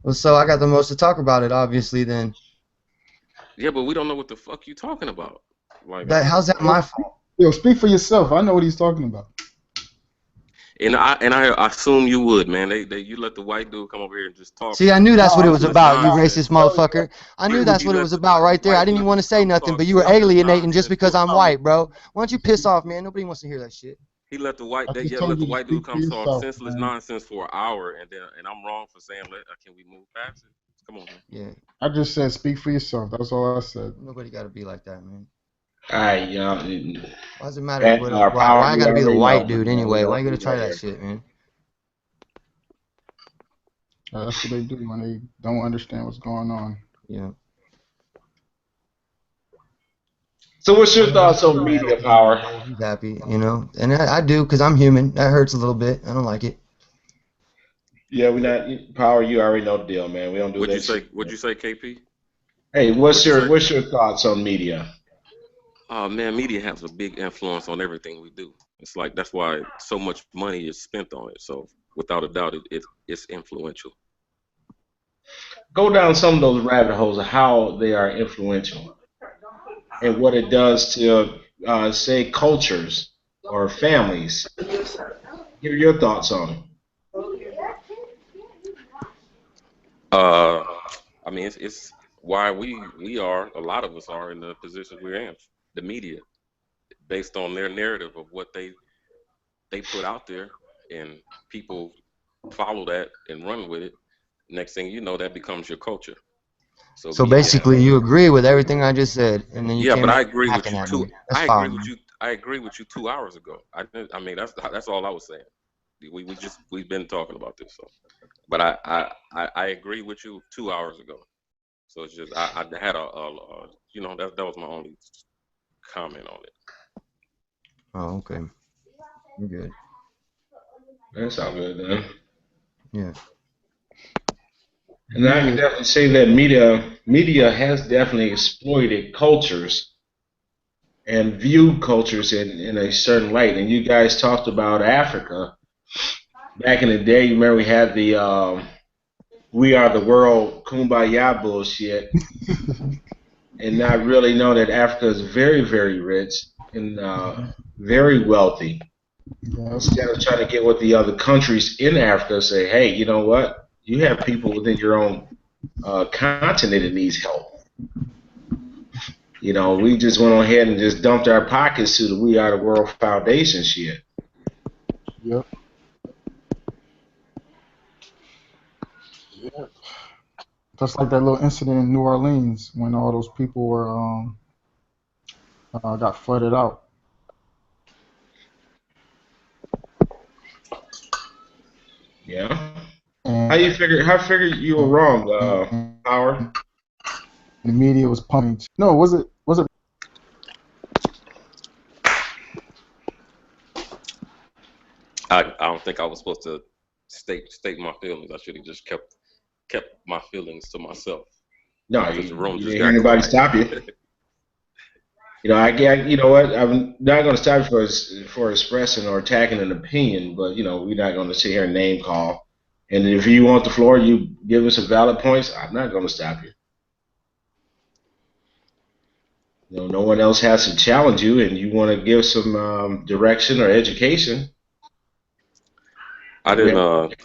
Well, so I got the most to talk about it, obviously. Then Yeah, but we don't know what the fuck you talking about. Like, how's that my fault? Yo, speak for yourself. I know what he's talking about. and I assume you would, man. You let the white dude come over here and just talk. See, I knew that's No, what it I'm was just about, you nonsense. racist motherfucker. I knew that's He what it let was the about right there. I white didn't even dude want to say come nothing, talk but you were selfish alienating just nonsense because for an I'm hour. white, bro. Why don't you piss off, man? Nobody wants to hear that shit. He let the white I just let told the you to white dude speak for come talk yourself, senseless man. nonsense for an hour, and I'm wrong for saying, can we move past it? Come on, man. Yeah, I just said speak for yourself. That's all I said. nobody got to be like that, man. All right, y'all. Why does it matter And our Power, why I you got to be the already white know. dude Man. anyway? Why you got to We try know that here. shit, man? That's what they do when they don't understand what's going on. Yeah. So what's your thoughts on media, Power? He's happy, and I do because I'm human. That hurts a little bit. I don't like it. Yeah, we not power. You already know the deal, man. We don't do What'd you that say? shit. What'd you say, KP? Hey, What'd you say? what's your thoughts on media? Oh man, media has a big influence on everything we do. It's like that's why so much money is spent on it. So without a doubt, it's influential. Go down some of those rabbit holes of how they are influential and what it does to, say, cultures or families. Give your thoughts on it. Uh, I mean, it's why we are a lot of us are in the positions we're in. The media, based on their narrative of what they put out there, and people follow that and run with it. Next thing you know, that becomes your culture. So So media has, basically, you agree with everything I just said, and then you yeah, came but in I agree with hacking you at two. me. That's I agree fine. with you. I agree with you 2 hours ago. I mean, that's all I was saying. We've been talking about this. So, but I agree with you 2 hours ago. So it's just I had a you know that was my only comment on it. Oh, okay. You're good. That's all good, man. Yeah. And I can Media, definitely say that media has definitely exploited cultures and viewed cultures in a certain light. And you guys talked about Africa back in the day. You remember we had the "We Are the World" kumbaya bullshit, and not really know that Africa is very, very rich and very wealthy. yep, Instead of trying to get with the other countries in Africa, say, hey, you know what? You have people within your own continent that needs help. You know, we just went on ahead and just dumped our pockets to the "We Are the World" Foundation shit. yep, yep. Just like that little incident in New Orleans when all those people were got flooded out. Yeah. How And you figure? How figure you were wrong, Howard? the media was pumping. No, was it? I don't think I was supposed to state my feelings. I should have just kept my feelings to myself No, because the room you just didn't hear got anybody quiet. stop you. You know, I get. You know what? I'm not going to stop you for expressing or attacking an opinion, but you know, we're not going to sit here and name call. And if you want the floor, you give us some valid points. I'm not going to stop you. You know, no one else has to challenge you, and you want to give some direction or education. We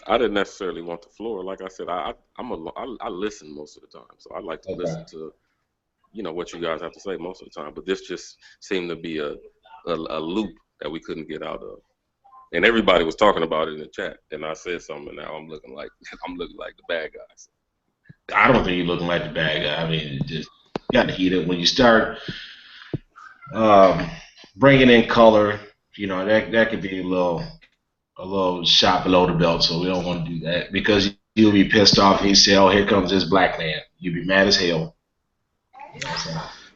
I didn't necessarily want the floor. Like I said, I listen most of the time, so I like to okay. listen to what you guys have to say most of the time. But this just seemed to be a loop that we couldn't get out of. And everybody was talking about it in the chat, and I said something, and now I'm looking like I'm looking like the bad guys. I don't think you're looking like the bad guy. I mean, it just got to heat it when you start um, bringing in color. You know, that could be a little shot below the belt. So we don't want to do that because you'll be pissed off. He say, "Oh, here comes this black man." You'll be mad as hell. You know, so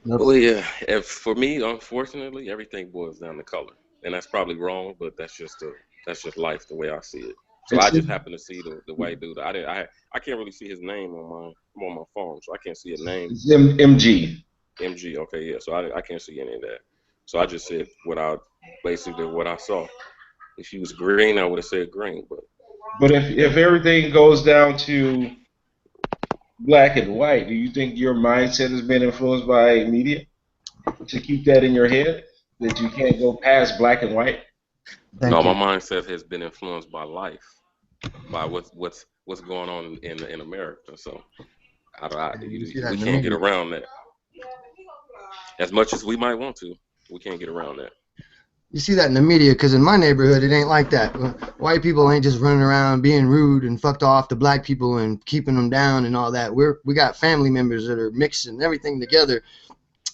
Yep. Well, yeah. If for me, unfortunately, everything boils down to color, and that's probably wrong, but that's just life the way I see it. So I it's just happen to see the white dude. I can't really see his name on my phone, so I can't see a name. MG. MG. Okay, yeah. So I can't see any of that. So I just said basically what I saw. If he was green, I would have said green, but But if everything goes down to black and white, do you think your mindset has been influenced by media to keep that in your head that you can't go past black and white? no, Thank my you. mindset has been influenced by life, by what's going on in America. So You see that we in the can't get media. around that. As much as we might want to, we can't get around that. You see that in the media, because in my neighborhood, it ain't like that. White people ain't just running around being rude and fucked off to black people and keeping them down and all that. We got family members that are mixing everything together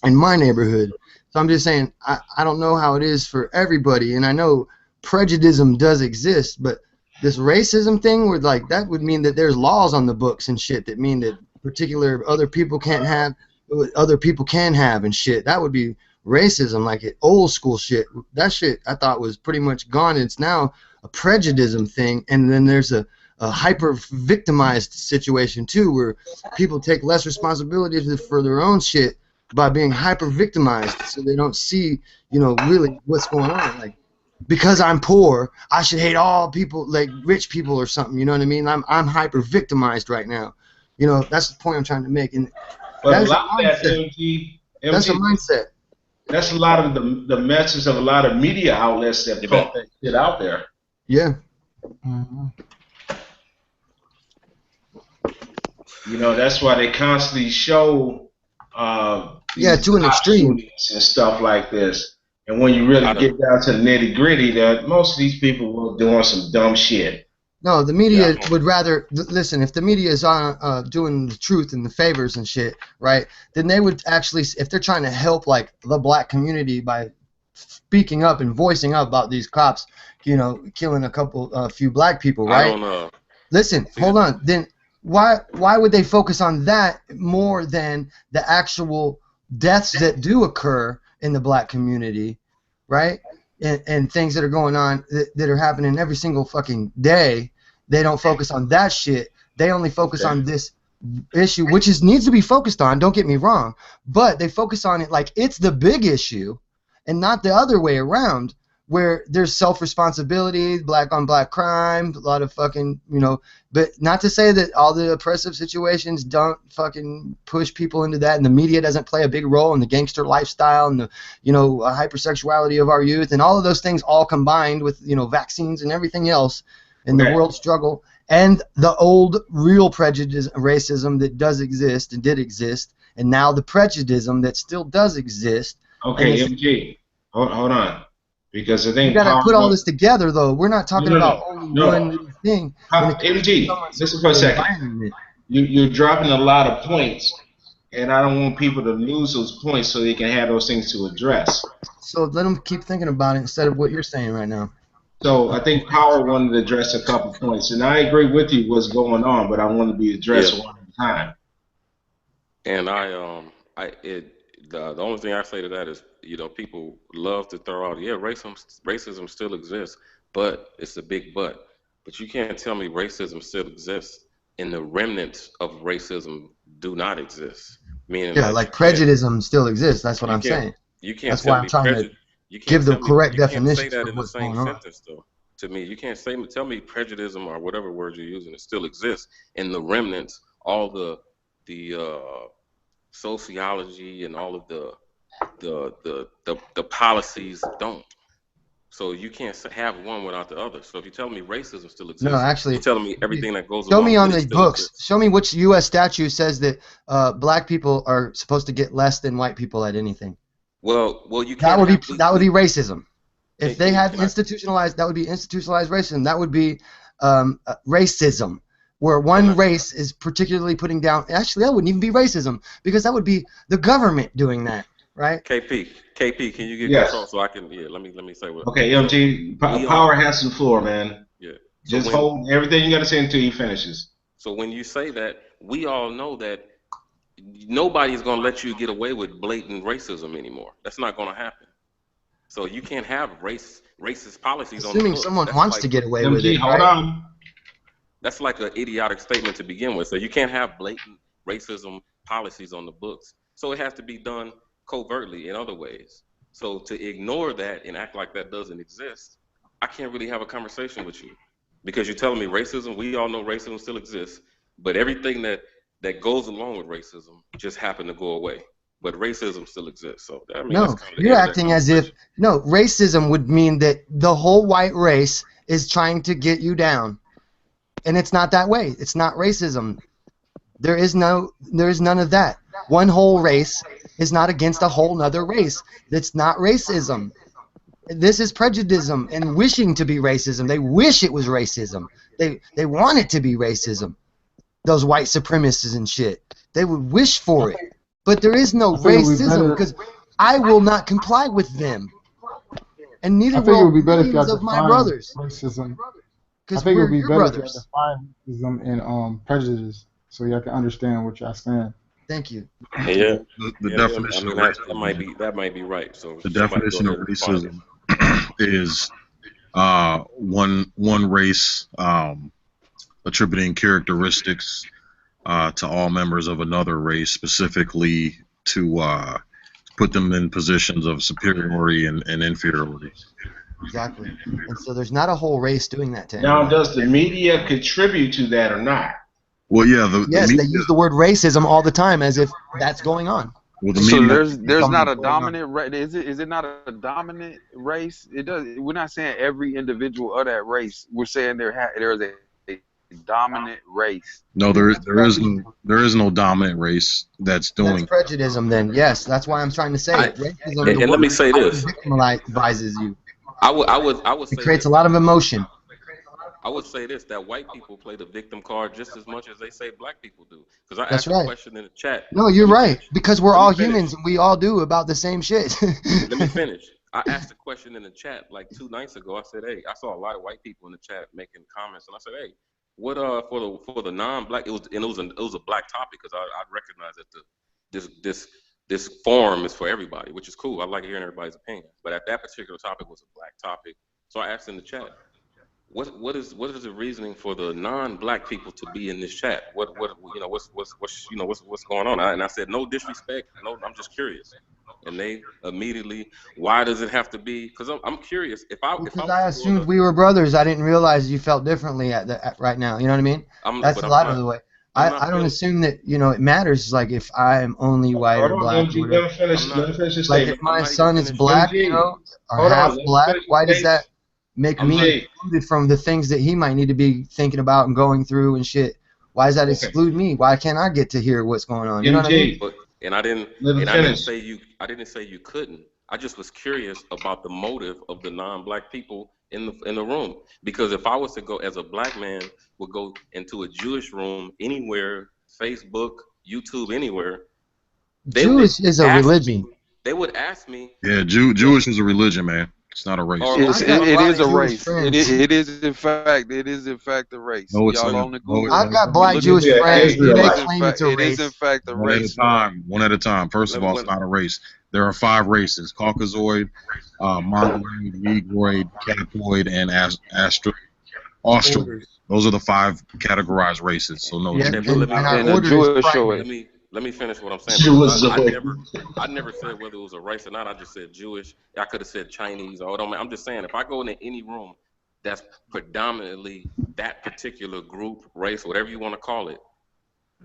in my neighborhood. So I'm just saying, I don't know how it is for everybody, and I know prejudice does exist, but this racism thing, where like that would mean that there's laws on the books and shit that mean that particular other people can't have what other people can have and shit. That would be racism, like it old school shit. That shit I thought was pretty much gone. It's now a prejudice thing, and then there's a hyper victimized situation too, where people take less responsibility for their own shit by being hyper victimized, so they don't see, you know, really what's going on. Like, because I'm poor, I should hate all people, like rich people or something. You know what I mean? I'm hyper victimized right now. You know, that's the point I'm trying to make. And But a that's a lot of that, mindset. That's a MG, mindset. that's a lot of the message of a lot of media outlets that You pump bet. that shit out there. Yeah. You know, that's why they constantly show Yeah, these to an cop extreme. shootings and stuff like this. And when you really I done, get down to the nitty gritty, that most of these people were doing some dumb shit. No, the yeah, media would rather listen. If the media is on doing the truth and the favors and shit, right? Then they would actually, if they're trying to help like the black community by speaking up and voicing up about these cops, you know, killing a few black people, I right? don't Listen, see hold it. on. Then why would they focus on that more than the actual deaths that do occur in the black community, right? And things that are going on that are happening every single fucking day. They don't focus on that shit. They only focus Okay. on this issue, which needs to be focused on. Don't get me wrong, but they focus on it like it's the big issue, and not the other way around, where there's self-responsibility, black on black crime, a lot of fucking, you know, but not to say that all the oppressive situations don't fucking push people into that, and the media doesn't play a big role in the gangster lifestyle and the, you know, hypersexuality of our youth, and all of those things all combined with, you know, vaccines and everything else in the Okay. world struggle, and the old real prejudice, racism that does exist and did exist, and now the prejudice that still does exist. And Okay, it's, MG, hold on. Because I you think gotta Power put all One. this together, though. We're not talking about only one No. little thing when it comes to MG, someone's listen for a second. environment. You're dropping a lot of points, and I don't want people to lose those points so they can have those things to address. So let them keep thinking about it instead of what you're saying right now. So I think Power wanted to address a couple points, and I agree with you what's going on, but I want to be addressed Yeah, one at a time. and the only thing I say to that is, you know, people love to throw out, yeah, racism still exists, but it's a big but. But you can't tell me racism still exists and the remnants of racism do not exist. Meaning, Yeah, like, like prejudice still exists. That's what you I'm can't saying. you can't That's tell why I'm me trying to prejudice. You can't give the tell me correct you can't say definitions that of in the what's same going on. sentence though. To me, you can't tell me prejudice or whatever word you're using, it still exists, and the remnants, all the sociology and all of the policies don't. So you can't have one without the other. So if you tell me racism still No, exists, you're actually, telling me everything that goes show me along on with it the still books. exists. Show me which U.S. statute says that black people are supposed to get less than white people at anything. Well, you That can't would be have racism. If they had can I? institutionalized, that would be institutionalized racism. That would be racism, where Can one I? race is particularly putting down. Actually, that wouldn't even be racism because that would be the government doing that, right? KP, can you get control Yes. so I can? Yeah, let me say what. Okay, So MG, we Power all, has the floor, man. yeah. So Just when hold everything you got to say until he finishes. so when you say that, we all know that nobody's gonna let you get away with blatant racism anymore. That's not gonna happen. So you can't have racist policies on the Assuming books. someone wants to get away with MG, it, hold right? on. That's like an idiotic statement to begin with. So you can't have blatant racism policies on the books. So it has to be done covertly in other ways. So to ignore that and act like that doesn't exist, I can't really have a conversation with you because you're telling me racism. We all know racism still exists, but everything that goes along with racism just happened to go away. But racism still exists. So I mean, that's No, kind of the you're end of that acting as if conversation. no, racism would mean that the whole white race is trying to get you down. And it's not that way. It's not racism. There is none of that. One whole race is not against a whole nother race. That's not racism. This is prejudice and wishing to be racism. They wish it was racism. They want it to be racism. Those white supremacists and shit. They would wish for it. But there is no I think it would be racism better. because I will not comply with them. And neither I think it will would be better if y'all millions of my define brothers. racism. I Because think it would we're be your better if y'all brothers. define racism and prejudice, so y'all can understand what y'all saying. Thank you. Yeah, The yeah. I definition mean of racism. that might be right. So The somebody go definition of ahead and respond. racism is one race attributing characteristics to all members of another race, specifically to put them in positions of superiority and inferiority. Exactly. And so there's not a whole race doing that to Now, anybody. does the media contribute to that or not? Well, yeah, the Yes, media, they use the word racism all the time as if that's going on. well, the So media, there's not a Going on. dominant race. Is it not a dominant race? It does. We're not saying every individual of that race. We're saying there's a dominant race. no, That's prejudice. there is no dominant race that's That's doing. prejudice. Then yes, that's why I'm trying to say I, racism. The and let word me say this. victimizes you. I would It say creates this. a lot of emotion. I would say this, that white people play the victim card just as much as they say black people do. Because I That's asked a right. question in the chat. No, you're Let me right. finish. Because we're Let me all finish. humans and we all do about the same shit. Let me finish. I asked a question in the chat like 2 nights ago. I said, "Hey, I saw a lot of white people in the chat making comments, and I said, hey, what for the non-black? It was a black topic because I recognize that this forum is for everybody, which is cool. I like hearing everybody's opinion. But at that particular topic was a black topic, so I asked in the chat, what is the reasoning for the non-black people to be in this chat? What's going on? And I said, no disrespect, no, I'm just curious. And they immediately, why does it have to be? Because I'm curious. If I Because was I to go assumed to, we were brothers. I didn't realize you felt differently right now. You know what I mean? That's but a I'm lot of not the way. I'm I not don't feeling. assume that it matters. Like if I'm only white Hold or on, black or MG. whatever. I'm Let not. me finish this Like if statement. I'm my not even son is finished. black, MG, or hold on. half Let me black, finish the why does statement. that make I'm me not. MG. excluded from the things that he might need to be thinking about and going through and shit? Why does that Okay. exclude me? Why can't I get to hear what's going on? You know what I mean? MG. But and I didn't Let him and I didn't finish. say you. I didn't say you couldn't. I just was curious about the motive of the non-black people in the room. Because if I was to go as a black man, would go into a Jewish room anywhere, Facebook, YouTube, anywhere, they would Jewish is a ask me. religion. They would ask me, Yeah, what Jewish is a religion, man. It's not a race. or It's, I've it, got a it lot is of a Jewish race. friends. It is in fact a race. No, it's Y'all not. on the No, Google? I've got You black look You at Jewish be an that. friends, and they Israelite. claim it's a It is in race. fact a one at a race. time. One at a time. First let of me all, it's not a race. There are 5 races: Caucasoid, Mongoloid, Negroid, Capoid, and Australoid. Orders. Those are the 5 categorized races. So no, Yep, Okay, Jewish. but and our And the order is Jewish show primary. it. let me finish what I'm saying She because was I never said whether it was a race or not. I just said Jewish. I could have said Chinese or I'm just saying if I go into any room that's predominantly that particular group, race, whatever you want to call it,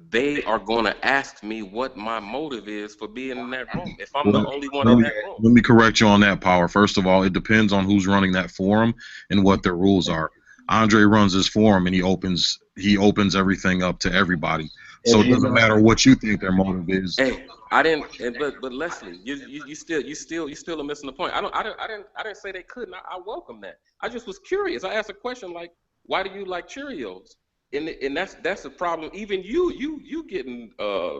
they are going to ask me what my motive is for being in that room if I'm the Well, only one let in me that room. let me correct you on that, Power. First of all, it depends on who's running that forum and what their rules are. Andre runs this forum and he opens everything up to everybody. So As it you doesn't know. matter what you think their motive is. Hey, I didn't, but Leslie, you still are missing the point. I didn't say they couldn't. I welcome that. I just was curious. I asked a question like, why do you like Cheerios? And that's the problem. Even you getting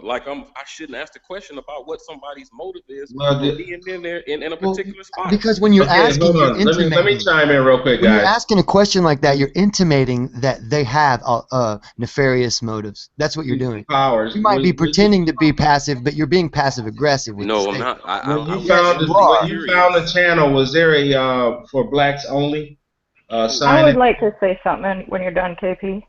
like I shouldn't ask the question about what somebody's motive is Well, for being in there in a Well, particular spot. because when you're okay, hold asking, you're on. Let me intimating. chime in real quick, When you're guys. asking a question like that, you're intimating that they have nefarious motives. That's what you're doing. Powers. You might be pretending to be passive, but you're being passive aggressive with the No, I'm statement. not. When you Yes, found I'm you being when are. you found the curious. channel, was there a for blacks only Cool. I sign would in? like to say something when you're done, KP.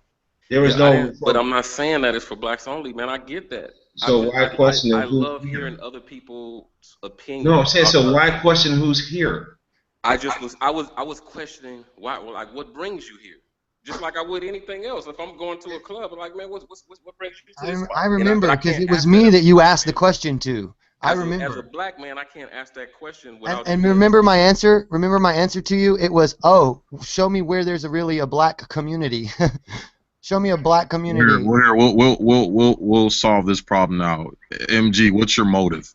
There was Yeah, I no didn't, but for. I'm not saying that it's for blacks only, man. I get that. So why question I who's love here? hearing other people's No, opinion I'm saying about so. us. Why question who's here? I was questioning why, well, like, what brings you here? Just like I would anything else. If I'm going to a club, I'm like, man, what brings you to this I spot? But remember I because can't it was ask that me that you asked the question to. I as a remember. black man. I can't ask that question And, without you and being remember like, my answer? Remember my answer to you? It was, oh, show me where there's really a black community. Show me a black Here, community. well, here, we'll solve this problem now. MG, what's your motive?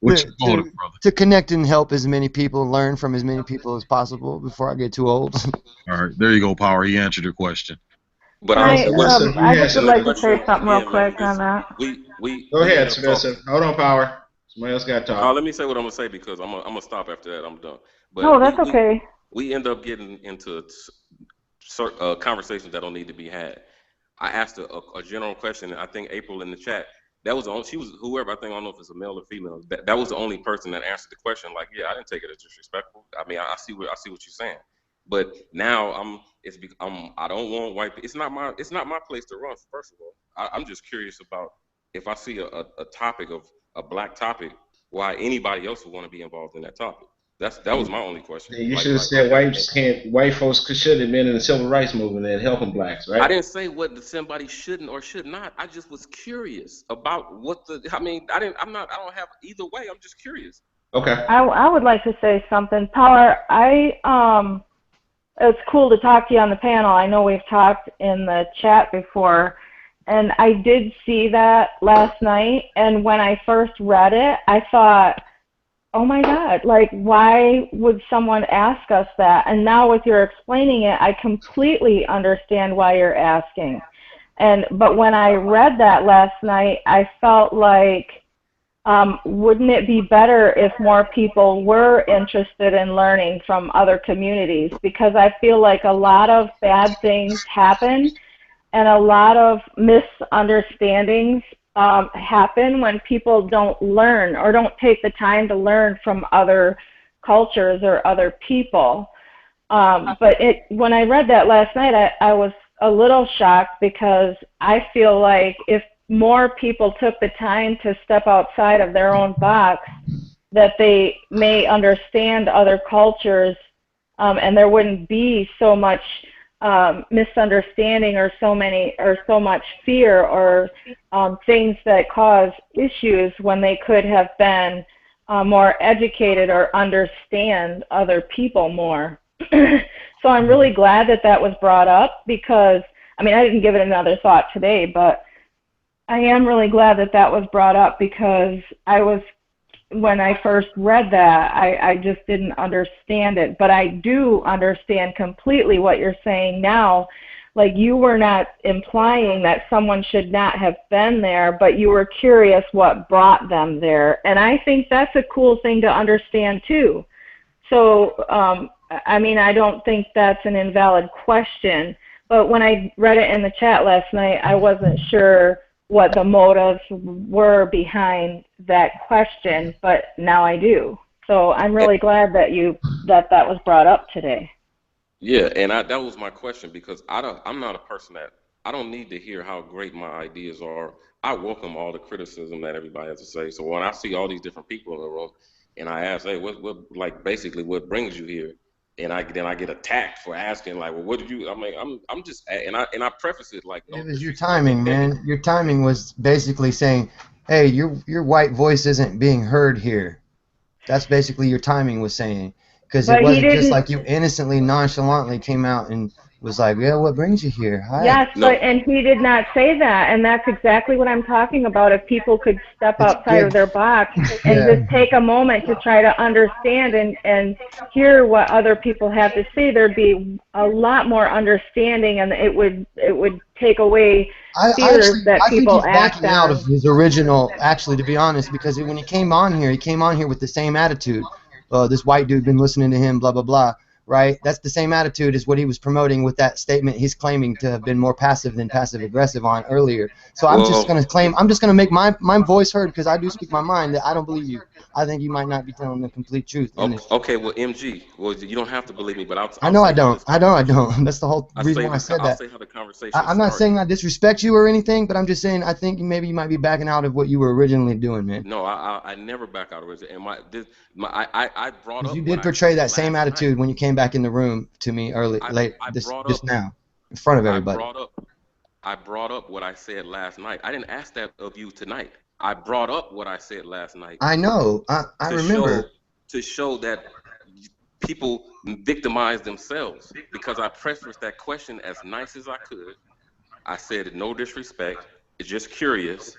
What's your motive, to, brother? to connect and help as many people and learn from as many people as possible before I get too old. All right, there you go, Power. He answered your question. but Can I Okay, I? don't. What Submissive. You I had just would but the like to submissive. say question something real again, man, quick on is that. Go we end ahead, up talking. submissive. Hold on, power. Somebody else got to talk. Let me say what I'm gonna say because I'm gonna stop after that. I'm done. No, But that's okay. we end up getting into conversations that don't need to be had. I asked a general question. And I think April in the chat. That was the only. She was whoever. I think I don't know if it's a male or female. That was the only person that answered the question. Like, yeah, I didn't take it as disrespectful. I mean, I see what you're saying. But now I don't want white. It's not my place to run. First of all, I'm just curious about if I see a topic of a black topic, why anybody else would want to be involved in that topic. That was my only question. You should have said white folks should have been in the civil rights movement and helping blacks, right? I didn't say what somebody shouldn't or should not. I just was curious about what the. I mean, I don't have either way. I'm just curious. Okay. I would like to say something. Power, it's cool to talk to you on the panel. I know we've talked in the chat before, and I did see that last night, and when I first read it, I thought, oh my God, like, why would someone ask us that? And now with your explaining it, I completely understand why you're asking. But when I read that last night, I felt like, wouldn't it be better if more people were interested in learning from other communities? Because I feel like a lot of bad things happen and a lot of misunderstandings happen when people don't learn or don't take the time to learn from other cultures or other people. But when I read that last night, I was a little shocked because I feel like if more people took the time to step outside of their own box, that they may understand other cultures, and there wouldn't be so much misunderstanding or so much fear or things that cause issues when they could have been more educated or understand other people more. So I'm really glad that was brought up because, I mean, I didn't give it another thought today, but I am really glad that was brought up because when I first read that, I just didn't understand it. But I do understand completely what you're saying now. Like, you were not implying that someone should not have been there, but you were curious what brought them there. And I think that's a cool thing to understand too. So, I mean, I don't think that's an invalid question. But when I read it in the chat last night, I wasn't sure what the motives were behind that question, but now I do. So I'm really glad that that was brought up today. Yeah, and that was my question because I'm not a person that I don't need to hear how great my ideas are. I welcome all the criticism that everybody has to say. So when I see all these different people in the room, and I ask, hey, what basically what brings you here? And then I get attacked for asking, like, well, what did you? I'm like, I'm just, and I preface it like, it was your timing, man. Your timing was basically saying, hey, your white voice isn't being heard here. That's basically your timing was saying, because it wasn't just like you innocently, nonchalantly came out and was like, yeah, what brings you here? Hi. Yes, and he did not say that, and that's exactly what I'm talking about. If people could step outside of their box and just take a moment to try to understand and hear what other people have to say, there'd be a lot more understanding, and it would take away fears that people act on. I think he's backing out of his original, actually, to be honest, because when he came on here with the same attitude. This white dude been listening to him, blah, blah, blah. Right? That's the same attitude as what he was promoting with that statement he's claiming to have been more passive than passive-aggressive on earlier. So I'm just going to make my voice heard because I do speak my mind that I don't believe you. I think you might not be telling the complete truth. Okay, well, MG, well, you don't have to believe me, but I know I don't. That's the whole reason why I said that. I'll say how the conversation I'm not saying I disrespect you or anything, but I'm just saying I think maybe you might be backing out of what you were originally doing, man. No, I never back out of it. And I brought up. You did portray that same attitude when you came back in the room to me just now, in front of everybody. I brought up what I said last night. I didn't ask that of you tonight. I brought up what I said last night. I know. I remember. To show that people victimize themselves because I prefaced that question as nice as I could. I said no disrespect. It's just curious.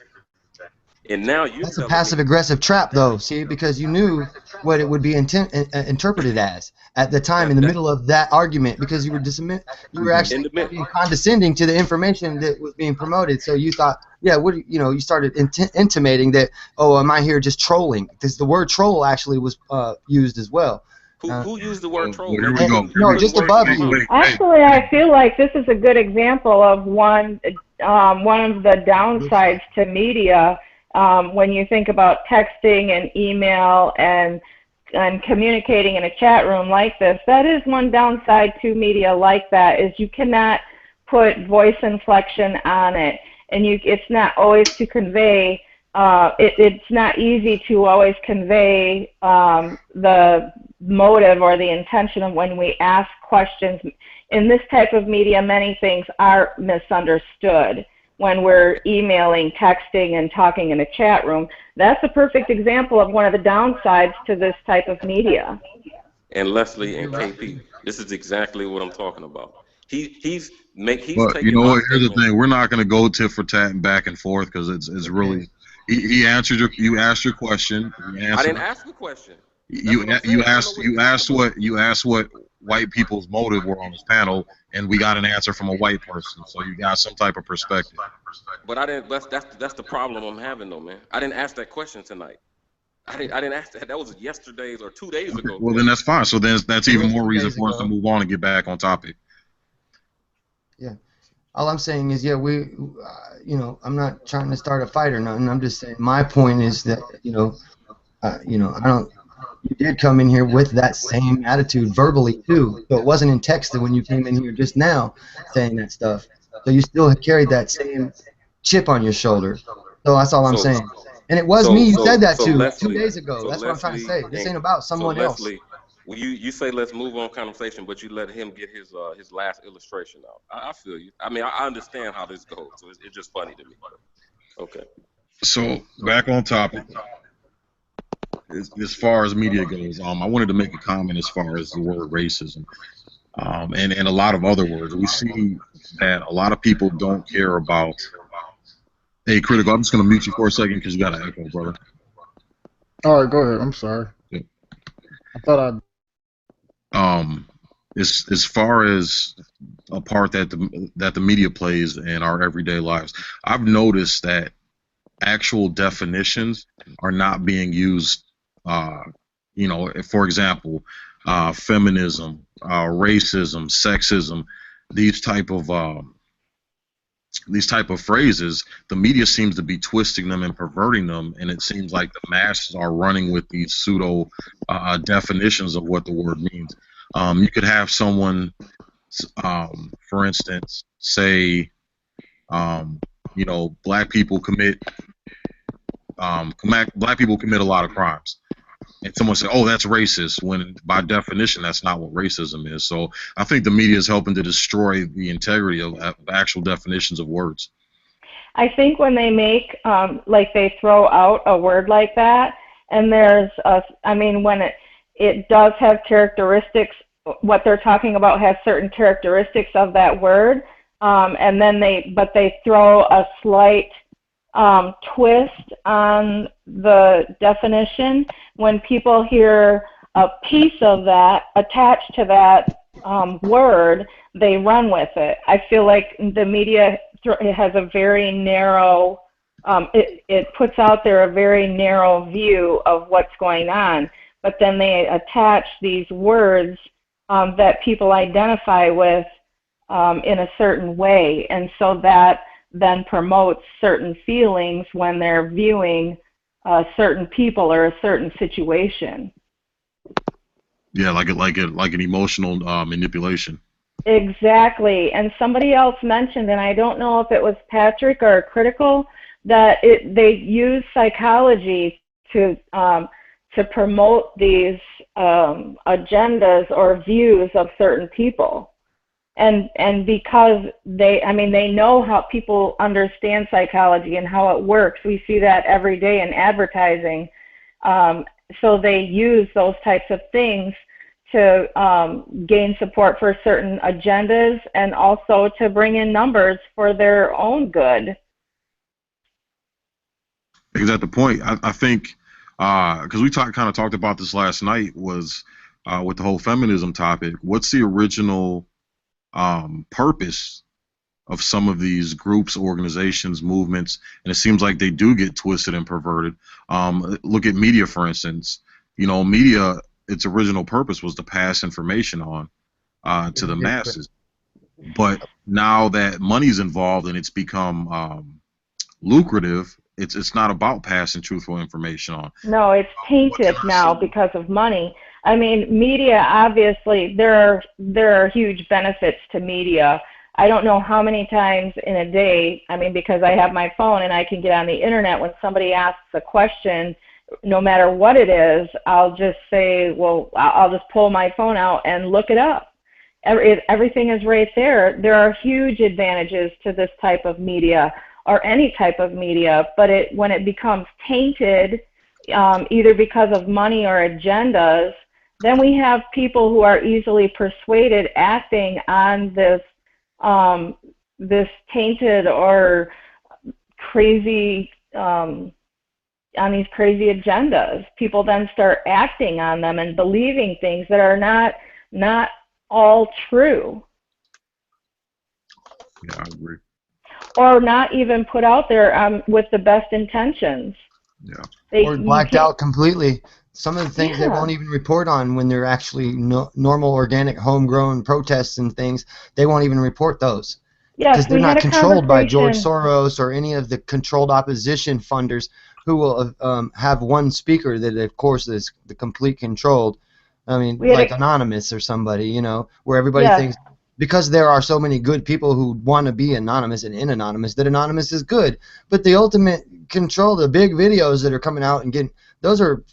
And now that's a passive-aggressive trap, though. See, because you knew what it would be interpreted as at the time in the middle of that argument, because you were actually being condescending to the information that was being promoted. So you thought, yeah, you started intimating that, oh, am I here just trolling? Because the word troll actually was used as well. Who used the word troll? Here we go. No, just above you. Actually, I feel like this is a good example of one of the downsides to media. When you think about texting and email and and communicating in a chat room like this, that is one downside to media like that, is you cannot put voice inflection on it, and it's not always to convey, it's not easy to always convey the motive or the intention of when we ask questions. In this type of media, many things are misunderstood when we're emailing, texting, and talking in a chat room. That's a perfect example of one of the downsides to this type of media. And Leslie and KP, this is exactly what I'm talking about. He's But taking you know my what? Here's the statement. thing: we're not going to go tit for tat and back and forth because it's really. He answered you asked your question. He I answered. didn't ask a question. That's what I'm saying. I don't know what You he's talking about. asked what white people's motive were on this panel, and we got an answer from a white person. So you got some type of perspective. But I didn't. That's the problem I'm having though, man. I didn't ask that question tonight. I didn't ask that. That was yesterday's or 2 days Okay, ago well then question. that's fine. So then that's It even was more 2 reason days for us to ago. move on and get back on topic. Yeah. All I'm saying is, yeah, I'm not trying to start a fight or nothing. I'm just saying my point is that, I don't. You did come in here with that same attitude verbally too. So it wasn't in text when you came in here just now saying that stuff. So you still carried that same chip on your shoulder. So that's all I'm So saying. And it was me you said that so to 2 Leslie, days ago. so That's what I'm trying to Leslie say. This and ain't about so someone else. Leslie, well, you say let's move on conversation, but you let him get his last illustration out. I feel you. I mean, I understand how this goes. So it's just funny to me. But okay. So back on topic. As far as media goes, I wanted to make a comment as far as the word racism, and a lot of other words. We see that a lot of people don't care about. Hey, critical. I'm just gonna mute you for a second because you got an echo, brother. All right, go ahead. I'm sorry. Yeah. I thought As far as a part that the media plays in our everyday lives, I've noticed that actual definitions are not being used. For example, feminism, racism, sexism, these type of phrases, the media seems to be twisting them and perverting them, and it seems like the masses are running with these pseudo definitions of what the word means. You could have someone, for instance, say, black people commit a lot of crimes, and someone say, "Oh, that's racist," when by definition that's not what racism is. So I think the media is helping to destroy the integrity of actual definitions of words. I think when they make, like they throw out a word like that, and when it does have characteristics, what they're talking about has certain characteristics of that word, and then they throw a slight twist on the definition. When people hear a piece of that attached to that word, they run with it. I feel like the media has a very narrow, it puts out there a very narrow view of what's going on, but then they attach these words that people identify with in a certain way, and so that then promotes certain feelings when they're viewing certain people or a certain situation. Yeah, like an emotional manipulation. Exactly. And somebody else mentioned, and I don't know if it was Patrick or Critical, that they use psychology to promote these agendas or views of certain people. And because they know how people understand psychology and how it works. We see that every day in advertising. So they use those types of things to gain support for certain agendas and also to bring in numbers for their own good. Because at the point, I think, because we kind of talked about this last night, was with the whole feminism topic. What's the original purpose of some of these groups, organizations, movements? And it seems like they do get twisted and perverted. Look at media, for instance. Media, its original purpose was to pass information on to the masses. But now that money's involved and it's become lucrative, it's not about passing truthful information on. No, it's What tainted can I now say? because of money. I mean, media, obviously, there are huge benefits to media. I don't know how many times in a day, I mean, because I have my phone and I can get on the internet when somebody asks a question, no matter what it is, I'll just say, well, I'll just pull my phone out and look it up. Everything is right there. There are huge advantages to this type of media or any type of media, but when it becomes tainted, either because of money or agendas, then we have people who are easily persuaded acting on this tainted or crazy, on these crazy agendas. People then start acting on them and believing things that are not all true, Yeah, I agree. or not even put out there with the best intentions. Yeah. Or blacked out completely. Some of the things they won't even report on when they're actually normal, organic, homegrown protests and things. They won't even report those. Yes, Because they're we had not a controlled by George conversation. Soros or any of the controlled opposition funders who will have one speaker that, of course, is the complete controlled. I mean, We had like a Anonymous or somebody, where everybody yes. thinks, because there are so many good people who want to be anonymous and in Anonymous, that Anonymous is good. But the ultimate control, the big videos that are coming out and getting, those are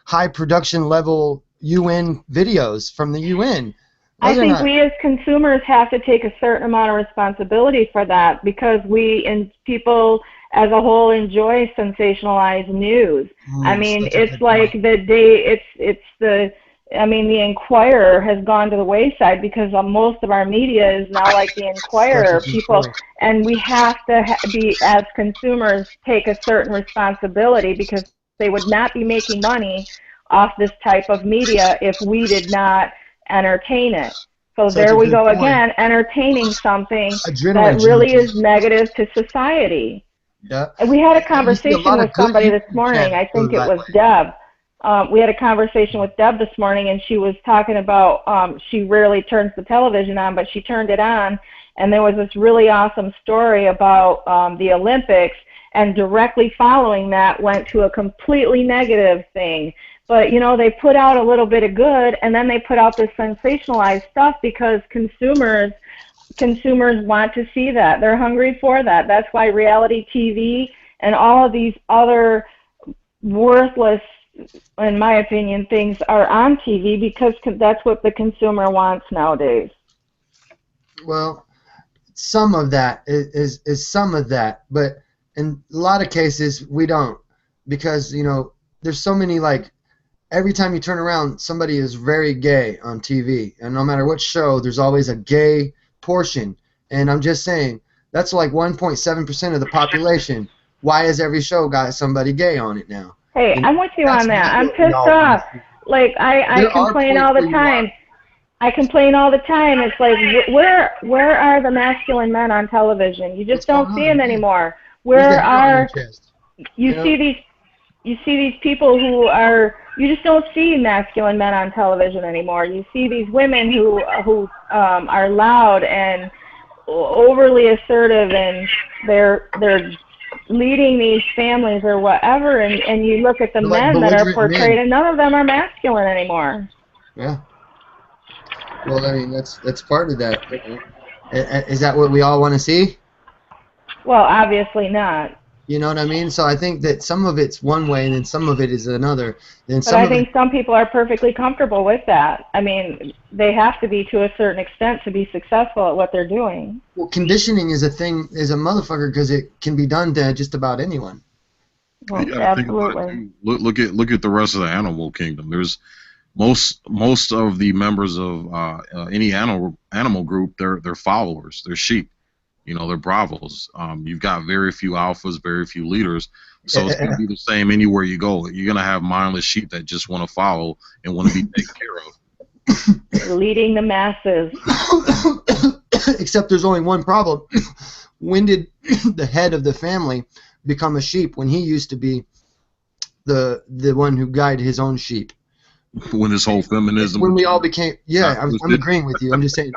high production level UN videos from the UN. I Those are think not. we as consumers have to take a certain amount of responsibility for that, because we and people as a whole enjoy sensationalized news. I mean, Such a it's good like point. the Inquirer has gone to the wayside because most of our media is now like the Such a Inquirer. good People, point. and we have to be, as consumers, take a certain responsibility, because they would not be making money off this type of media if we did not entertain it. So Such there a we good go point. again, entertaining something that Adrenaline really is junkies. negative to society. Yeah. And we had a And you see a conversation lot with of good somebody this YouTube morning. channels I go think it that was way. Deb. We had a conversation with Deb this morning, and she was talking about she rarely turns the television on, but she turned it on, and there was this really awesome story about the Olympics, and directly following that went to a completely negative thing. But, they put out a little bit of good, and then they put out this sensationalized stuff because consumers want to see that. They're hungry for that. That's why reality TV and all of these other worthless, in my opinion, things are on TV, because that's what the consumer wants nowadays. Well, some of that is some of that, but in a lot of cases we don't, because there's so many, like, every time you turn around somebody is very gay on TV, and no matter what show there's always a gay portion, and I'm just saying that's like 1.7% of the population. Why has every show got somebody gay on it now? Hey, I'm with you That's on that. not I'm what we pissed all want off. to see. Like, I There are complain points all where the you are. time. I complain all the time. It's like, where are the masculine men on television? You What's just going don't see on? them Yeah. anymore. Where's the Where hair on their are chest? you see these people who are, you just don't see masculine men on television anymore. You see these women who are loud and overly assertive, and they're leading these families or whatever, and you look at the They're like men that are belligerent portrayed, men. and none of them are masculine anymore. Yeah. Well, I mean, that's part of that. Is that what we all want to see? Well, obviously not. You know what I mean? So I think that some of it's one way, and then some of it is another. And But some I of it, think some people are perfectly comfortable with that. I mean, they have to be to a certain extent to be successful at what they're doing. well, conditioning is a motherfucker, because it can be done to just about anyone. Well, You got to think about it absolutely. too. Look at the rest of the animal kingdom. There's most of the members of any animal group. They're followers. They're sheep. They're bravos. You've got very few alphas, very few leaders. So it's going to be the same anywhere you go. You're going to have mindless sheep that just want to follow and want to be taken care of. Leading the masses. Except there's only one problem. When did the head of the family become a sheep when he used to be the one who guided his own sheep? When this whole feminism, When we all became, yeah, I'm did. agreeing with you. I'm just saying,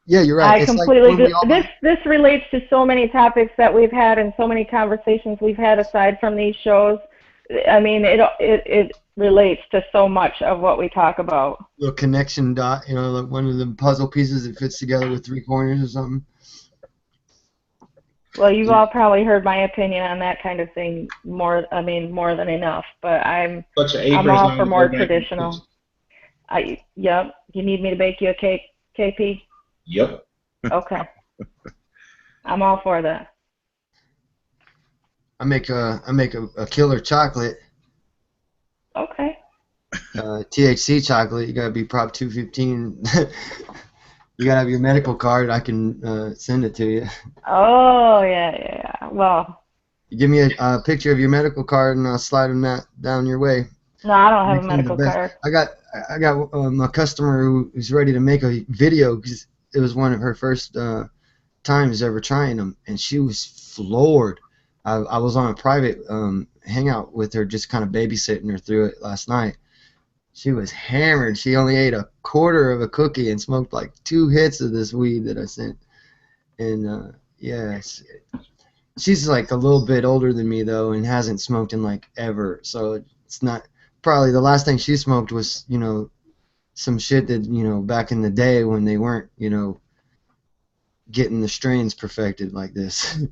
Yeah, you're right. I It's like completely when we all this relates to so many topics that we've had and so many conversations we've had aside from these shows. I mean, it relates to so much of what we talk about. little connection dot, like one of the puzzle pieces that fits together with three corners or something. Well, you've all probably heard my opinion on that kind of thing more. I mean, more than enough. But Bunch of I'm acres all on for the more road. traditional. Yep. You need me to bake you a cake, KP? Yep. Okay. I'm all for that. I make a killer chocolate. Okay. THC chocolate. You gotta be Prop 215. You gotta have your medical card. I can send it to you. Oh yeah. Well, You give me a picture of your medical card, and I'll slide them down your way. no, I don't have a Make them the medical best. card. I got a customer who's ready to make a video because it was one of her first times ever trying them, and she was floored. I was on a private hangout with her, just kind of babysitting her through it last night. She was hammered. She only ate a quarter of a cookie and smoked like 2 hits of this weed that I sent. And yeah, she's like a little bit older than me though, and hasn't smoked in like ever. So it's not probably the last thing she smoked was some shit that back in the day when they weren't getting the strains perfected like this.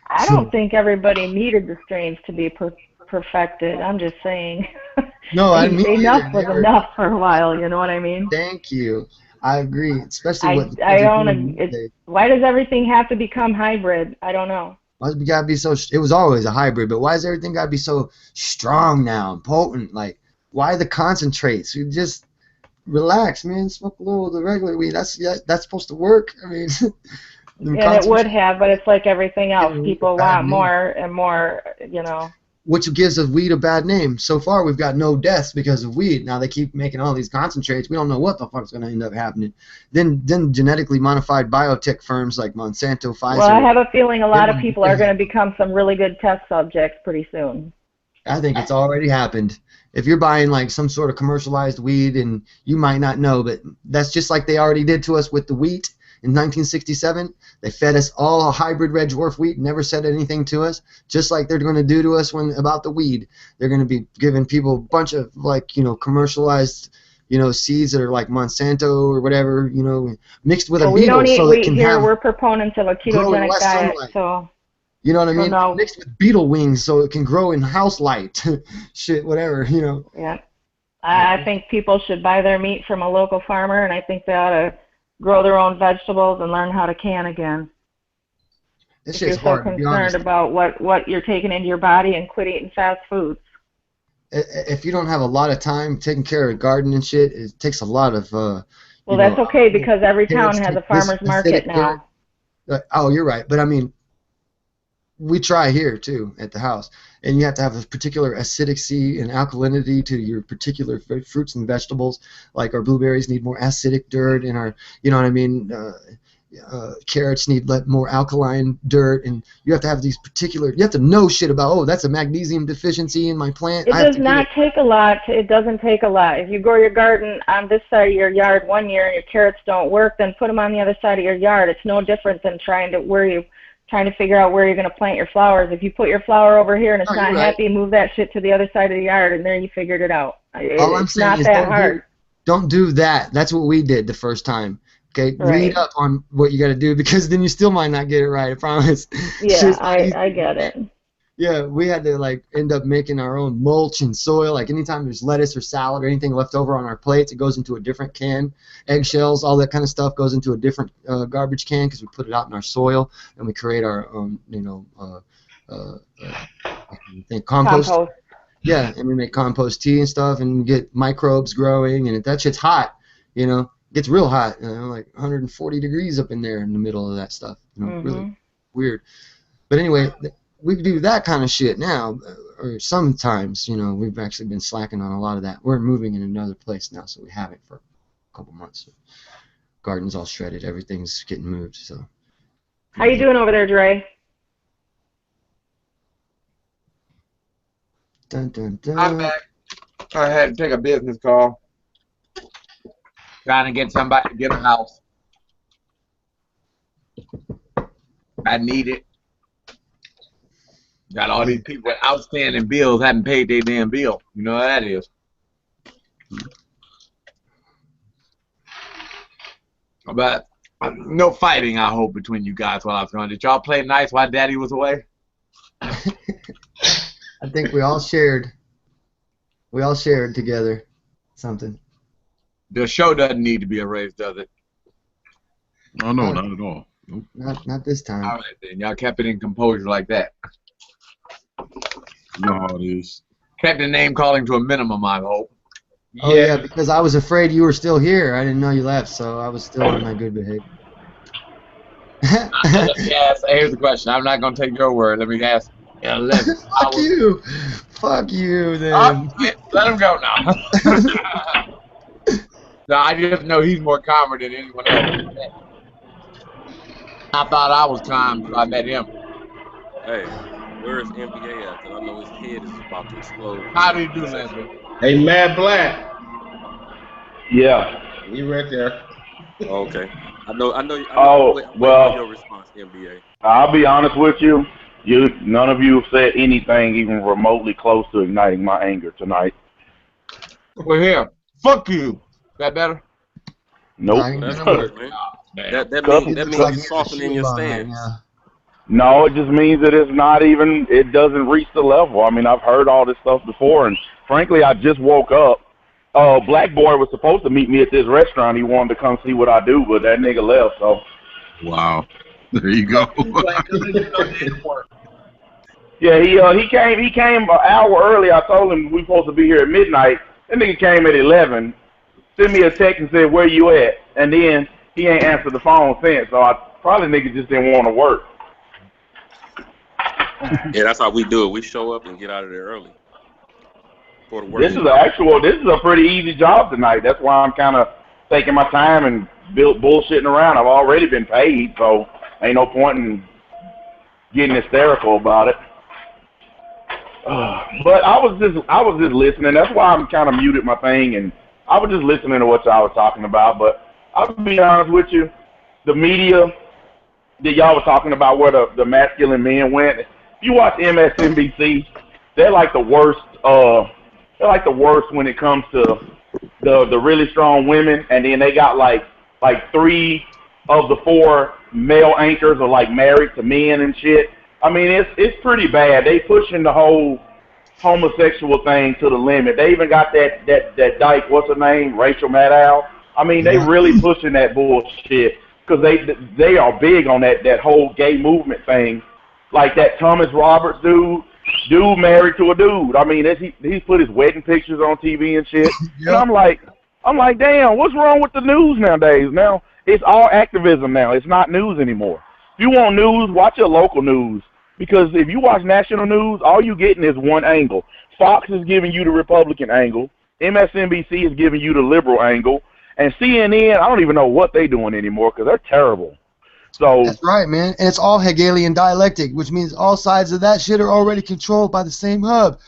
I don't think everybody needed the strains to be perfected. I'm just saying. No, I mean enough was enough for a while. You know what I mean? Thank you. I agree, especially what the I kids are don't. doing these days. Why does everything have to become hybrid? I don't know. Why does it gotta be so? It was always a hybrid, but why does everything gotta be so strong now and potent? Like, why the concentrates? You just relax, man. Smoke a little of the regular weed. That's supposed to work. I mean, and it would have, but it's like everything else. People want more and more. Which gives a weed a bad name. So far, we've got no deaths because of weed. Now they keep making all these concentrates. We don't know what the fuck's going to end up happening. Then genetically modified biotech firms like Monsanto, Pfizer. Well, I have a feeling a lot of people are going to become some really good test subjects pretty soon. I think it's already happened. If you're buying like some sort of commercialized weed, and you might not know, but that's just like they already did to us with the wheat in 1967. They fed us all a hybrid red dwarf wheat, never said anything to us, just like they're going to do to us about the weed. They're going to be giving people a bunch of commercialized seeds that are like Monsanto or whatever, mixed with a beetle. We don't eat so wheat here. We're proponents of a ketogenic diet, sunlight. so you know what I mean? No. Mixed with beetle wings so it can grow in house light. Shit, whatever, Yeah. I think people should buy their meat from a local farmer, and I think they ought to grow their own vegetables and learn how to can again. This if shit's you're so hard, to be honest. concerned about what you're taking into your body and quit eating fast foods. If you don't have a lot of time taking care of a garden and shit, it takes a lot of well, that's okay because every town has a farmer's market now. Oh, you're right. But I mean, we try here too at the house, and you have to have a particular acidity and alkalinity to your particular fruits and vegetables. Like our blueberries need more acidic dirt, and our, you know what I mean, carrots need more alkaline dirt, and you have to have these particular. You have to know shit about. Oh, that's a magnesium deficiency in my plant. It does not take a lot. It doesn't take a lot. If you grow your garden on this side of your yard one year and your carrots don't work, then put them on the other side of your yard. It's no different than trying to figure out where you're going to plant your flowers. If you put your flower over here and it's not happy, move that shit to the other side of the yard, and there you figured it out. All I'm saying is don't do that. That's what we did the first time. Okay, read up on what you got to do, because then you still might not get it right. I promise. Yeah, I get it. Yeah, we had to end up making our own mulch and soil. Like anytime there's lettuce or salad or anything left over on our plates, it goes into a different can. Eggshells, all that kind of stuff goes into a different garbage can because we put it out in our soil and we create our own, compost. Yeah, and we make compost tea and stuff, and we get microbes growing, and if that shit's hot, it gets real hot, like 140 degrees up in there in the middle of that stuff. Really weird. But anyway. We do that kind of shit now, or sometimes, we've actually been slacking on a lot of that. We're moving in another place now, so we haven't for a couple months. So garden's all shredded, everything's getting moved. So, how you doing over there, Dre? Dun, dun, dun. I'm back. I had to take a business call. Trying to get somebody to get a house. I need it. Got all these people with outstanding bills haven't paid their damn bill. You know what that is. But no fighting, I hope, between you guys while I was gone. Did y'all play nice while Daddy was away? I think we all shared. We all shared together something. The show doesn't need to be erased, does it? Oh no, not at all. Nope. Not this time. All right, then. Y'all kept it in composure like that. You know how it is. Kept the name calling to a minimum, I hope. Oh yeah, because I was afraid you were still here. I didn't know you left, so I was still on my good behavior. Let me ask. Here's the question. I'm not gonna take your word. Let me ask. 11. Fuck you. Fuck you, then. Let him go now. No, I just know he's more calmer than anyone else. I thought I was calm until I met him. Hey, where's NBA at? Because I know his head is about to explode. How do you do, Leslie? Hey, Matt Black. Yeah. You right there. Okay. I know. Well, your response, NBA. I'll be honest with you. None of you have said anything even remotely close to igniting my anger tonight. We're here. Fuck you. That better? Nope. That's good, man. That means you're softening your stance. No, it just means that it doesn't reach the level. I mean, I've heard all this stuff before, and frankly, I just woke up. Black Boy was supposed to meet me at this restaurant. He wanted to come see what I do, but that nigga left, so. Wow. There you go. Yeah, he came an hour early. I told him we supposed to be here at midnight. That nigga came at 11. Sent me a text and said, "Where you at?" And then he ain't answered the phone since. So I probably nigga just didn't want to work. Yeah, that's how we do it. We show up and get out of there early. This is a pretty easy job tonight. That's why I'm kind of taking my time and bullshitting around. I've already been paid, so ain't no point in getting hysterical about it. But I was just listening. That's why I'm kind of muted my thing, and I was just listening to what y'all was talking about. But I'll be honest with you, the media that y'all was talking about where the masculine men went. If you watch MSNBC, they're like the worst. They're like the worst when it comes to the really strong women, and then they got like 3 of the 4 male anchors are like married to men and shit. I mean, it's pretty bad. They pushing the whole homosexual thing to the limit. They even got that dyke, what's her name, Rachel Maddow. I mean, they really pushing that bullshit because they are big on that whole gay movement thing. Like that Thomas Roberts dude married to a dude. I mean, he's put his wedding pictures on TV and shit. Yep. And I'm like, damn, what's wrong with the news nowadays? Now it's all activism now. It's not news anymore. If you want news, watch your local news. Because if you watch national news, all you getting is one angle. Fox is giving you the Republican angle. MSNBC is giving you the liberal angle. And CNN, I don't even know what they're doing anymore because they're terrible. So that's right, man. And it's all Hegelian dialectic, which means all sides of that shit are already controlled by the same hub.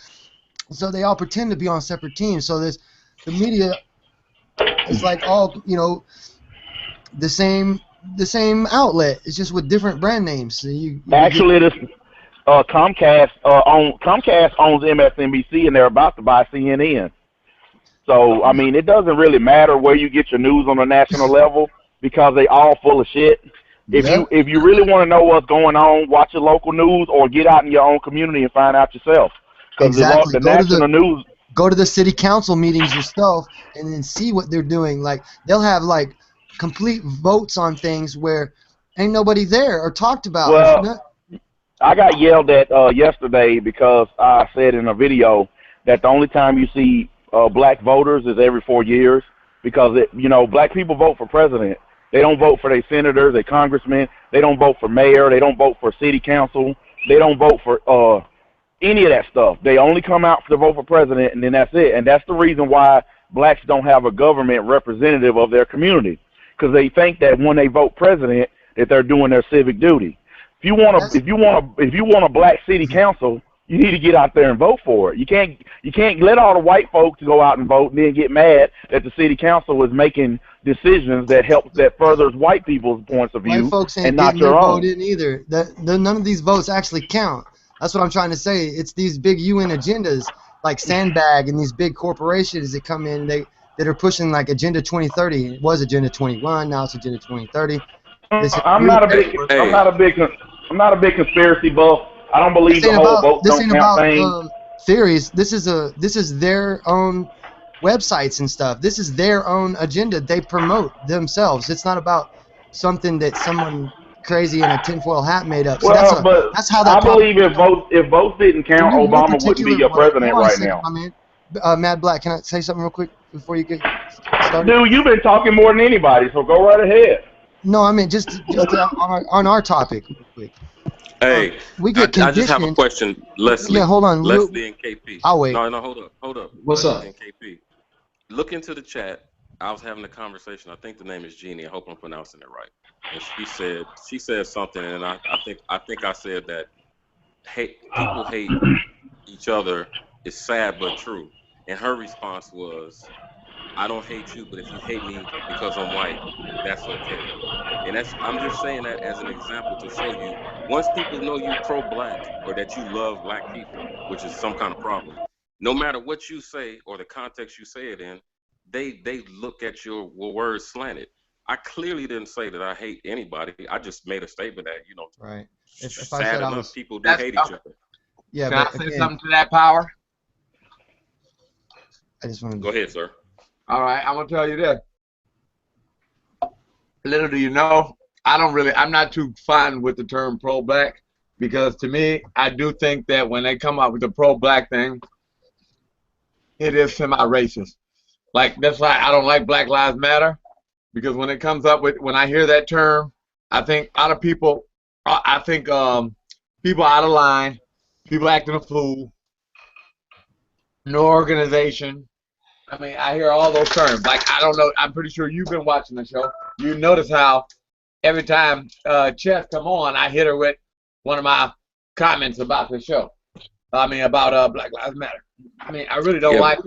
So they all pretend to be on separate teams. So the media is like all, the same outlet. It's just with different brand names. So actually, this Comcast owns MSNBC, and they're about to buy CNN. So I mean, it doesn't really matter where you get your news on a national level because they all full of shit. If you really want to know what's going on, watch your local news or get out in your own community and find out yourself. Because the national news. Go to the city council meetings yourself and then see what they're doing. Like they'll have like complete votes on things where ain't nobody there or talked about. Well, I got yelled at yesterday because I said in a video that the only time you see black voters is every 4 years because black people vote for president. They don't vote for their senators, their congressmen. They don't vote for mayor. They don't vote for city council. They don't vote for any of that stuff. They only come out to vote for president, and then that's it. And that's the reason why blacks don't have a government representative of their community, because they think that when they vote president, that they're doing their civic duty. If you want a black city council, You need to get out there and vote for it. You can't let all the white folks go out and vote and then get mad that the city council is making decisions that furthers white people's points of White view folks ain't and not getting their your vote own. in either. None of these votes actually count. That's what I'm trying to say. It's these big UN agendas like Sandbag and these big corporations that come in that are pushing like Agenda 2030. It was Agenda 21, now it's Agenda 2030. This I'm real not a Hey, big I'm hey, not a big I'm not a big conspiracy buff. I don't believe this the ain't whole about vote this don't ain't count about thing. theories. This is their own websites and stuff. This is their own agenda. They promote themselves. It's not about something that someone crazy in a tinfoil hat made up. See, Well, but that's how that I believe propaganda works. if votes didn't And count, you're real Obama wouldn't be particular. your Hold president on a right second, now. my man. Mad Black, can I say something real quick before you get started? Dude, you've been talking more than anybody, so go right ahead. No, I mean just on our topic, real quick. hey, We I, get I just have a conditioned. question, Yeah, Leslie. hold on. Leslie and KP. I'll wait. No, hold up. What's Leslie up? and KP. Look into the chat. I was having a conversation. I think the name is Jeannie. I hope I'm pronouncing it right. And she said something, and I think I said that people hate each other is sad but true. And her response was, I don't hate you, but if you hate me because I'm white, that's okay. And I'm just saying that as an example to show you once people know you pro-black or that you love black people, which is some kind of problem, no matter what you say or the context you say it in, they look at your words slanted. I clearly didn't say that I hate anybody. I just made a statement that, Right. If I sad said I enough was, people do That's hate each other. yeah, Can I but say again, something to that power? I just wanted Go to. ahead, sir. All right, I'm gonna tell you this. Little do you know, I'm not too fond with the term pro-black because to me, I do think that when they come up with the pro-black thing, it is semi-racist. Like that's why I don't like Black Lives Matter because when I hear that term, I think a lot of people, I think people out of line, people acting a fool, no organization. I mean, I hear all those terms. Like I don't know. I'm pretty sure you've been watching the show. You notice how every time Chess come on, I hit her with one of my comments about the show. I mean, about Black Lives Matter. I mean, I really don't Yeah, like.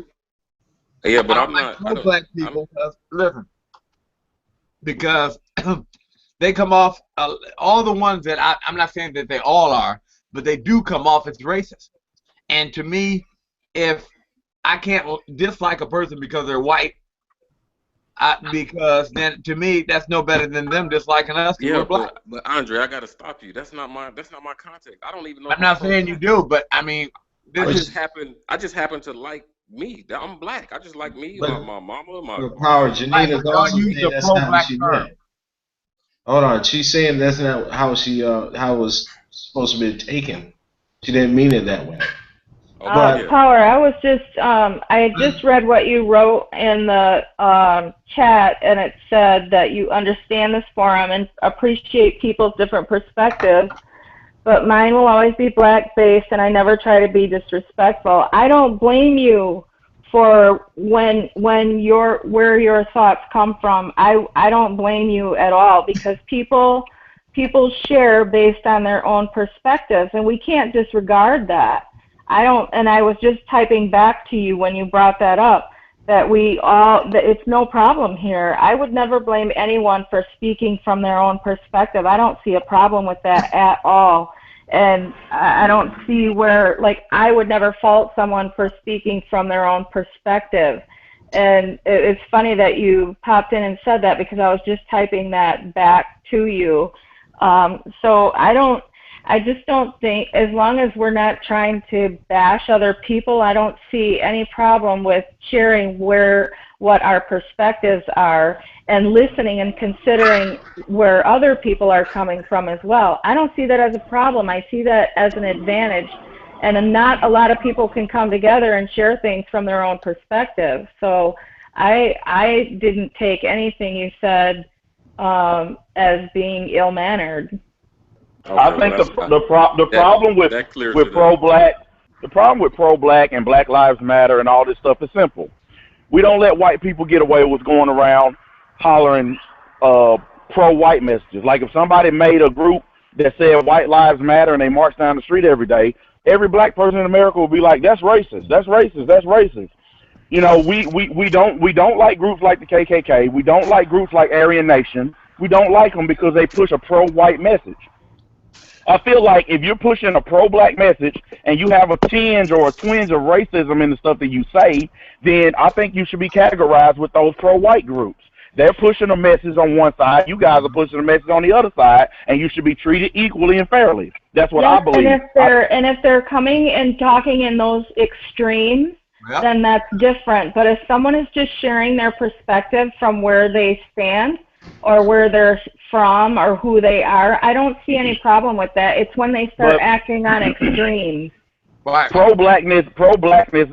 yeah, but I I'm don't like not. I pro don't. black I'm. people. Listen, because they come off. All the ones that I'm not saying that they all are, but they do come off as racist. And to me, if I can't dislike a person because they're white, because then to me that's no better than them disliking us because Yeah, we're black. but Andre, I gotta stop you. That's not my context. I don't even know I'm if I'm not saying you pro-black. do, but I mean, I this But just is happen. I just happen to like me. I'm black. I just like me. but My mama. but Power, right. Janina's But don't also use saying the that's not what pro-black she term. meant. Hold on, she's saying that's not how how it was supposed to be taken. She didn't mean it that way. Okay, But yeah. Power, I was just, I just read what you wrote in the chat, and it said that you understand this forum and appreciate people's different perspectives, but mine will always be black-based, and I never try to be disrespectful. I don't blame you for where your thoughts come from. I don't blame you at all because people share based on their own perspectives, and we can't disregard that. And I was just typing back to you when you brought that up, that it's no problem here. I would never blame anyone for speaking from their own perspective. I don't see a problem with that at all. And I don't see where, like, I would never fault someone for speaking from their own perspective. And it's funny that you popped in and said that because I was just typing that back to you. So I just don't think, as long as we're not trying to bash other people, I don't see any problem with sharing what our perspectives are and listening and considering where other people are coming from as well. I don't see that as a problem. I see that as an advantage. And not a lot of people can come together and share things from their own perspective. So I didn't take anything you said as being ill-mannered. Okay, I well think that's the problem with that clears with it up. pro-black, the problem with pro-black and Black Lives Matter and all this stuff is simple. We don't let white people get away with going around hollering pro-white messages. Like if somebody made a group that said white lives matter and they march down the street every day, every black person in America will be like, that's racist, that's racist, that's racist. You know, we don't like groups like the KKK. We don't like groups like Aryan Nation. We don't like them because they push a pro-white message. I feel like if you're pushing a pro-black message and you have a tinge or a twinge of racism in the stuff that you say, then I think you should be categorized with those pro-white groups. They're pushing a message on one side, you guys are pushing a message on the other side, and you should be treated equally and fairly. That's what I believe. And if they're coming and talking in those extremes, Yep. then that's different. But if someone is just sharing their perspective from where they stand or where they're from or who they are, I don't see any problem with that. It's when they start acting on extremes. Right. Pro-blackness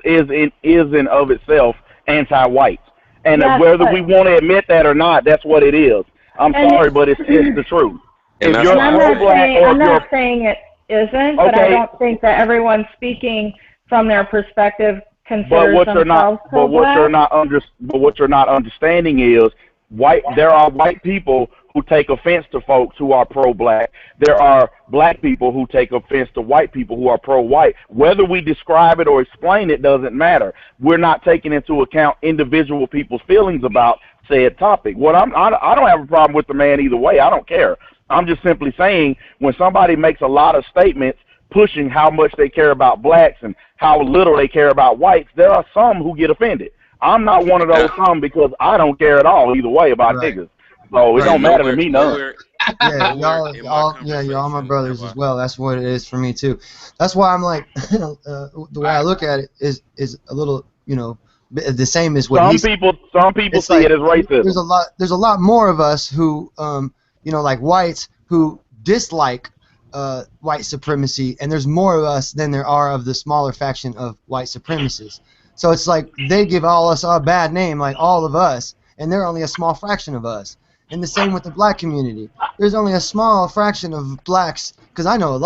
is in of itself anti-white. And Yes, whether we want to admit that or not, that's what it is. I'm sorry, but it's the truth. And If you're I'm pro-black I'm not saying it isn't, but I don't think that everyone speaking from their perspective considers themselves pro-black. But what you're not understanding is there are white people who take offense to folks who are pro-black. There are black people who take offense to white people who are pro-white. Whether we describe it or explain it doesn't matter. We're not taking into account individual people's feelings about said topic. I don't have a problem with the man either way. I don't care. I'm just simply saying when somebody makes a lot of statements pushing how much they care about blacks and how little they care about whites, there are some who get offended. I'm not one of those some because I don't care at all either way about niggas. So it don't matter to me none. Yeah, y'all my brothers as well. That's what it is for me too. That's why I'm like, the way I look at it is a little, the same as what some people see it as racism. There's a lot more of us who, like whites who dislike white supremacy, and there's more of us than there are of the smaller faction of white supremacists. So it's like they give all us a bad name, like all of us, and they're only a small fraction of us. And the same with the black community. There's only a small fraction of blacks, because I know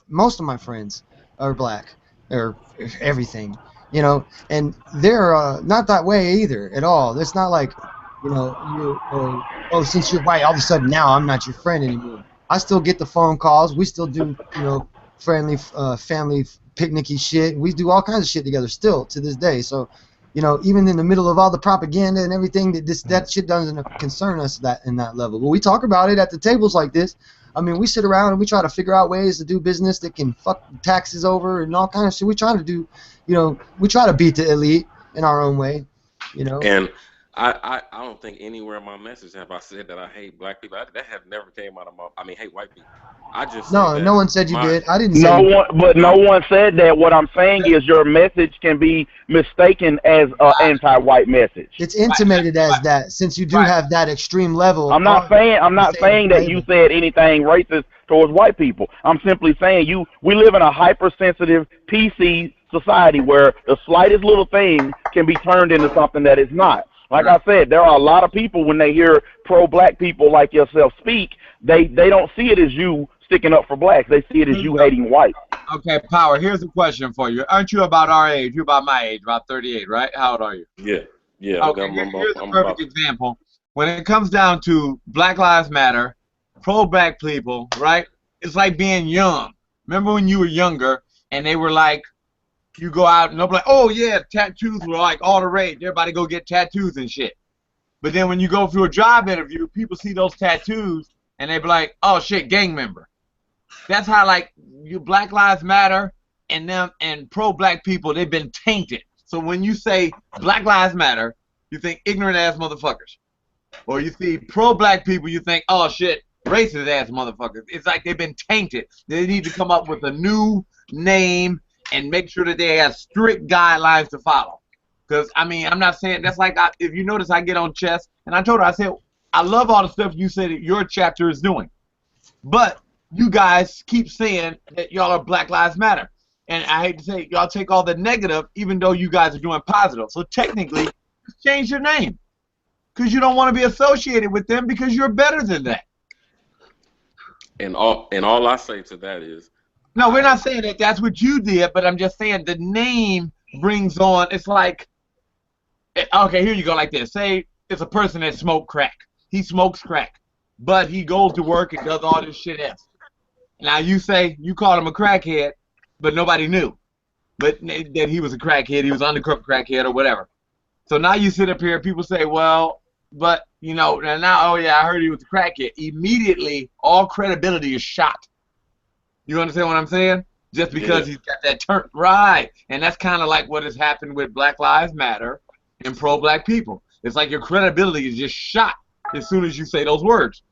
most of my friends are black, or everything, and they're not that way either at all. It's not like, since you're white, all of a sudden now I'm not your friend anymore. I still get the phone calls. We still do, friendly family picnicky shit. We do all kinds of shit together still to this day. So, even in the middle of all the propaganda and everything, that shit doesn't concern us in that level. But we talk about it at the tables like this. I mean, we sit around and we try to figure out ways to do business that can fuck taxes over and all kinds of shit. We try to do, we try to beat the elite in our own way, And I don't think anywhere in my message have I said that I hate black people. That have never came out of hate white people. I just no one said you did. I didn't say no one said that. What I'm saying is your message can be mistaken as an anti-white message. It's intimated as that, since you do have that extreme level. I'm not saying that you said anything racist towards white people. I'm simply saying we live in a hypersensitive PC society where the slightest little thing can be turned into something that it's not. Like I said, there are a lot of people when they hear pro-black people like yourself speak, they don't see it as you sticking up for blacks. They see it as you hating whites. Okay, Power, here's a question for you. Aren't you about our age? You're about my age, about 38, right? How old are you? Yeah. Okay, here's a perfect example. When it comes down to Black Lives Matter, pro-black people, right? It's like being young. Remember when you were younger and they were like, you go out and they'll be like, oh yeah, tattoos were like all the rage. Everybody go get tattoos and shit. But then when you go through a job interview, people see those tattoos and they be like, oh shit, gang member. That's how like you Black Lives Matter and them and pro-black people, they've been tainted. So when you say Black Lives Matter, you think ignorant ass motherfuckers. Or you see pro-black people, you think, oh shit, racist ass motherfuckers. It's like they've been tainted. They need to come up with a new name and make sure that they have strict guidelines to follow. Because, I mean, I'm not saying, that's like, if you notice, I get on chess, and I told her, I said, I love all the stuff you said that your chapter is doing. But you guys keep saying that y'all are Black Lives Matter. And I hate to say, y'all take all the negative, even though you guys are doing positive. So technically, change your name. Because you don't want to be associated with them because you're better than that. And all I say to that is, no, we're not saying that that's what you did, but I'm just saying the name brings on, it's like, okay, here you go like this. Say it's a person that smoked crack. He smokes crack, but he goes to work and does all this shit else. Now you say, you call him a crackhead, but nobody knew. But that he was a crackhead, he was undercover crackhead or whatever. So now you sit up here, people say, well, but and now, oh yeah, I heard he was a crackhead. Immediately, all credibility is shot. You understand what I'm saying? Just Yeah. because he's got that turn right, and that's kind of like what has happened with Black Lives Matter and pro-black people. It's like your credibility is just shot as soon as you say those words.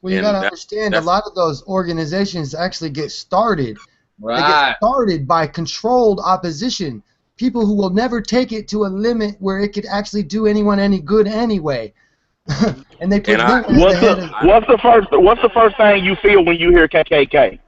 Well, you And got to understand, a that's lot of those organizations actually get started. They get Right. started by controlled opposition. People who will never take it to a limit where it could actually do anyone any good anyway. And they put and them I as the head of. What's the first thing you feel when you hear KKK?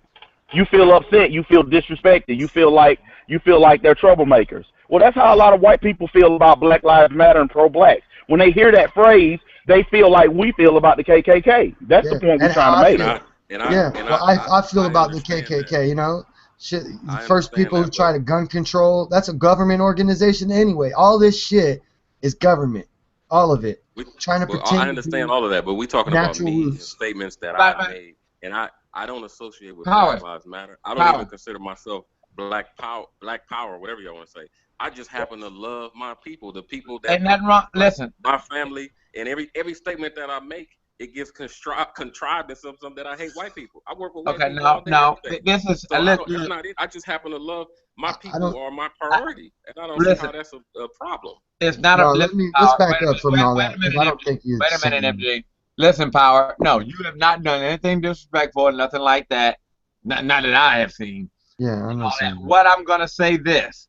You feel upset. You feel disrespected. You feel like they're troublemakers. Well, that's how a lot of white people feel about Black Lives Matter and pro-blacks. When they hear that phrase, they feel like we feel about the KKK. That's the Yeah, point we're and how trying to I make. and feel. I and I Yeah, and well, I feel I about the understand that. KKK. Shit, the I first understand people who that, try but to gun control, that's a government organization anyway. All this shit is government, all of it, we trying to well, I pretend to understand be all of that. But we talking about natural me and roots. statements that Right, I've right. made, and I don't associate with Black Power, Lives Matter. I don't even power. consider myself Black Power, whatever y'all want to say. I just happen to love my people, the people that Ain't nothing wrong. like Listen, my family, and every statement that I make, it gets contrived in something that I hate white people. I work with white okay, people all no, day, no. every day. This is So I look, don't. That's look. not it. I just happen to love my I people don't. are my I, priority, and I don't see listen. how that's a problem. It's not a No, listen, let's power. back up from all Wait a that because I minute, don't MJ. think you're Wait a minute, saying. MJ. Listen, power. No, you have not done anything disrespectful, nothing like that. Not that I have seen. Yeah, I'm And not all that. saying that. What I'm gonna say this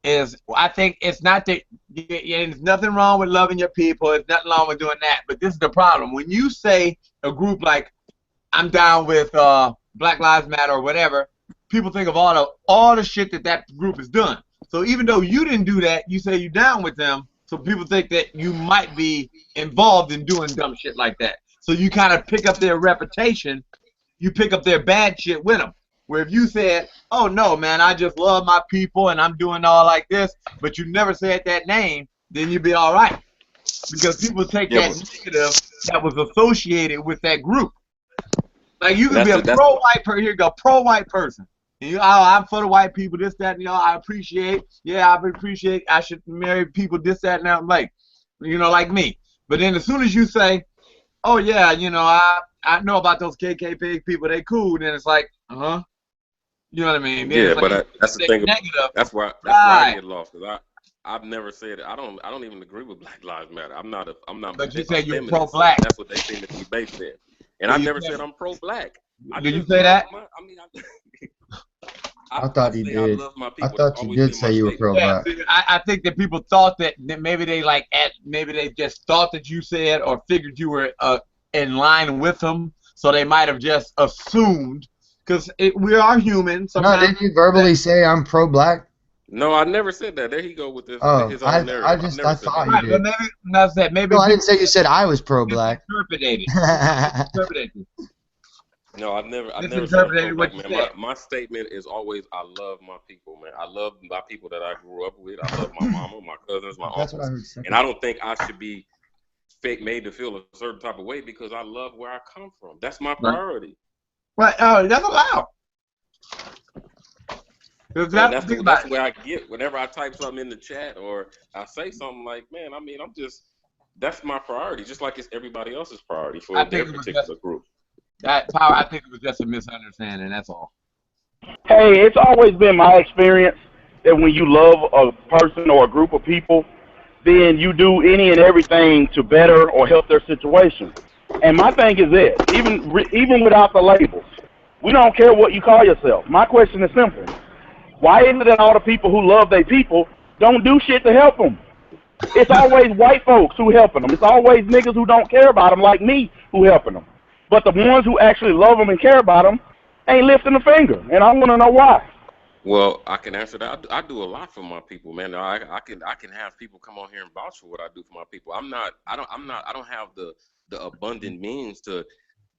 is, I think it's not that. There's nothing wrong with loving your people. There's nothing wrong with doing that. But this is the problem. When you say a group like I'm down with Black Lives Matter or whatever, people think of all the shit that group has done. So even though you didn't do that, you say you're down with them. So people think that you might be involved in doing dumb shit like that. So you kind of pick up their reputation. You pick up their bad shit with them. Where if you said, "Oh no, man, I just love my people and I'm doing all like this," but you never said that name, then you'd be all right. Because people take Yeah, that but negative that was associated with that group. Like you could be that's a that's pro-white person. Here you go, pro-white person. And you, oh, I'm for the white people. This, that, and I appreciate. Yeah, I appreciate. I should marry people. This, that, and that. Like, like me. But then as soon as you say, oh yeah, I know about those KKP people. They cool. Then it's like, You know what I mean? Then yeah, it's like but you that's the say thing. negative. That's where I Right. get lost because I've never said it. I don't even agree with Black Lives Matter. I'm not But you a say you're feminist, pro-black. and that's what they seem to be based in. And So I've you never say, said I'm pro-black. I did you just say love that? my. I mean, I I thought he say I did. love my I people. That's thought you always did been my say you were statement. Yeah, pro-black. see, I think that people thought that maybe maybe they just thought that you said or figured you were in line with them, so they might have just assumed because we are human. No, Sometimes didn't you verbally say I'm pro-black? No, I never said that. There he go with Oh, his own I narrative. I've just never I said thought that. you right, but did. maybe that's that. Maybe No, I didn't people say you said I was pro-black. misinterpreted it. I Misinterpreted it. No, I never said I'm Misinterpreted pro-black, what you man. said. My statement is always I love my people, man. I love my people that I grew up with. I love my mama, my cousins, my That's what I uncles, heard and second. I don't think I should be made to feel a certain type of way because I love where I come from. That's my Right. priority. Right. Oh, that's allowed. So and Think that's about where I get whenever I type something in the chat or I say something like, man, I mean, that's my priority, just like it's everybody else's priority for I their think it was just particular group. that power. I think it was just a misunderstanding. That's all. Hey, it's always been my experience that when you love a person or a group of people, then you do any and everything to better or help their situation. And my thing is this: even without the labels, we don't care what you call yourself. My question is simple: why is it that all the people who love their people don't do shit to help them? It's always white folks who helping them. It's always niggas who don't care about them like me who helping them. But the ones who actually love them and care about them ain't lifting a finger, and I want to know why. Well, I can answer that. I do a lot for my people, man. I can have people come on here and vouch for what I do for my people. I don't have the abundant means to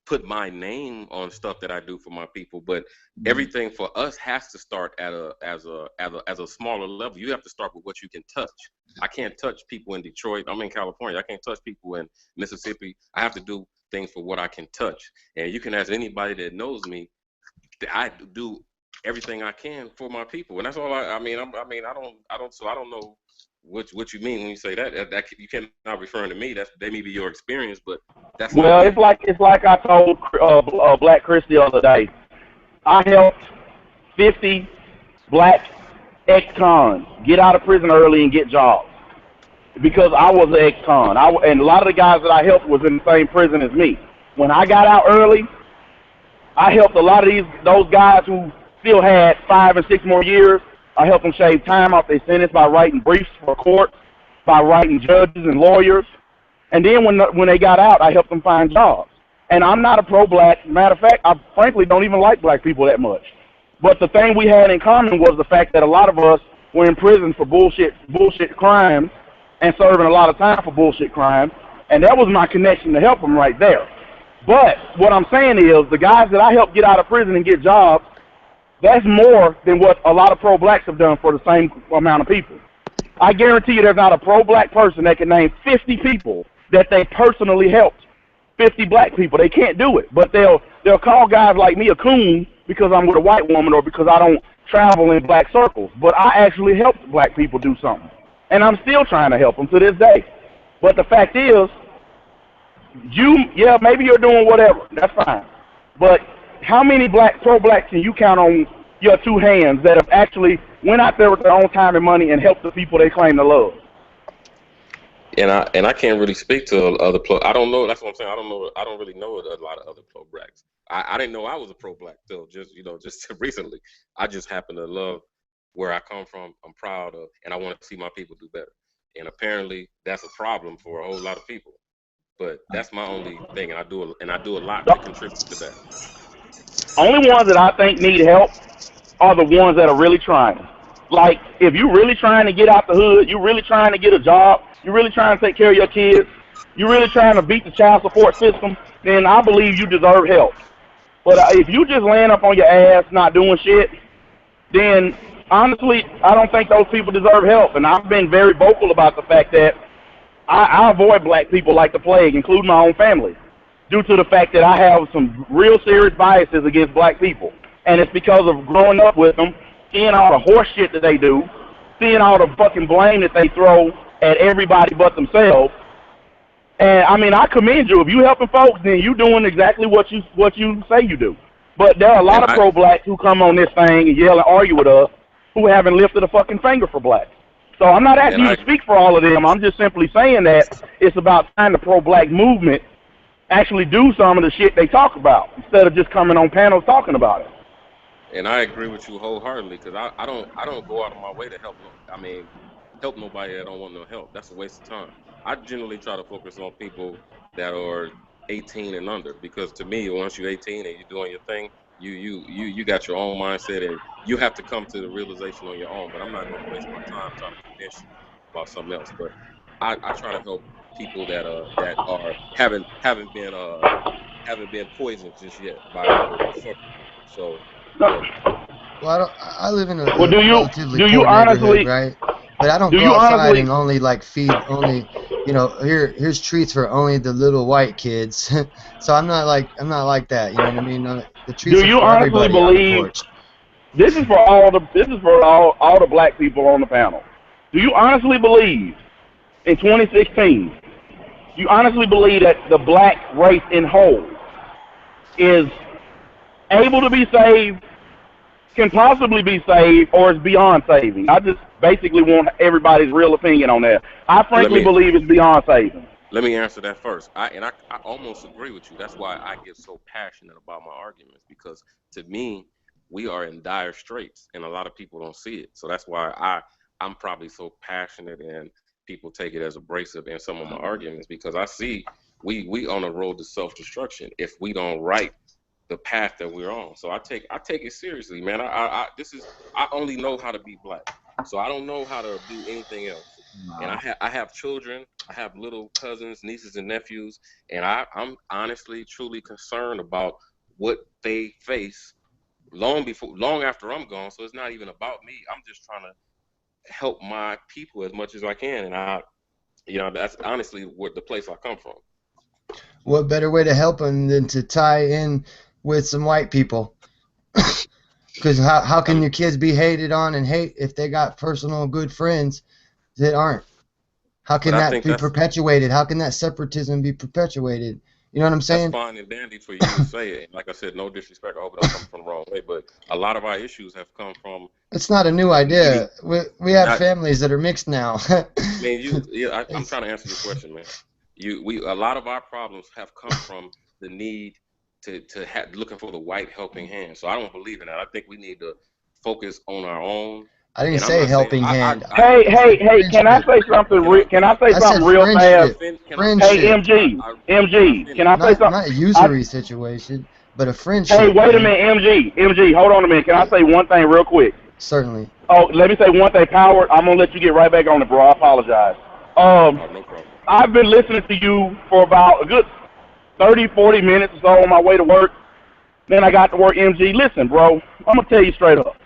put my name on stuff that I do for my people, but everything for us has to start at a smaller level. You have to start with what you can touch. I can't touch people in Detroit. I'm in California. I can't touch people in Mississippi. I have to do things for what I can touch. And you can ask anybody that knows me that I do everything I can for my people, and that's all I mean. I don't know what you mean when you say that. You cannot referring to me. That may be your experience, but that's not Well, me. it's like I told Black Chris the other day. I helped 50 black ex-cons get out of prison early and get jobs because I was an ex-con. And a lot of the guys that I helped was in the same prison as me. When I got out early, I helped a lot of those guys who still had 5 and 6 more years. I helped them shave time off their sentence by writing briefs for courts, by writing judges and lawyers. And then when they got out, I helped them find jobs. And I'm not a pro-black. Matter of fact, I frankly don't even like black people that much. But the thing we had in common was the fact that a lot of us were in prison for bullshit crimes and serving a lot of time for bullshit crimes. And that was my connection to help them right there. But what I'm saying is the guys that I helped get out of prison and get jobs, that's more than what a lot of pro-blacks have done for the same amount of people. I guarantee you there's not a pro-black person that can name 50 people that they personally helped. 50 black people. They can't do it. But they'll call guys like me a coon because I'm with a white woman or because I don't travel in black circles. But I actually helped black people do something. And I'm still trying to help them to this day. But the fact is, maybe you're doing whatever. That's fine. But how many pro-blacks can you count on your two hands that have actually went out there with their own time and money and helped the people they claim to love? And I can't really speak to other I don't know. That's what I'm saying. I don't know. I don't really know a lot of other pro-blacks. I didn't know I was a pro-black till just recently. I just happen to love where I come from. I'm proud of, and I want to see my people do better. And apparently, that's a problem for a whole lot of people. But that's my only thing, and I do a lot to contribute to that. Only ones that I think need help are the ones that are really trying. Like, if you're really trying to get out the hood, you're really trying to get a job, you're really trying to take care of your kids, you're really trying to beat the child support system, then I believe you deserve help. But if you just laying up on your ass, not doing shit, then honestly, I don't think those people deserve help. And I've been very vocal about the fact that I avoid black people like the plague, including my own family, due to the fact that I have some real serious biases against black people. And it's because of growing up with them, seeing all the horse shit that they do, seeing all the fucking blame that they throw at everybody but themselves. And I mean, I commend you. If you helping folks, then you doing exactly what you say you do. But there are a lot of pro-blacks who come on this thing and yell and argue with us who haven't lifted a fucking finger for blacks. So I'm not asking you to speak for all of them. I'm just simply saying that it's about time the pro-black movement actually do some of the shit they talk about instead of just coming on panels talking about it. And I agree with you wholeheartedly because I don't go out of my way to help. Help nobody that don't want no help. That's a waste of time. I generally try to focus on people that are 18 and under because to me, once you're 18 and you're doing your thing, you got your own mindset and you have to come to the realization on your own. But I'm not going to waste my time trying to convince you about something else. But I try to help people that haven't been poisoned just yet by other circles. So. Well, I live in a relatively poor neighborhood, right? But I don't go outside and only feed here's treats for only the little white kids. So I'm not like that, you know what I mean? The treats are for everybody on the porch. This is for all the black people on the panel. Do you honestly believe in 2016? You honestly believe that the black race in whole is able to be saved, can possibly be saved, or is beyond saving? I just basically want everybody's real opinion on that. I frankly believe it's beyond saving. Let me answer that first. I almost agree with you. That's why I get so passionate about my arguments because to me, we are in dire straits, and a lot of people don't see it. So that's why I'm probably so passionate, and people take it as abrasive in some of my arguments because I see we on a road to self-destruction if we don't right the path that we're on. So I take it seriously, man. I only know how to be black, so I don't know how to do anything else. And I have children, I have little cousins, nieces, and nephews, and I'm honestly, truly concerned about what they face long after I'm gone. So it's not even about me. I'm just trying to help my people as much as I can, and that's honestly the place I come from. What better way to help them than to tie in with some white people? Because how can your kids be hated on and hate if they got personal good friends that aren't? How can But I that think be perpetuated? How can that separatism be perpetuated? You know what I'm that's saying? fine and dandy for you to say it. And like I said, no disrespect. I hope it don't come from the wrong way. But a lot of our issues have come from It's not a new the need. idea. We have Not, families that are mixed now. man. I'm It's, trying to answer your question, man. A lot of our problems have come from the need to looking for the white helping hand. So I don't believe in that. I think we need to focus on our own. I didn't And I'm say not saying helping hand. Hey, I hey, hey! Can I Friendship. say something? Can I say I something said real fast? friendship. can I Hey, finish? Friendship. Can I MG, can finish? I say Not something? a I, usury situation, but a hey, friendship, wait a man. minute, MG, hold on a minute. Can I say one thing real quick? Certainly. Oh, let me say one thing, Howard. I'm gonna let you get right back on it, bro. I apologize. Oh, no problem. I've been listening to you for about a good 30, 40 minutes or so on my way to work. Then I got to work. MG, listen, bro. I'm gonna tell you straight up.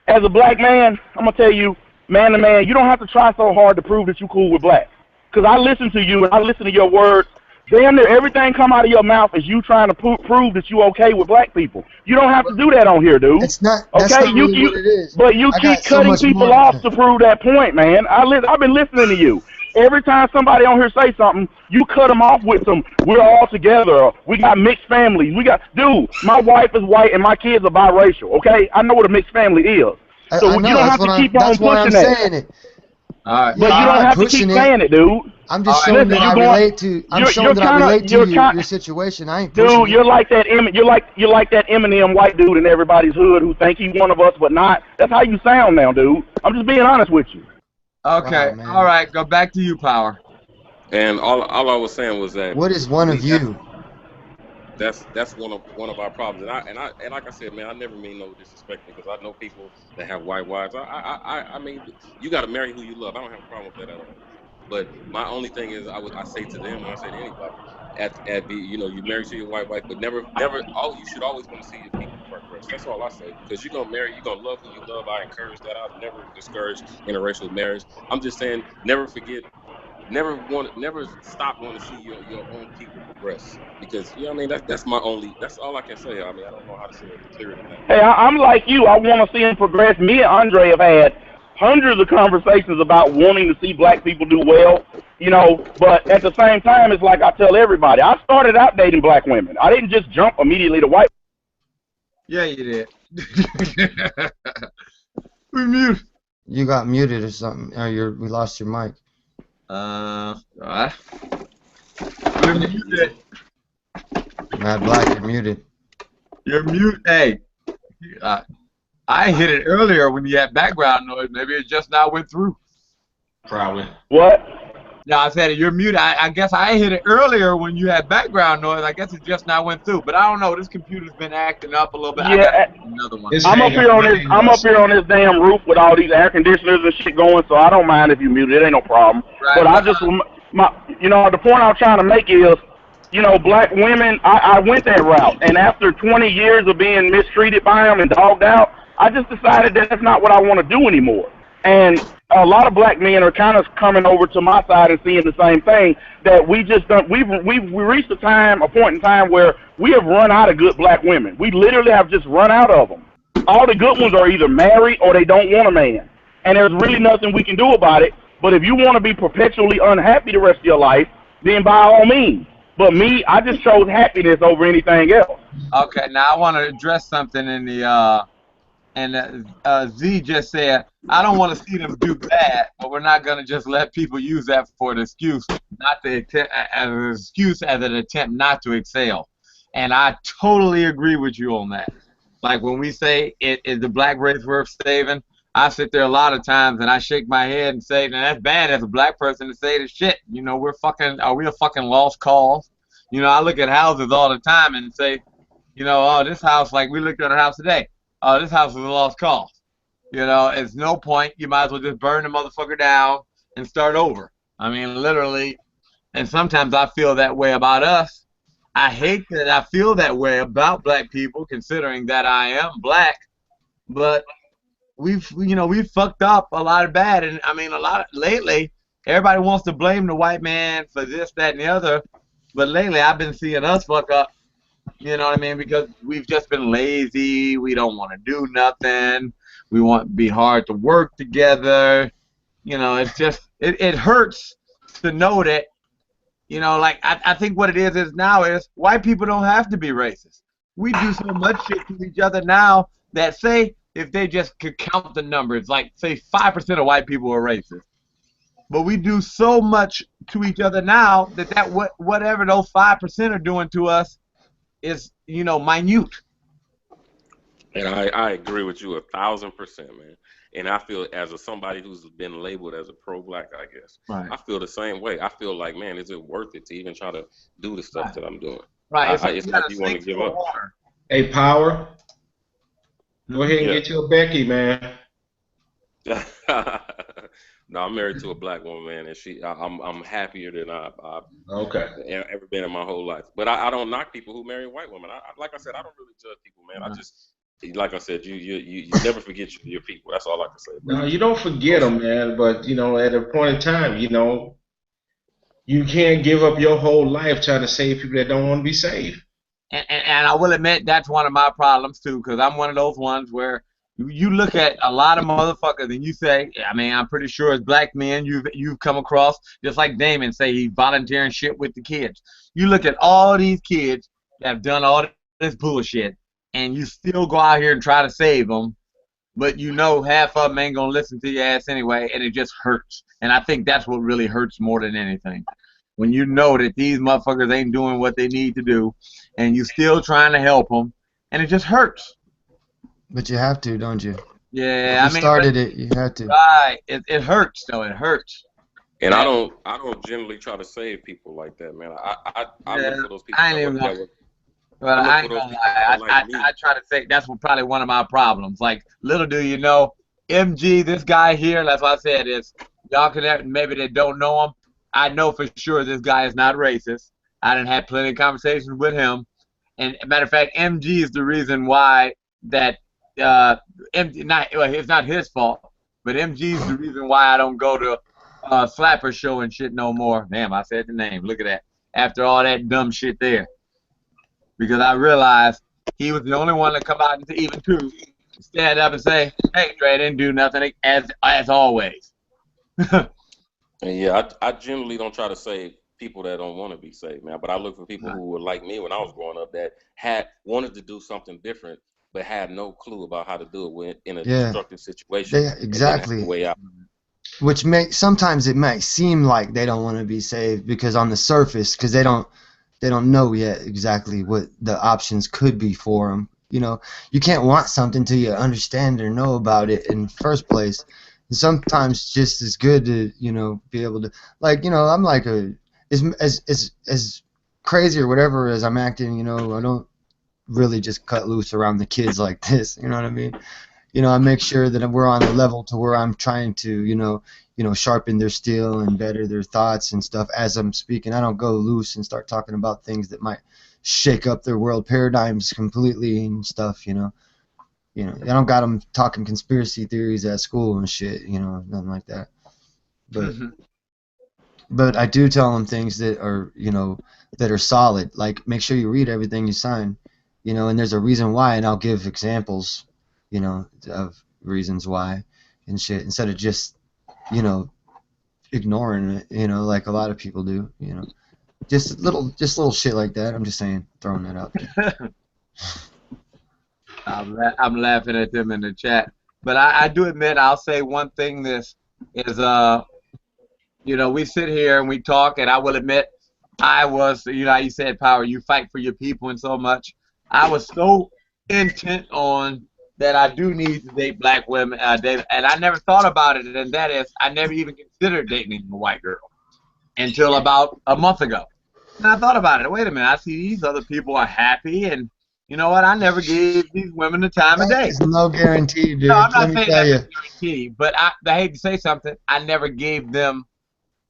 As a black man, I'm gonna tell you, man to man, you don't have to try so hard to prove that you cool with black. Cause I listen to you and I listen to your words. Damn near everything come out of your mouth is you trying to prove that you okay with black people. You don't have to do that on here, dude. It's not. That's Okay, not really what it is. but you I keep got so cutting much people more. off to prove that point, man. I've been listening to you. Every time somebody on here say something, you cut them off with some, we're all together, or we got mixed families. Dude, my wife is white and my kids are biracial, okay? I know what a mixed family is. So I you know. don't have to keep on That's why I'm pushing that. saying it. All right. Yeah, But you I'm don't not have to keep pushing it. saying it, dude. I'm All just right. showing Listen, that I you're going. relate to. I'm showing You're that I kind of. relate to your situation. I ain't pushing Dude, it. you're like that. Eminem white dude in everybody's hood who think he's one of us, but not. That's how you sound now, dude. I'm just being honest with you. Okay. Wow, man. All right. Go back to you, Power. And all I was saying was that What is one of we that's you? that's one of our problems. And like I said, man, I never mean no disrespect because I know people that have white wives. I mean, you got to marry who you love. I don't have a problem with that at all. But my only thing is, I say to them, and I say to anybody, you marry to your white wife, but never. Oh, you should always want to see your people progress. That's all I say. Because you're gonna marry, you're gonna love who you love. I encourage that. I've never discouraged interracial marriage. I'm just saying, never stop wanting to see your own people progress because I mean that's all I can say. I mean I don't know how to say it clearer than that. Hey, I'm like you. I want to see him progress. Me and Andre have had hundreds of conversations about wanting to see black people do well. But at the same time, it's like I tell everybody. I started out dating black women. I didn't just jump immediately to white. Yeah, you did. We mute. You got muted or something. Or we lost your mic. All right. You're muted. Mad Black, you're muted. You're mute. Hey, I hit it earlier when you had background noise. Maybe it just now went through. Probably. What? No, I said you're muted. I guess I hit it earlier when you had background noise. I guess it just now went through. But I don't know. This computer's been acting up a little bit. I got Yeah, another one. I'm up here on this damn roof with all these air conditioners and shit going, so I don't mind if you mute it. It ain't no problem. Right. But I just the point I'm trying to make is, black women. I went that route, and after 20 years of being mistreated by them and dogged out, I just decided that that's not what I want to do anymore. And a lot of black men are kind of coming over to my side and seeing the same thing, that we just don't. We've reached a point in time where we have run out of good black women. We literally have just run out of them. All the good ones are either married or they don't want a man, and there's really nothing we can do about it. But if you want to be perpetually unhappy the rest of your life, then by all means. But me, I just chose happiness over anything else. Okay, now I want to address something in the Z just said, I don't want to see them do bad, but we're not going to just let people use that for an excuse, not to as an excuse as an attempt not to excel. And I totally agree with you on that. Like when we say is the black race worth saving, I sit there a lot of times and I shake my head and say, now that's bad as a black person to say this shit. Are we a fucking lost cause? I look at houses all the time and say, oh, this house, like we looked at a house today. Oh, this house is a lost cause. It's no point. You might as well just burn the motherfucker down and start over. I mean, literally. And sometimes I feel that way about us. I hate that I feel that way about black people, considering that I am black. But we've fucked up a lot of bad. And I mean, lately, everybody wants to blame the white man for this, that, and the other. But lately, I've been seeing us fuck up You know what I mean? Because we've just been lazy. We don't want to do nothing. We want to be hard to work together. You know, it's just it hurts to know that. You know, like I think what it is now is white people don't have to be racist. We do so much shit to each other now that say if they just could count the numbers, like say 5% of white people are racist. But we do so much to each other now that whatever those 5% are doing to us is, you know, minute. And I agree with you 1,000%, man. And I feel as somebody who's been labeled as a pro-black, I guess, Right. I feel the same way. I feel like, man, is it worth it to even try to do the stuff that I'm doing? Right. It's like It's you like gotta you want sink to give through the up. water. Hey, Power, go ahead and Yeah. get you a Becky, man. No, I'm married to a black woman, man, and I'm happier than I've Okay. ever been in my whole life. But I don't knock people who marry white women. Like I said, I don't really judge people, man. I just, like I said, you never forget your people. That's all I can say. No, you don't forget them, man. But you know, at a point in time, you know, you can't give up your whole life trying to save people that don't want to be saved. And I will admit that's one of my problems too, because I'm one of those ones where you look at a lot of motherfuckers and you say, I mean, I'm pretty sure as black men you've come across, just like Damon say he's volunteering shit with the kids. You look at all these kids that have done all this bullshit, and you still go out here and try to save them, but you know half of them ain't gonna listen to your ass anyway, and it just hurts. And I think that's what really hurts more than anything. When you know that these motherfuckers ain't doing what they need to do, and you still trying to help them, and it just hurts. But you have to, don't you? Yeah, You I mean, started it, you have to. right? It hurts though. It hurts. And And I don't generally try to save people like that, man. I yeah, look for those people I ain't even that gonna. were Well, I look I for ain't those gonna people that lie. were like I me. try to say that's probably one of my problems. Like, little do you know, MG, this guy here. That's what I said is y'all can maybe they don't know him. I know for sure this guy is not racist. I done had plenty of conversations with him. And matter of fact, MG is the reason why that MG not well, it's not his fault, but MG is the reason why I don't go to Slapper show and shit no more. Damn, I said the name. Look at that. After all that dumb shit there, because I realized he was the only one to come out and even to stand up and say, "Hey, Dre didn't do nothing as always." And yeah, I generally don't try to save people that don't want to be saved, man. But I look for people who were like me when I was growing up that had wanted to do something different, but had no clue about how to do it in a Yeah, destructive situation and didn't have a exactly. way out. Which may sometimes it might seem like they don't want to be saved because on the surface, because they don't know yet exactly what the options could be for them. You know, you can't want something till you understand or know about it in the first place. And sometimes just as good to be able to I'm like as crazy or whatever as I'm acting. I don't really just cut loose around the kids like this. You know what I mean? I make sure that we're on a level to where I'm trying to, sharpen their steel and better their thoughts and stuff as I'm speaking. I don't go loose and start talking about things that might shake up their world paradigms completely and stuff. I don't got them talking conspiracy theories at school and shit. Nothing like that. But but I do tell them things that are solid. Like make sure you read everything you sign. And there's a reason why, and I'll give examples, of reasons why and shit instead of just, ignoring it, like a lot of people do, just little shit like that. I'm just saying, throwing that out there. I'm laughing at them in the chat, but I do admit I'll say one thing. This is we sit here and we talk, and I will admit I was, how you said, Power, you fight for your people and so much. I was so intent on that I do need to date black women, and I never thought about it, and that is I never even considered dating a white girl until about a month ago. And I thought about it. Wait a minute, I see these other people are happy, and you know what? I never gave these women the time of That day. is no guarantee, No, I'm dude. Let not me saying tell that's you. a guarantee, but I hate to say something. I never gave them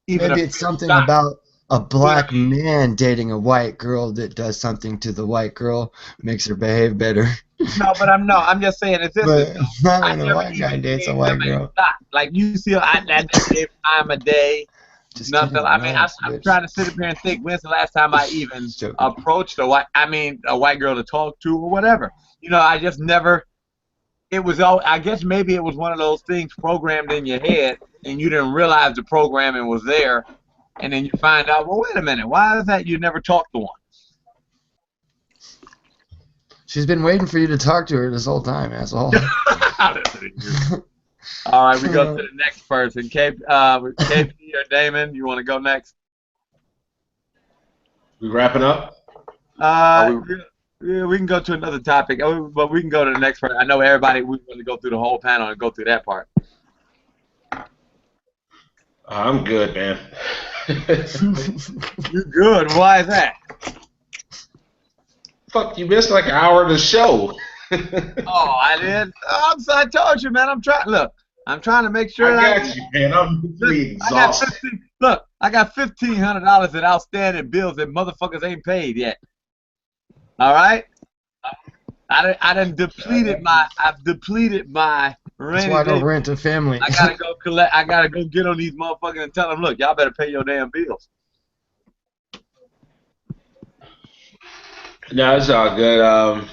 even a Maybe it's fair something shot. about a You know what black man dating a white girl that does something to the white girl, makes her behave better. No, but I'm just saying it's this. But not I when a never white guy even dates a gave them white a girl. shot. Like you see, I never gave time of day. Just Nothing. kidding. I mean, I'm, Relax, I'm bitch. trying to sit up here and think. When's the last time I even Just joking. approached a white girl to talk to or whatever? I just never. It was all. I guess maybe it was one of those things programmed in your head, and you didn't realize the programming was there, and then you find out. Well, wait a minute. Why is that you never talked to one? She's been waiting for you to talk to her this whole time, asshole. All right, we go to the next person. KP or Damon, you want to go next? We wrapping up? Yeah, we can go to another topic, but we can go to the next part. I know everybody, we want to go through the whole panel and go through that part. I'm good, man. You're good. Why is that? Fuck, you missed like an hour of the show. Oh, I did? I told you, man. I'm trying to make sure. I got you, man. I'm completely exhausted. I got $1,500 in outstanding bills that motherfuckers ain't paid yet. All right? I've depleted my That's why I don't rent a family. I gotta go collect. I gotta go get on these motherfuckers and tell them, look, y'all better pay your damn bills. No, it's all good.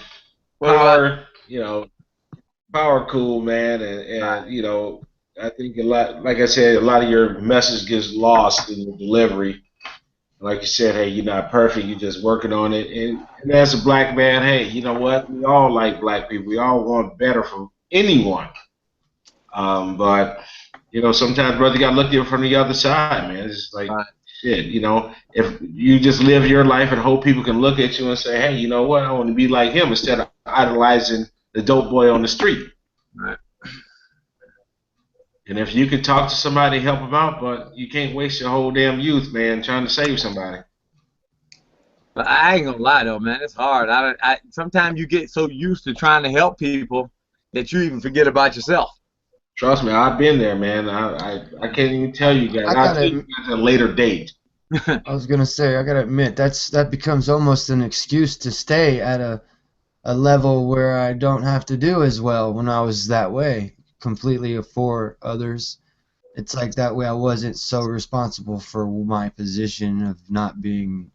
Power cool, man, and I think a lot, like I said, a lot of your message gets lost in the delivery. Like you said, hey, you're not perfect, you're just working on it. And as a black man, hey, you know what? We all like black people. We all want better from anyone. But sometimes, brother, you gotta look at it from the other side, man. It's just like shit, if you just live your life and hope people can look at you and say, hey, you know what? I want to be like him instead of idolizing the dope boy on the street. Right. And if you can talk to somebody, help them out, but you can't waste your whole damn youth, man, trying to save somebody. But I ain't gonna lie though, man. It's hard. Sometimes you get so used to trying to help people that you even forget about yourself. Trust me, I've been there, man. I can't even tell you guys. I'll tell you guys at a later date. I was gonna say, I gotta admit, that becomes almost an excuse to stay at a level where I don't have to do as well when I was that way, completely for others. It's like that way I wasn't so responsible for my position of not being,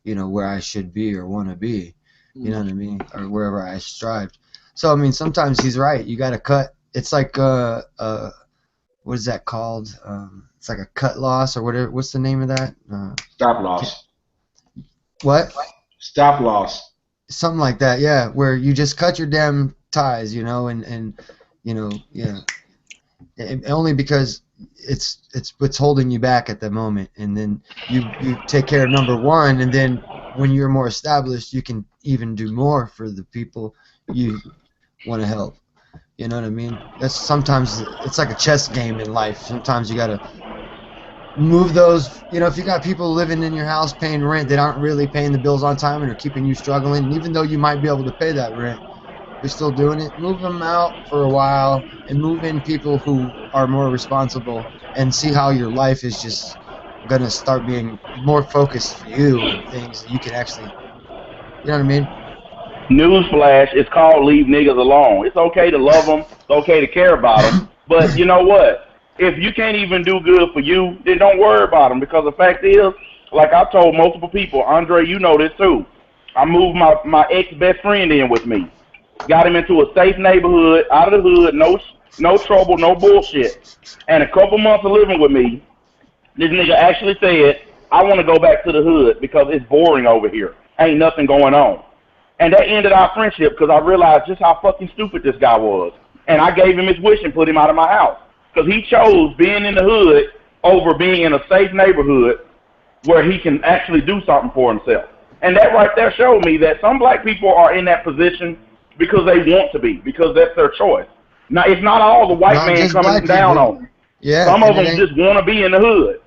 where I should be or want to be. You know what I mean? Or wherever I strived. So, I mean, sometimes he's right. You gotta cut. It's like what is that called? It's like a cut loss or whatever. What's the name of that? Stop loss. What? Stop loss. Something like that, yeah. Where you just cut your damn ties, and yeah. Only because it's what's holding you back at the moment, and then you take care of number one, and then when you're more established, you can even do more for the people you want to help. You know what I mean? That's sometimes it's like a chess game in life. Sometimes you gotta move those. If you got people living in your house paying rent that aren't really paying the bills on time and are keeping you struggling, and even though you might be able to pay that rent, you're still doing it. Move them out for a while and move in people who are more responsible, and see how your life is just gonna start being more focused for you and things that you can actually. You know what I mean? Newsflash, it's called leave niggas alone. It's okay to love them. It's okay to care about them. But you know what? If you can't even do good for you, then don't worry about them. Because the fact is, like I told multiple people, Andre, you know this too. I moved my ex-best friend in with me. Got him into a safe neighborhood, out of the hood, no trouble, no bullshit. And a couple months of living with me, this nigga actually said, I want to go back to the hood because it's boring over here. Ain't nothing going on. And that ended our friendship because I realized just how fucking stupid this guy was. And I gave him his wish and put him out of my house. Because he chose being in the hood over being in a safe neighborhood where he can actually do something for himself. And that right there showed me that some black people are in that position because they want to be, because that's their choice. Now, it's not all the white man coming down on them. Yeah, some of them just want to be in the hood.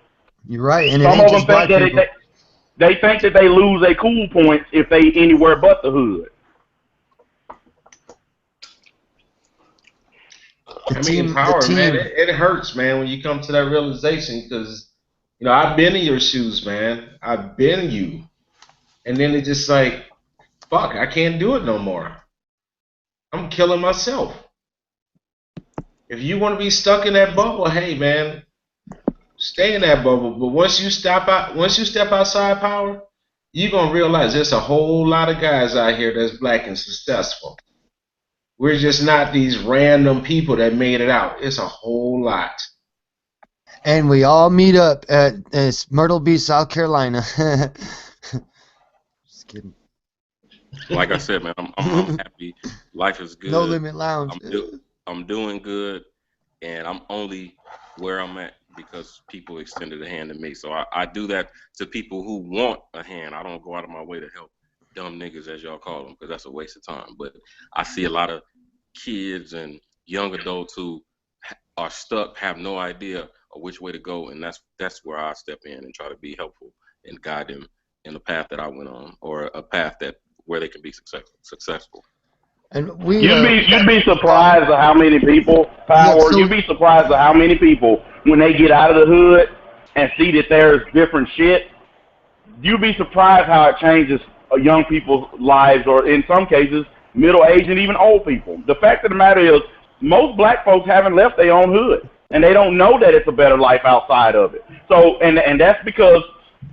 You're right. And some of them think that they think that they lose their cool points if they anywhere but the hood. Power, man, it hurts, man, when you come to that realization because, I've been in your shoes, man. I've been you. And then it's just like, fuck, I can't do it no more. I'm killing myself. If you want to be stuck in that bubble, hey, man, stay in that bubble. But once you step outside power, you're gonna realize there's a whole lot of guys out here that's black and successful. We're just not these random people that made it out. It's a whole lot. And we all meet up at Myrtle Beach, South Carolina. Just kidding. Like I said, man, I'm happy. Life is good. No Limit Lounge. I'm doing good, and I'm only where I'm at because people extended a hand to me. So I do that to people who want a hand. I don't go out of my way to help dumb niggas, as y'all call them, because that's a waste of time. But I see a lot of kids and young adults who are stuck, have no idea of which way to go, and that's where I step in and try to be helpful and guide them in the path that I went on, or a path where they can be successful. And you'd be surprised at how many people, you'd be surprised at how many people, when they get out of the hood and see that there's different shit, you'd be surprised how it changes young people's lives, or in some cases, middle-aged and even old people. The fact of the matter is, most black folks haven't left their own hood, and they don't know that it's a better life outside of it. So, and that's because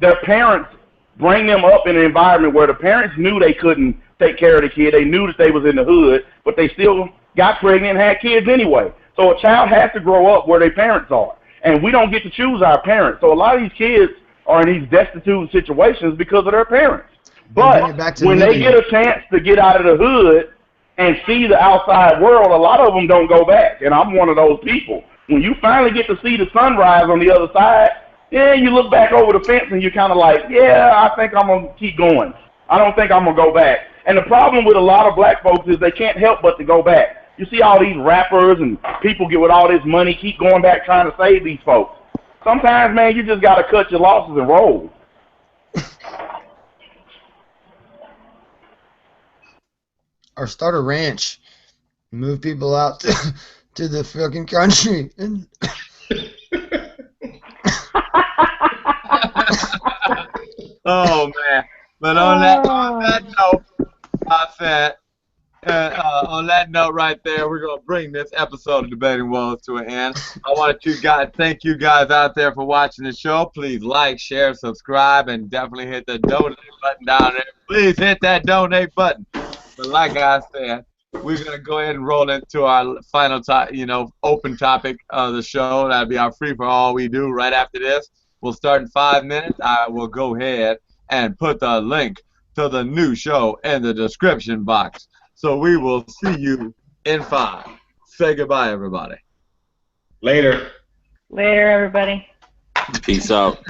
their parents bring them up in an environment where the parents knew they couldn't take care of the kid. They knew that they was in the hood, but they still got pregnant and had kids anyway. So a child has to grow up where their parents are, and we don't get to choose our parents. So a lot of these kids are in these destitute situations because of their parents. But when they get a chance to get out of the hood and see the outside world, a lot of them don't go back, and I'm one of those people. When you finally get to see the sunrise on the other side, yeah, you look back over the fence and you're kind of like, yeah, I think I'm going to keep going. I don't think I'm going to go back. And the problem with a lot of black folks is they can't help but to go back. You see all these rappers and people get with all this money, keep going back trying to save these folks. Sometimes, man, you just got to cut your losses and roll. Or start a ranch. Move people out to the fucking country. And Oh man! But on that note, I said, on that note right there, we're gonna bring this episode of Debating Woes to an end. I want to thank you guys out there for watching the show. Please like, share, subscribe, and definitely hit the donate button down there. Please hit that donate button. But like I said, we're gonna go ahead and roll into our final open topic of the show. That'll be our free for all we do right after this. We'll start in 5 minutes. I will go ahead and put the link to the new show in the description box. So we will see you in 5. Say goodbye, everybody. Later. Later, everybody. Peace out.